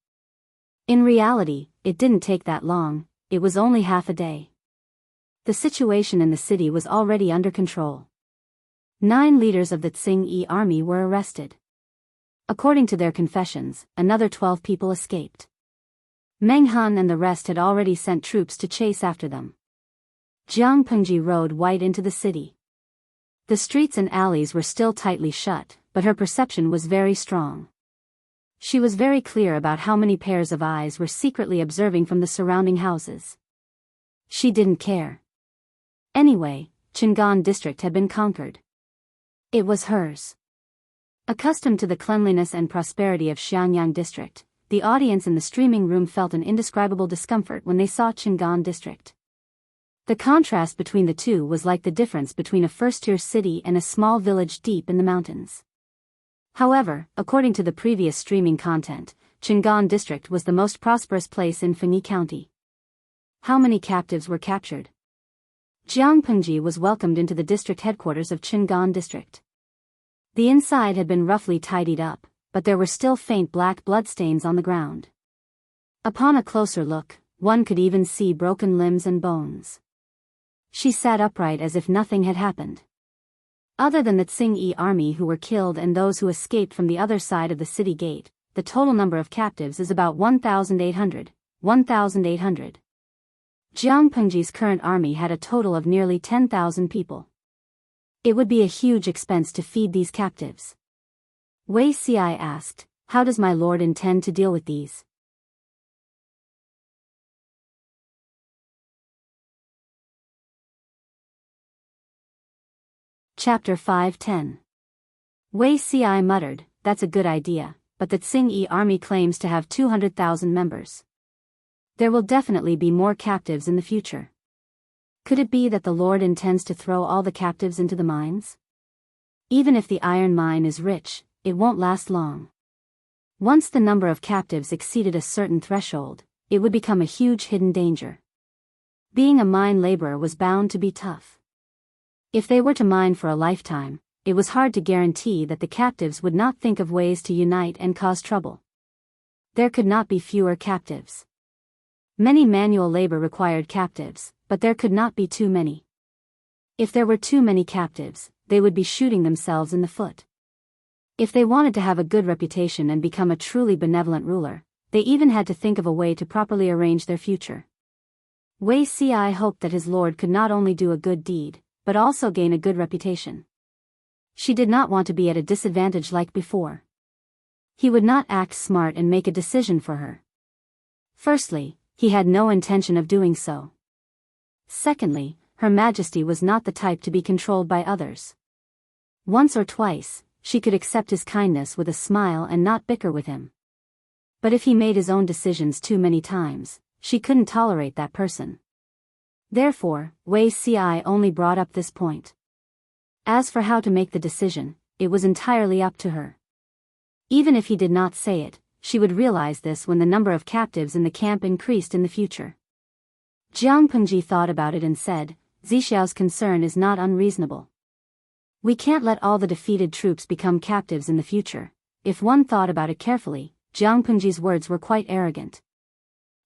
In reality, it didn't take that long, it was only half a day. The situation in the city was already under control. 9 leaders of the Tsing-Yi army were arrested. According to their confessions, another 12 people escaped. Meng Han and the rest had already sent troops to chase after them. Jiang Pengji rode white into the city. The streets and alleys were still tightly shut, but her perception was very strong. She was very clear about how many pairs of eyes were secretly observing from the surrounding houses. She didn't care. Anyway, Qingan district had been conquered. It was hers. Accustomed to the cleanliness and prosperity of Xianyang district, the audience in the streaming room felt an indescribable discomfort when they saw Qingan district. The contrast between the two was like the difference between a first-tier city and a small village deep in the mountains. However, according to the previous streaming content, Qingan district was the most prosperous place in Fengyi County. How many captives were captured? Jiang Pengji was welcomed into the district headquarters of Qingan district. The inside had been roughly tidied up, but there were still faint black bloodstains on the ground. Upon a closer look, one could even see broken limbs and bones. She sat upright as if nothing had happened. Other than the Tsing-Yi army who were killed and those who escaped from the other side of the city gate, the total number of captives is about 1,800. 1,800. Jiang Pengji's current army had a total of nearly 10,000 people. It would be a huge expense to feed these captives. Wei Ci asked, "How does my lord intend to deal with these?" Chapter 5:10. Wei Ci muttered, "That's a good idea, but the Tsing-Yi army claims to have 200,000 members. There will definitely be more captives in the future. Could it be that the Lord intends to throw all the captives into the mines? Even if the iron mine is rich, it won't last long. Once the number of captives exceeded a certain threshold, it would become a huge hidden danger. Being a mine laborer was bound to be tough. If they were to mine for a lifetime, it was hard to guarantee that the captives would not think of ways to unite and cause trouble. There could not be fewer captives. Many manual labor required captives, but there could not be too many. If there were too many captives, they would be shooting themselves in the foot. If they wanted to have a good reputation and become a truly benevolent ruler, they even had to think of a way to properly arrange their future. Wei Ci hoped that his lord could not only do a good deed, but also gain a good reputation. She did not want to be at a disadvantage like before. He would not act smart and make a decision for her. Firstly, he had no intention of doing so. Secondly, Her Majesty was not the type to be controlled by others. Once or twice, she could accept his kindness with a smile and not bicker with him. But if he made his own decisions too many times, she couldn't tolerate that person. Therefore, Wei Ci only brought up this point. As for how to make the decision, it was entirely up to her. Even if he did not say it, she would realize this when the number of captives in the camp increased in the future. Jiang Pengji thought about it and said, "Zixiao's concern is not unreasonable. We can't let all the defeated troops become captives in the future." If one thought about it carefully, Jiang Pengji's words were quite arrogant.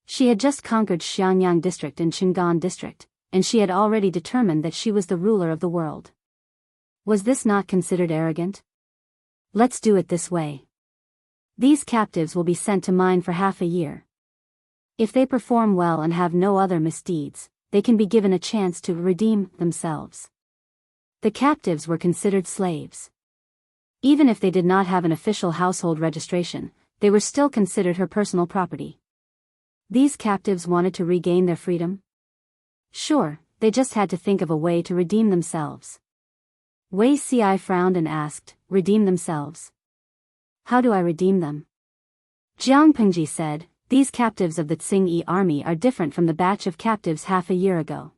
She had just conquered Xianyang district and Qingan district, and she had already determined that she was the ruler of the world. Was this not considered arrogant? Let's do it this way. These captives will be sent to mine for half a year. If they perform well and have no other misdeeds, they can be given a chance to redeem themselves. The captives were considered slaves. Even if they did not have an official household registration, they were still considered her personal property. These captives wanted to regain their freedom? Sure, they just had to think of a way to redeem themselves. Wei Ci frowned and asked, redeem themselves? How do I redeem them? Jiang Pengji said, these captives of the Tsing army are different from the batch of captives half a year ago.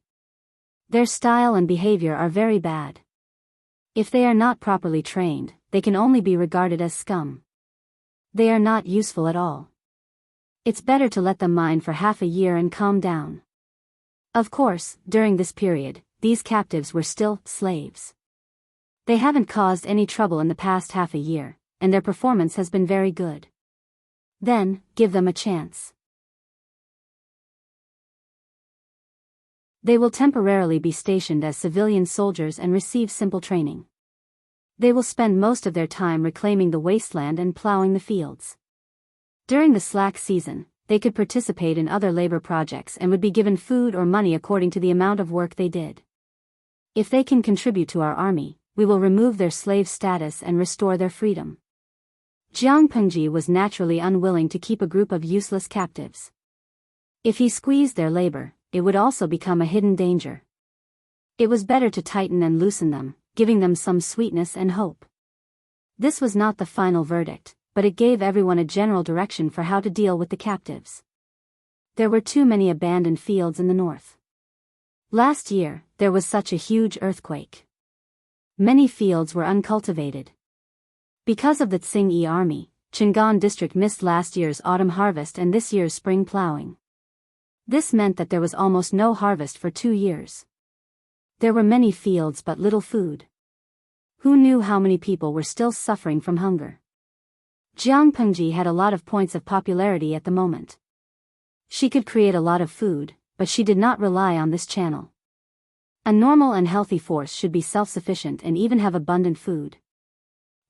Their style and behavior are very bad. If they are not properly trained, they can only be regarded as scum. They are not useful at all. It's better to let them mine for half a year and calm down. Of course, during this period, these captives were still slaves. They haven't caused any trouble in the past half a year, and their performance has been very good. Then, give them a chance. They will temporarily be stationed as civilian soldiers and receive simple training. They will spend most of their time reclaiming the wasteland and plowing the fields. During the slack season, they could participate in other labor projects and would be given food or money according to the amount of work they did. If they can contribute to our army, we will remove their slave status and restore their freedom. Jiang Pengji was naturally unwilling to keep a group of useless captives. If he squeezed their labor, it would also become a hidden danger. It was better to tighten and loosen them, giving them some sweetness and hope. This was not the final verdict, but it gave everyone a general direction for how to deal with the captives. There were too many abandoned fields in the north. Last year, there was such a huge earthquake. Many fields were uncultivated. Because of the Tsing army, Chang'an district missed last year's autumn harvest and this year's spring plowing. This meant that there was almost no harvest for 2 years. There were many fields but little food. Who knew how many people were still suffering from hunger? Jiang Pengji had a lot of points of popularity at the moment. She could create a lot of food, but she did not rely on this channel. A normal and healthy force should be self-sufficient and even have abundant food.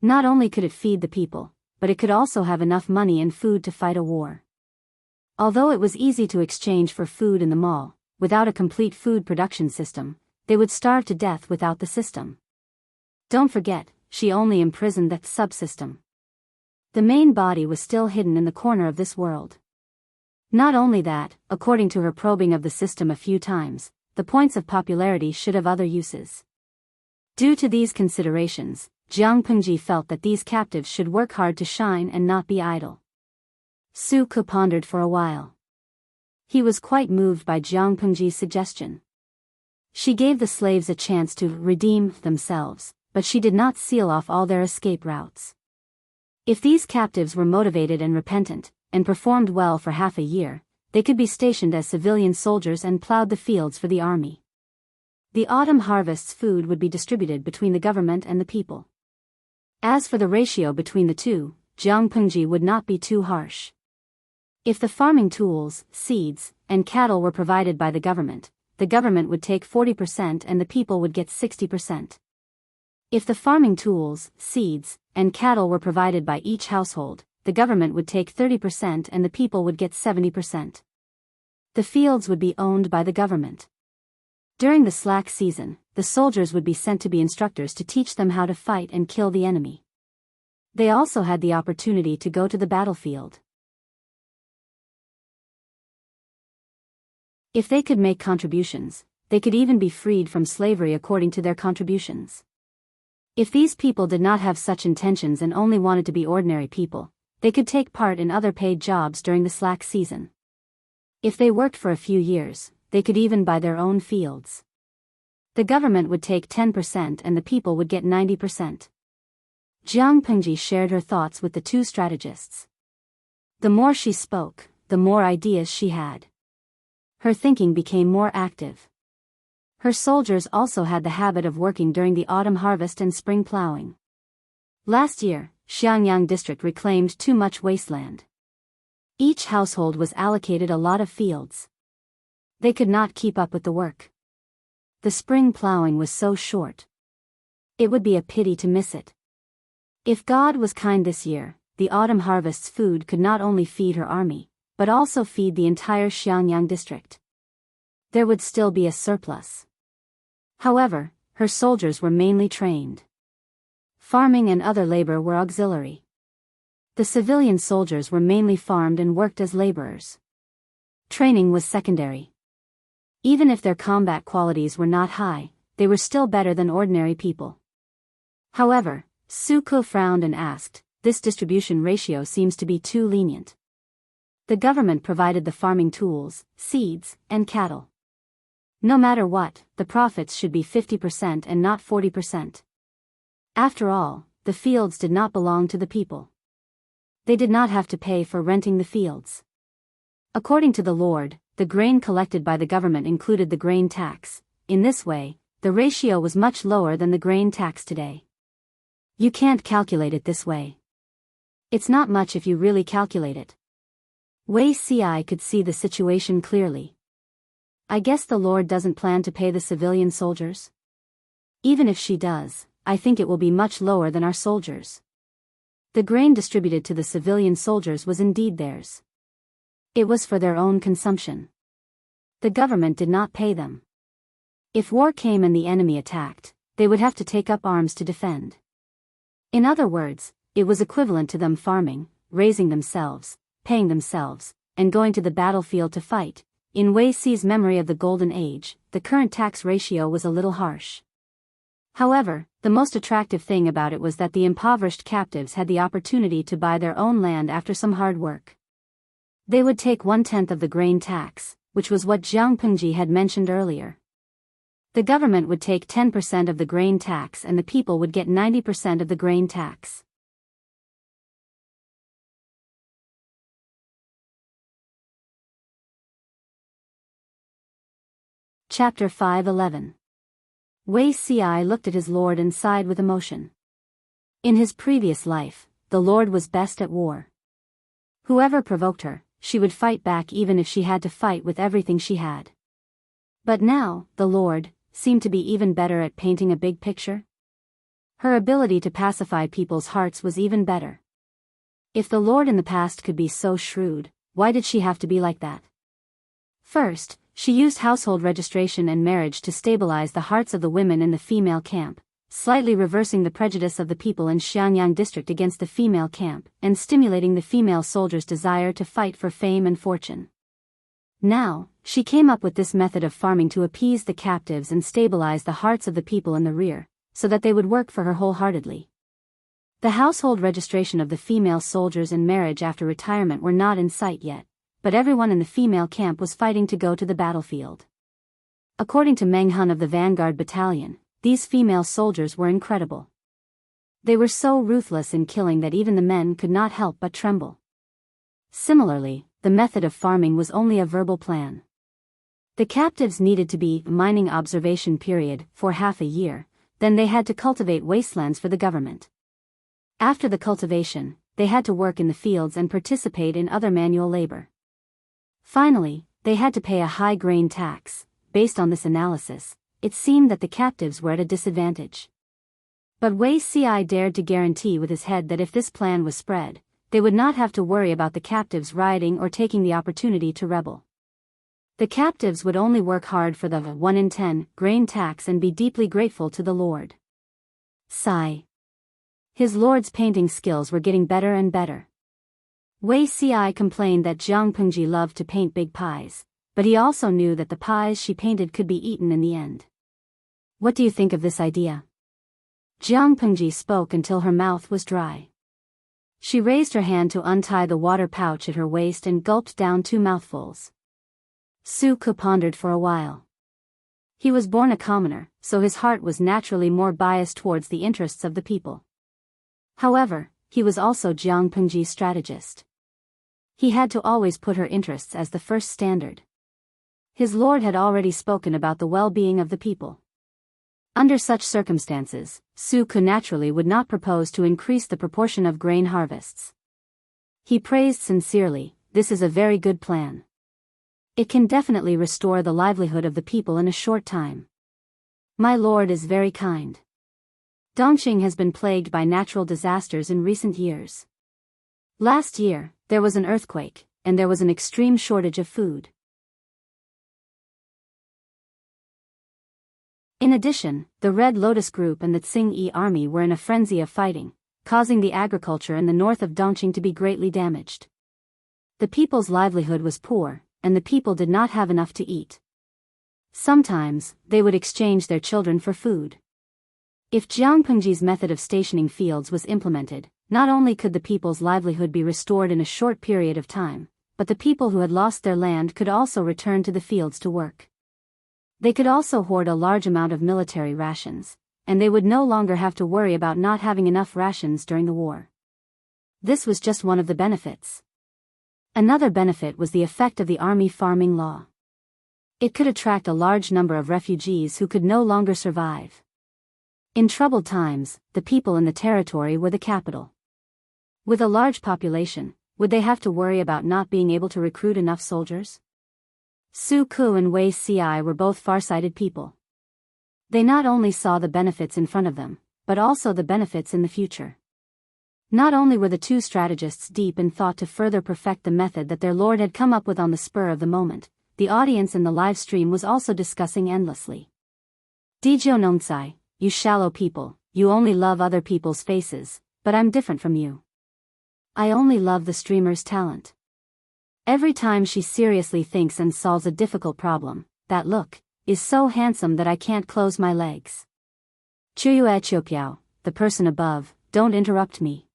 Not only could it feed the people, but it could also have enough money and food to fight a war. Although it was easy to exchange for food in the mall, without a complete food production system, they would starve to death without the system. Don't forget, she only imprisoned that subsystem. The main body was still hidden in the corner of this world. Not only that, according to her probing of the system a few times, the points of popularity should have other uses. Due to these considerations, Jiang Pengji felt that these captives should work hard to shine and not be idle. Su Ke pondered for a while. He was quite moved by Jiang Pengji's suggestion. She gave the slaves a chance to redeem themselves, but she did not seal off all their escape routes. If these captives were motivated and repentant, and performed well for half a year, they could be stationed as civilian soldiers and plowed the fields for the army. The autumn harvest's food would be distributed between the government and the people. As for the ratio between the two, Jiang Pengji would not be too harsh. If the farming tools, seeds, and cattle were provided by the government would take 40% and the people would get 60%. If the farming tools, seeds, and cattle were provided by each household, the government would take 30% and the people would get 70%. The fields would be owned by the government. During the slack season, the soldiers would be sent to be instructors to teach them how to fight and kill the enemy. They also had the opportunity to go to the battlefield. If they could make contributions, they could even be freed from slavery according to their contributions. If these people did not have such intentions and only wanted to be ordinary people, they could take part in other paid jobs during the slack season. If they worked for a few years, they could even buy their own fields. The government would take 10% and the people would get 90%. Jiang Pengji shared her thoughts with the two strategists. The more she spoke, the more ideas she had. Her thinking became more active. Her soldiers also had the habit of working during the autumn harvest and spring plowing. Last year, Xiangyang district reclaimed too much wasteland. Each household was allocated a lot of fields. They could not keep up with the work. The spring plowing was so short. It would be a pity to miss it. If God was kind this year, the autumn harvest's food could not only feed her army, but also feed the entire Xiangyang district. There would still be a surplus. However, her soldiers were mainly trained. Farming and other labor were auxiliary. The civilian soldiers were mainly farmed and worked as laborers. Training was secondary. Even if their combat qualities were not high, they were still better than ordinary people. However, Su Ke frowned and asked, "This distribution ratio seems to be too lenient. The government provided the farming tools, seeds, and cattle. No matter what, the profits should be 50% and not 40%. After all, the fields did not belong to the people. They did not have to pay for renting the fields. According to the Lord, the grain collected by the government included the grain tax. In this way, the ratio was much lower than the grain tax today. You can't calculate it this way. It's not much if you really calculate it." Wei Ci could see the situation clearly. "I guess the Lord doesn't plan to pay the civilian soldiers? Even if she does, I think it will be much lower than our soldiers." The grain distributed to the civilian soldiers was indeed theirs. It was for their own consumption. The government did not pay them. If war came and the enemy attacked, they would have to take up arms to defend. In other words, it was equivalent to them farming, raising themselves, paying themselves, and going to the battlefield to fight. In Wei Ci's memory of the Golden Age, the current tax ratio was a little harsh. However, the most attractive thing about it was that the impoverished captives had the opportunity to buy their own land after some hard work. They would take 1/10 of the grain tax, which was what Jiang Pengji had mentioned earlier. The government would take 10% of the grain tax and the people would get 90% of the grain tax. Chapter 5:11. Wei Ci looked at his lord and sighed with emotion. In his previous life, the Lord was best at war. Whoever provoked her, she would fight back even if she had to fight with everything she had. But now, the Lord seemed to be even better at painting a big picture. Her ability to pacify people's hearts was even better. If the Lord in the past could be so shrewd, why did she have to be like that? First, she used household registration and marriage to stabilize the hearts of the women in the female camp, slightly reversing the prejudice of the people in Xiangyang district against the female camp, and stimulating the female soldiers' desire to fight for fame and fortune. Now, she came up with this method of farming to appease the captives and stabilize the hearts of the people in the rear, so that they would work for her wholeheartedly. The household registration of the female soldiers and marriage after retirement were not in sight yet, but everyone in the female camp was fighting to go to the battlefield. According to Meng Hun of the Vanguard Battalion, these female soldiers were incredible. They were so ruthless in killing that even the men could not help but tremble. Similarly, the method of farming was only a verbal plan. The captives needed to be mining observation period for half a year, then they had to cultivate wastelands for the government. After the cultivation, they had to work in the fields and participate in other manual labor. Finally, they had to pay a high grain tax. Based on this analysis, it seemed that the captives were at a disadvantage. But Wei Ci dared to guarantee with his head that if this plan was spread, they would not have to worry about the captives rioting or taking the opportunity to rebel. The captives would only work hard for the 1 in 10 grain tax and be deeply grateful to the Lord. Sigh. His lord's painting skills were getting better and better. Wei Ci complained that Jiang Pengji loved to paint big pies, but he also knew that the pies she painted could be eaten in the end. "What do you think of this idea?" Jiang Pengji spoke until her mouth was dry. She raised her hand to untie the water pouch at her waist and gulped down 2 mouthfuls. Su Ke pondered for a while. He was born a commoner, so his heart was naturally more biased towards the interests of the people. However, he was also Jiang Pengji's strategist. He had to always put her interests as the first standard. His lord had already spoken about the well-being of the people. Under such circumstances, Su Ke naturally would not propose to increase the proportion of grain harvests. He praised sincerely, "This is a very good plan. It can definitely restore the livelihood of the people in a short time. My lord is very kind. Dongqing has been plagued by natural disasters in recent years. Last year, there was an earthquake, and there was an extreme shortage of food. In addition, the Red Lotus Group and the Tsing-Yi army were in a frenzy of fighting, causing the agriculture in the north of Dongqing to be greatly damaged. The people's livelihood was poor, and the people did not have enough to eat. Sometimes, they would exchange their children for food. If Jiang Pengji's method of stationing fields was implemented, not only could the people's livelihood be restored in a short period of time, but the people who had lost their land could also return to the fields to work. They could also hoard a large amount of military rations, and they would no longer have to worry about not having enough rations during the war. This was just one of the benefits. Another benefit was the effect of the army farming law. It could attract a large number of refugees who could no longer survive. In troubled times, the people in the territory were the capital. With a large population, would they have to worry about not being able to recruit enough soldiers? Su Ku and Wei Ci were both far-sighted people. They not only saw the benefits in front of them, but also the benefits in the future. Not only were the two strategists deep in thought to further perfect the method that their lord had come up with on the spur of the moment, the audience in the live stream was also discussing endlessly. Dijo Nonsai, you shallow people, you only love other people's faces, but I'm different from you. I only love the streamer's talent. Every time she seriously thinks and solves a difficult problem, that look is so handsome that I can't close my legs. Chuyu Chiopiao, the person above, don't interrupt me.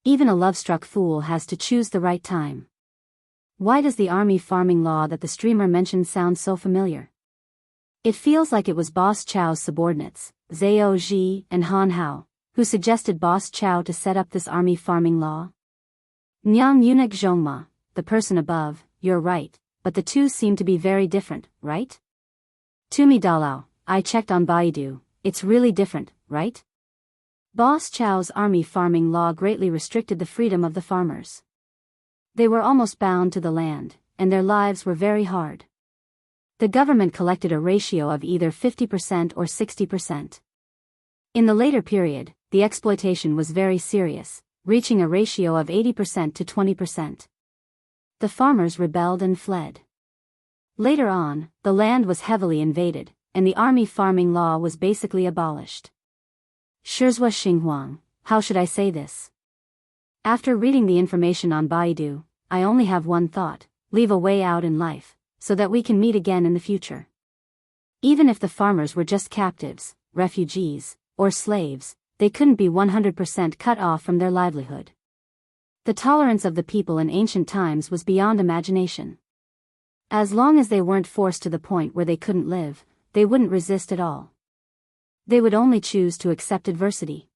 Even a love-struck fool has to choose the right time. Why does the army farming law that the streamer mentioned sound so familiar? It feels like it was Boss Chow's subordinates, Zhao Ji and Han Hao, who suggested Boss Chow to set up this army farming law. Nyang Yunik Zhongma, the person above, you're right, but the two seem to be very different, right? Tumi Dalao, I checked on Baidu, it's really different, right? Boss Chow's army farming law greatly restricted the freedom of the farmers. They were almost bound to the land, and their lives were very hard. The government collected a ratio of either 50% or 60%. In the later period, the exploitation was very serious, reaching a ratio of 80% to 20%. The farmers rebelled and fled. Later on, the land was heavily invaded, and the army farming law was basically abolished. Shizhua Xinghuang, how should I say this? After reading the information on Baidu, I only have one thought: leave a way out in life, so that we can meet again in the future. Even if the farmers were just captives, refugees, or slaves, they couldn't be 100% cut off from their livelihood. The tolerance of the people in ancient times was beyond imagination. As long as they weren't forced to the point where they couldn't live, they wouldn't resist at all. They would only choose to accept adversity.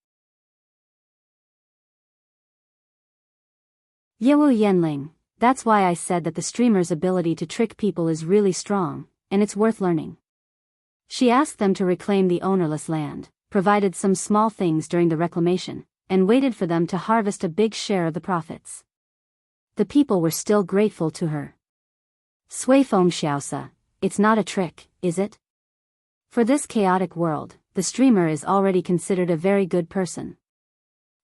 Yewu Yanling, that's why I said that the streamer's ability to trick people is really strong, and it's worth learning. She asked them to reclaim the ownerless land, provided some small things during the reclamation, and waited for them to harvest a big share of the profits. The people were still grateful to her. Sui Feng Xiaosa, it's not a trick, is it? For this chaotic world, the streamer is already considered a very good person.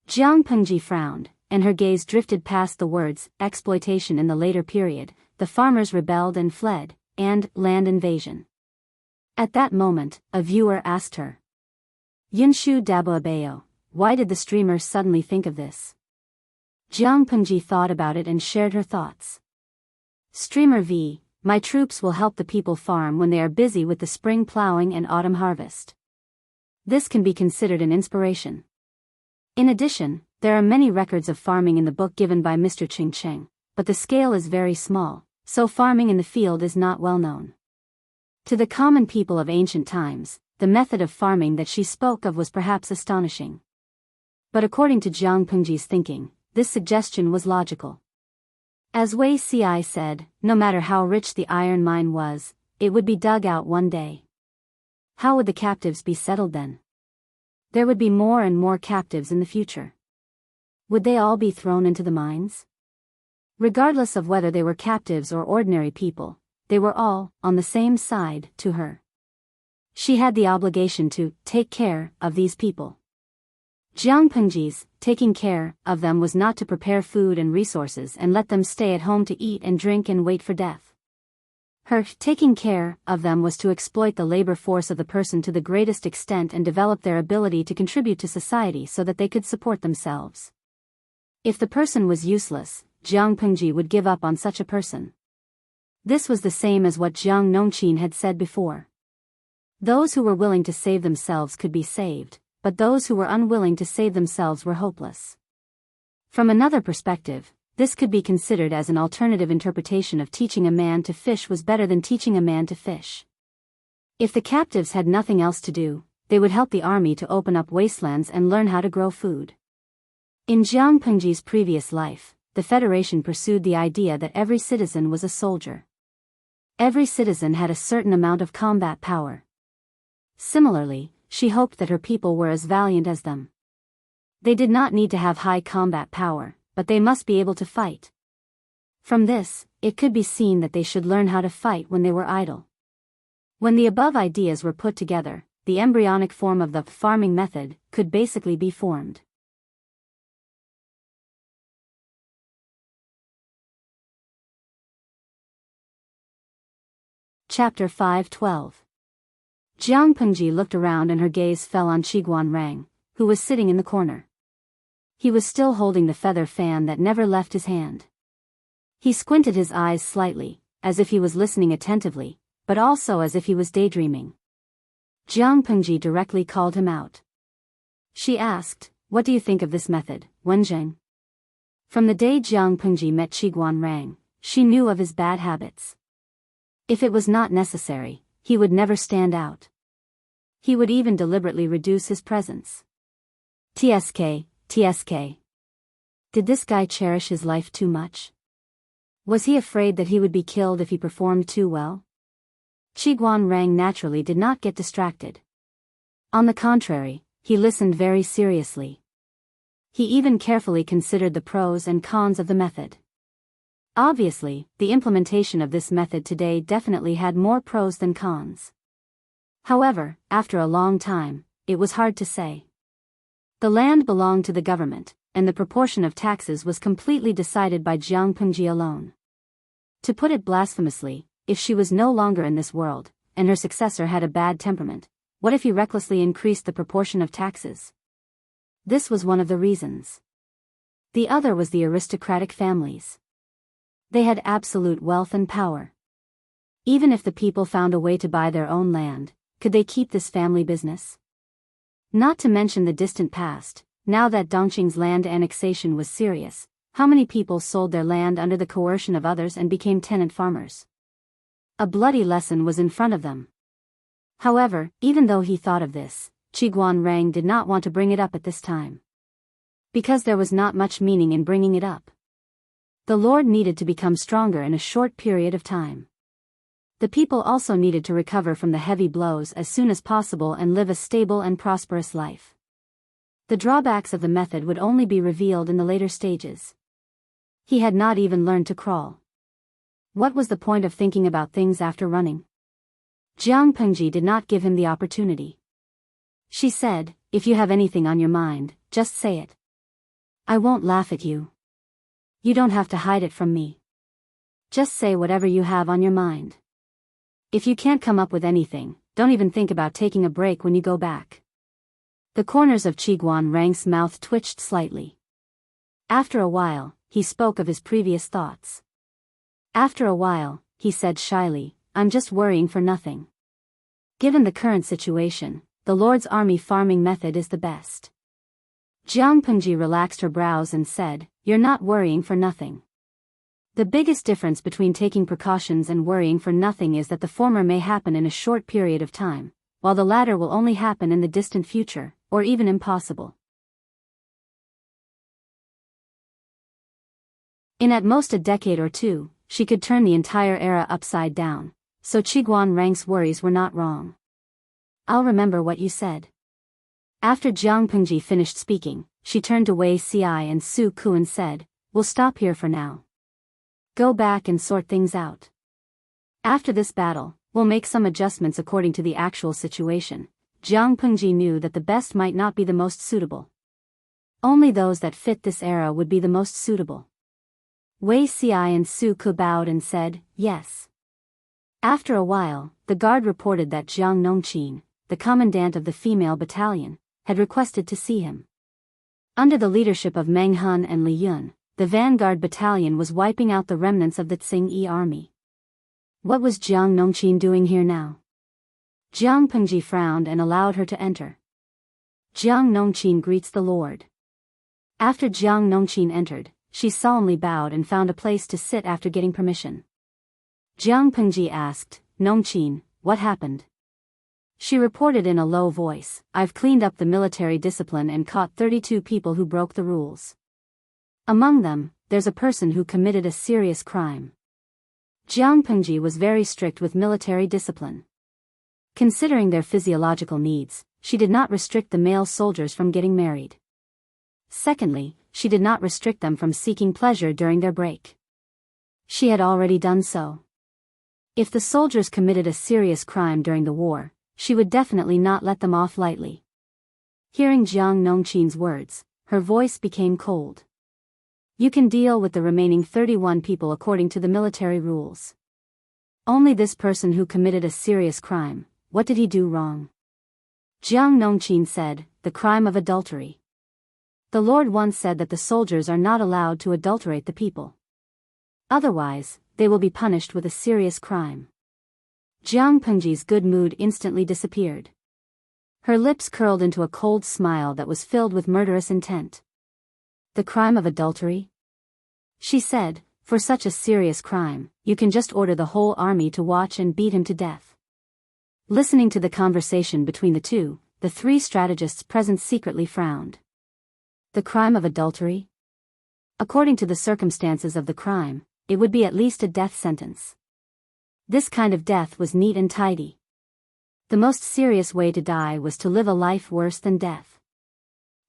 Jiang Pengji frowned, and her gaze drifted past the words exploitation in the later period, the farmers rebelled and fled, and land invasion. At that moment, a viewer asked her, Yunshu Daboabeo, why did the streamer suddenly think of this? Jiang Pengji thought about it and shared her thoughts. Streamer V, my troops will help the people farm when they are busy with the spring plowing and autumn harvest. This can be considered an inspiration. In addition, there are many records of farming in the book given by Mr. Ching Cheng, but the scale is very small, so farming in the field is not well known. To the common people of ancient times, the method of farming that she spoke of was perhaps astonishing. But according to Jiang Pengji's thinking, this suggestion was logical. As Wei Ci said, no matter how rich the iron mine was, it would be dug out one day. How would the captives be settled then? There would be more and more captives in the future. Would they all be thrown into the mines? Regardless of whether they were captives or ordinary people, they were all on the same side to her. She had the obligation to take care of these people. Jiang Pengji's taking care of them was not to prepare food and resources and let them stay at home to eat and drink and wait for death. Her taking care of them was to exploit the labor force of the person to the greatest extent and develop their ability to contribute to society so that they could support themselves. If the person was useless, Jiang Pengji would give up on such a person. This was the same as what Jiang Nongqin had said before. Those who were willing to save themselves could be saved, but those who were unwilling to save themselves were hopeless. From another perspective, this could be considered as an alternative interpretation of teaching a man to fish was better than teaching a man to fish. If the captives had nothing else to do, they would help the army to open up wastelands and learn how to grow food. In Jiang Pengji's previous life, the Federation pursued the idea that every citizen was a soldier. Every citizen had a certain amount of combat power. Similarly, she hoped that her people were as valiant as them. They did not need to have high combat power, but they must be able to fight. From this, it could be seen that they should learn how to fight when they were idle. When the above ideas were put together, the embryonic form of the farming method could basically be formed. Chapter 5:12. Jiang Pengji looked around and her gaze fell on Qiguan Rang, who was sitting in the corner. He was still holding the feather fan that never left his hand. He squinted his eyes slightly, as if he was listening attentively, but also as if he was daydreaming. Jiang Pengji directly called him out. She asked, "What do you think of this method, Wenzheng?" From the day Jiang Pengji met Qiguan Rang, she knew of his bad habits. If it was not necessary, he would never stand out. He would even deliberately reduce his presence. TSK. Did this guy cherish his life too much? Was he afraid that he would be killed if he performed too well? Qiguan Rang naturally did not get distracted. On the contrary, he listened very seriously. He even carefully considered the pros and cons of the method. Obviously, the implementation of this method today definitely had more pros than cons. However, after a long time, it was hard to say. The land belonged to the government, and the proportion of taxes was completely decided by Jiang Pengji alone. To put it blasphemously, if she was no longer in this world, and her successor had a bad temperament, what if he recklessly increased the proportion of taxes? This was one of the reasons. The other was the aristocratic families. They had absolute wealth and power. Even if the people found a way to buy their own land, could they keep this family business? Not to mention the distant past, now that Dongqing's land annexation was serious, how many people sold their land under the coercion of others and became tenant farmers? A bloody lesson was in front of them. However, even though he thought of this, Qiguan Rang did not want to bring it up at this time. Because there was not much meaning in bringing it up. The Lord needed to become stronger in a short period of time. The people also needed to recover from the heavy blows as soon as possible and live a stable and prosperous life. The drawbacks of the method would only be revealed in the later stages. He had not even learned to crawl. What was the point of thinking about things after running? Jiang Pengji did not give him the opportunity. She said, "If you have anything on your mind, just say it. I won't laugh at you. You don't have to hide it from me. Just say whatever you have on your mind. If you can't come up with anything, don't even think about taking a break when you go back." The corners of Qiguan Rang's mouth twitched slightly. After a while, he spoke of his previous thoughts. After a while, he said shyly, "I'm just worrying for nothing. Given the current situation, the Lord's army farming method is the best." Jiang Pengji relaxed her brows and said, "You're not worrying for nothing. The biggest difference between taking precautions and worrying for nothing is that the former may happen in a short period of time, while the latter will only happen in the distant future, or even impossible. In at most a decade or two, she could turn the entire era upside down, so Qiguan Rang's worries were not wrong. "I'll remember what you said." After Jiang Pengji finished speaking, she turned to Wei Ci and Su Ku and said, "We'll stop here for now. Go back and sort things out. After this battle, we'll make some adjustments according to the actual situation." Jiang Pengji knew that the best might not be the most suitable. Only those that fit this era would be the most suitable. Wei Ci and Su Ke bowed and said, yes. After a while, the guard reported that Jiang Nongqin, the commandant of the female battalion, had requested to see him. Under the leadership of Meng Hun and Li Yun, the vanguard battalion was wiping out the remnants of the Tsing-Yi army. What was Jiang Nongqin doing here now? Jiang Pengji frowned and allowed her to enter. Jiang Nongqin greets the Lord. After Jiang Nongqin entered, she solemnly bowed and found a place to sit after getting permission. Jiang Pengji asked, Nongqin, what happened? She reported in a low voice, I've cleaned up the military discipline and caught 32 people who broke the rules. Among them, there's a person who committed a serious crime. Jiang Pengji was very strict with military discipline. Considering their physiological needs, she did not restrict the male soldiers from getting married. Secondly, she did not restrict them from seeking pleasure during their break. She had already done so. If the soldiers committed a serious crime during the war, she would definitely not let them off lightly. Hearing Jiang Nongqin's words, her voice became cold. You can deal with the remaining 31 people according to the military rules. Only this person who committed a serious crime, what did he do wrong? Jiang Nongqin said, the crime of adultery. The Lord once said that the soldiers are not allowed to adulterate the people. Otherwise, they will be punished with a serious crime. Jiang Pengji's good mood instantly disappeared. Her lips curled into a cold smile that was filled with murderous intent. The crime of adultery? She said, for such a serious crime, you can just order the whole army to watch and beat him to death. Listening to the conversation between the two, the three strategists present secretly frowned. The crime of adultery? According to the circumstances of the crime, it would be at least a death sentence. This kind of death was neat and tidy. The most serious way to die was to live a life worse than death.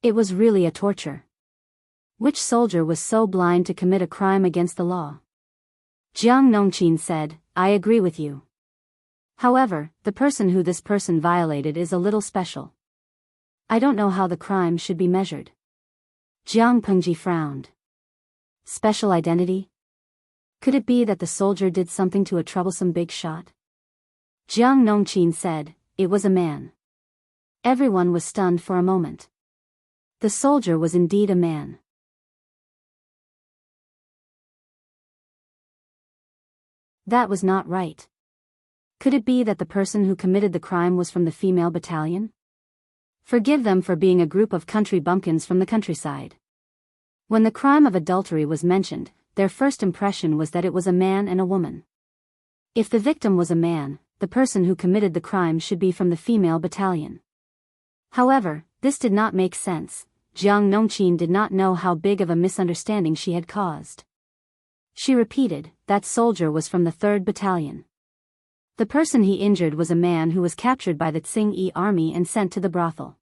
It was really a torture. Which soldier was so blind to commit a crime against the law? Jiang Nongqin said, I agree with you. However, the person who this person violated is a little special. I don't know how the crime should be measured. Jiang Pengji frowned. Special identity? Could it be that the soldier did something to a troublesome big shot? Jiang Nongqin said, it was a man. Everyone was stunned for a moment. The soldier was indeed a man. That was not right. Could it be that the person who committed the crime was from the female battalion? Forgive them for being a group of country bumpkins from the countryside. When the crime of adultery was mentioned, their first impression was that it was a man and a woman. If the victim was a man, the person who committed the crime should be from the female battalion. However, this did not make sense. Jiang Nongqin did not know how big of a misunderstanding she had caused. She repeated, that soldier was from the 3rd Battalion. The person he injured was a man who was captured by the Tsing-Yi army and sent to the brothel.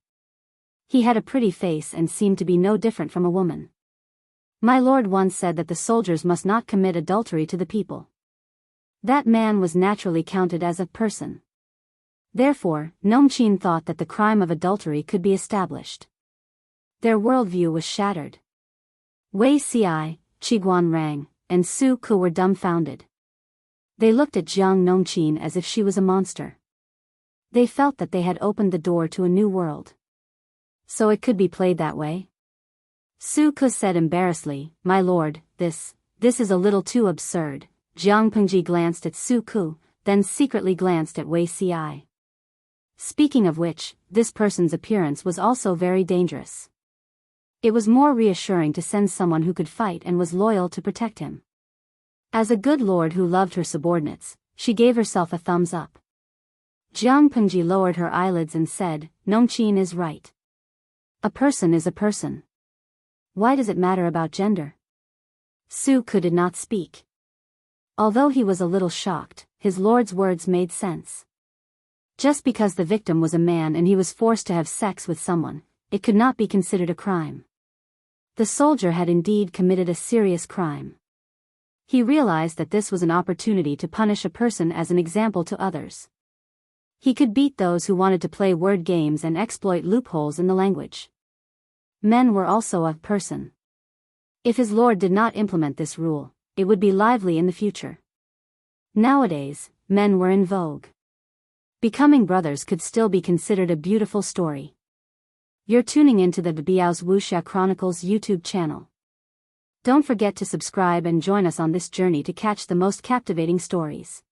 He had a pretty face and seemed to be no different from a woman. My lord once said that the soldiers must not commit adultery to the people. That man was naturally counted as a person. Therefore, Nongqin thought that the crime of adultery could be established. Their worldview was shattered. Wei Ci, Qiguan Rang, and Su Ke were dumbfounded. They looked at Jiang Nongqin as if she was a monster. They felt that they had opened the door to a new world. So it could be played that way? Su Ke said embarrassedly, my lord, this is a little too absurd. Jiang Pengji glanced at Su Ke, then secretly glanced at Wei Ci. Speaking of which, this person's appearance was also very dangerous. It was more reassuring to send someone who could fight and was loyal to protect him. As a good lord who loved her subordinates, she gave herself a thumbs up. Jiang Pengji lowered her eyelids and said, Nongqin is right. A person is a person. Why does it matter about gender? Su Ke did not speak. Although he was a little shocked, his lord's words made sense. Just because the victim was a man and he was forced to have sex with someone, it could not be considered a crime. The soldier had indeed committed a serious crime. He realized that this was an opportunity to punish a person as an example to others. He could beat those who wanted to play word games and exploit loopholes in the language. Men were also a person. If his lord did not implement this rule, it would be lively in the future. Nowadays, men were in vogue. Becoming brothers could still be considered a beautiful story. You're tuning into the Biyao's Wuxia Chronicles YouTube channel. Don't forget to subscribe and join us on this journey to catch the most captivating stories.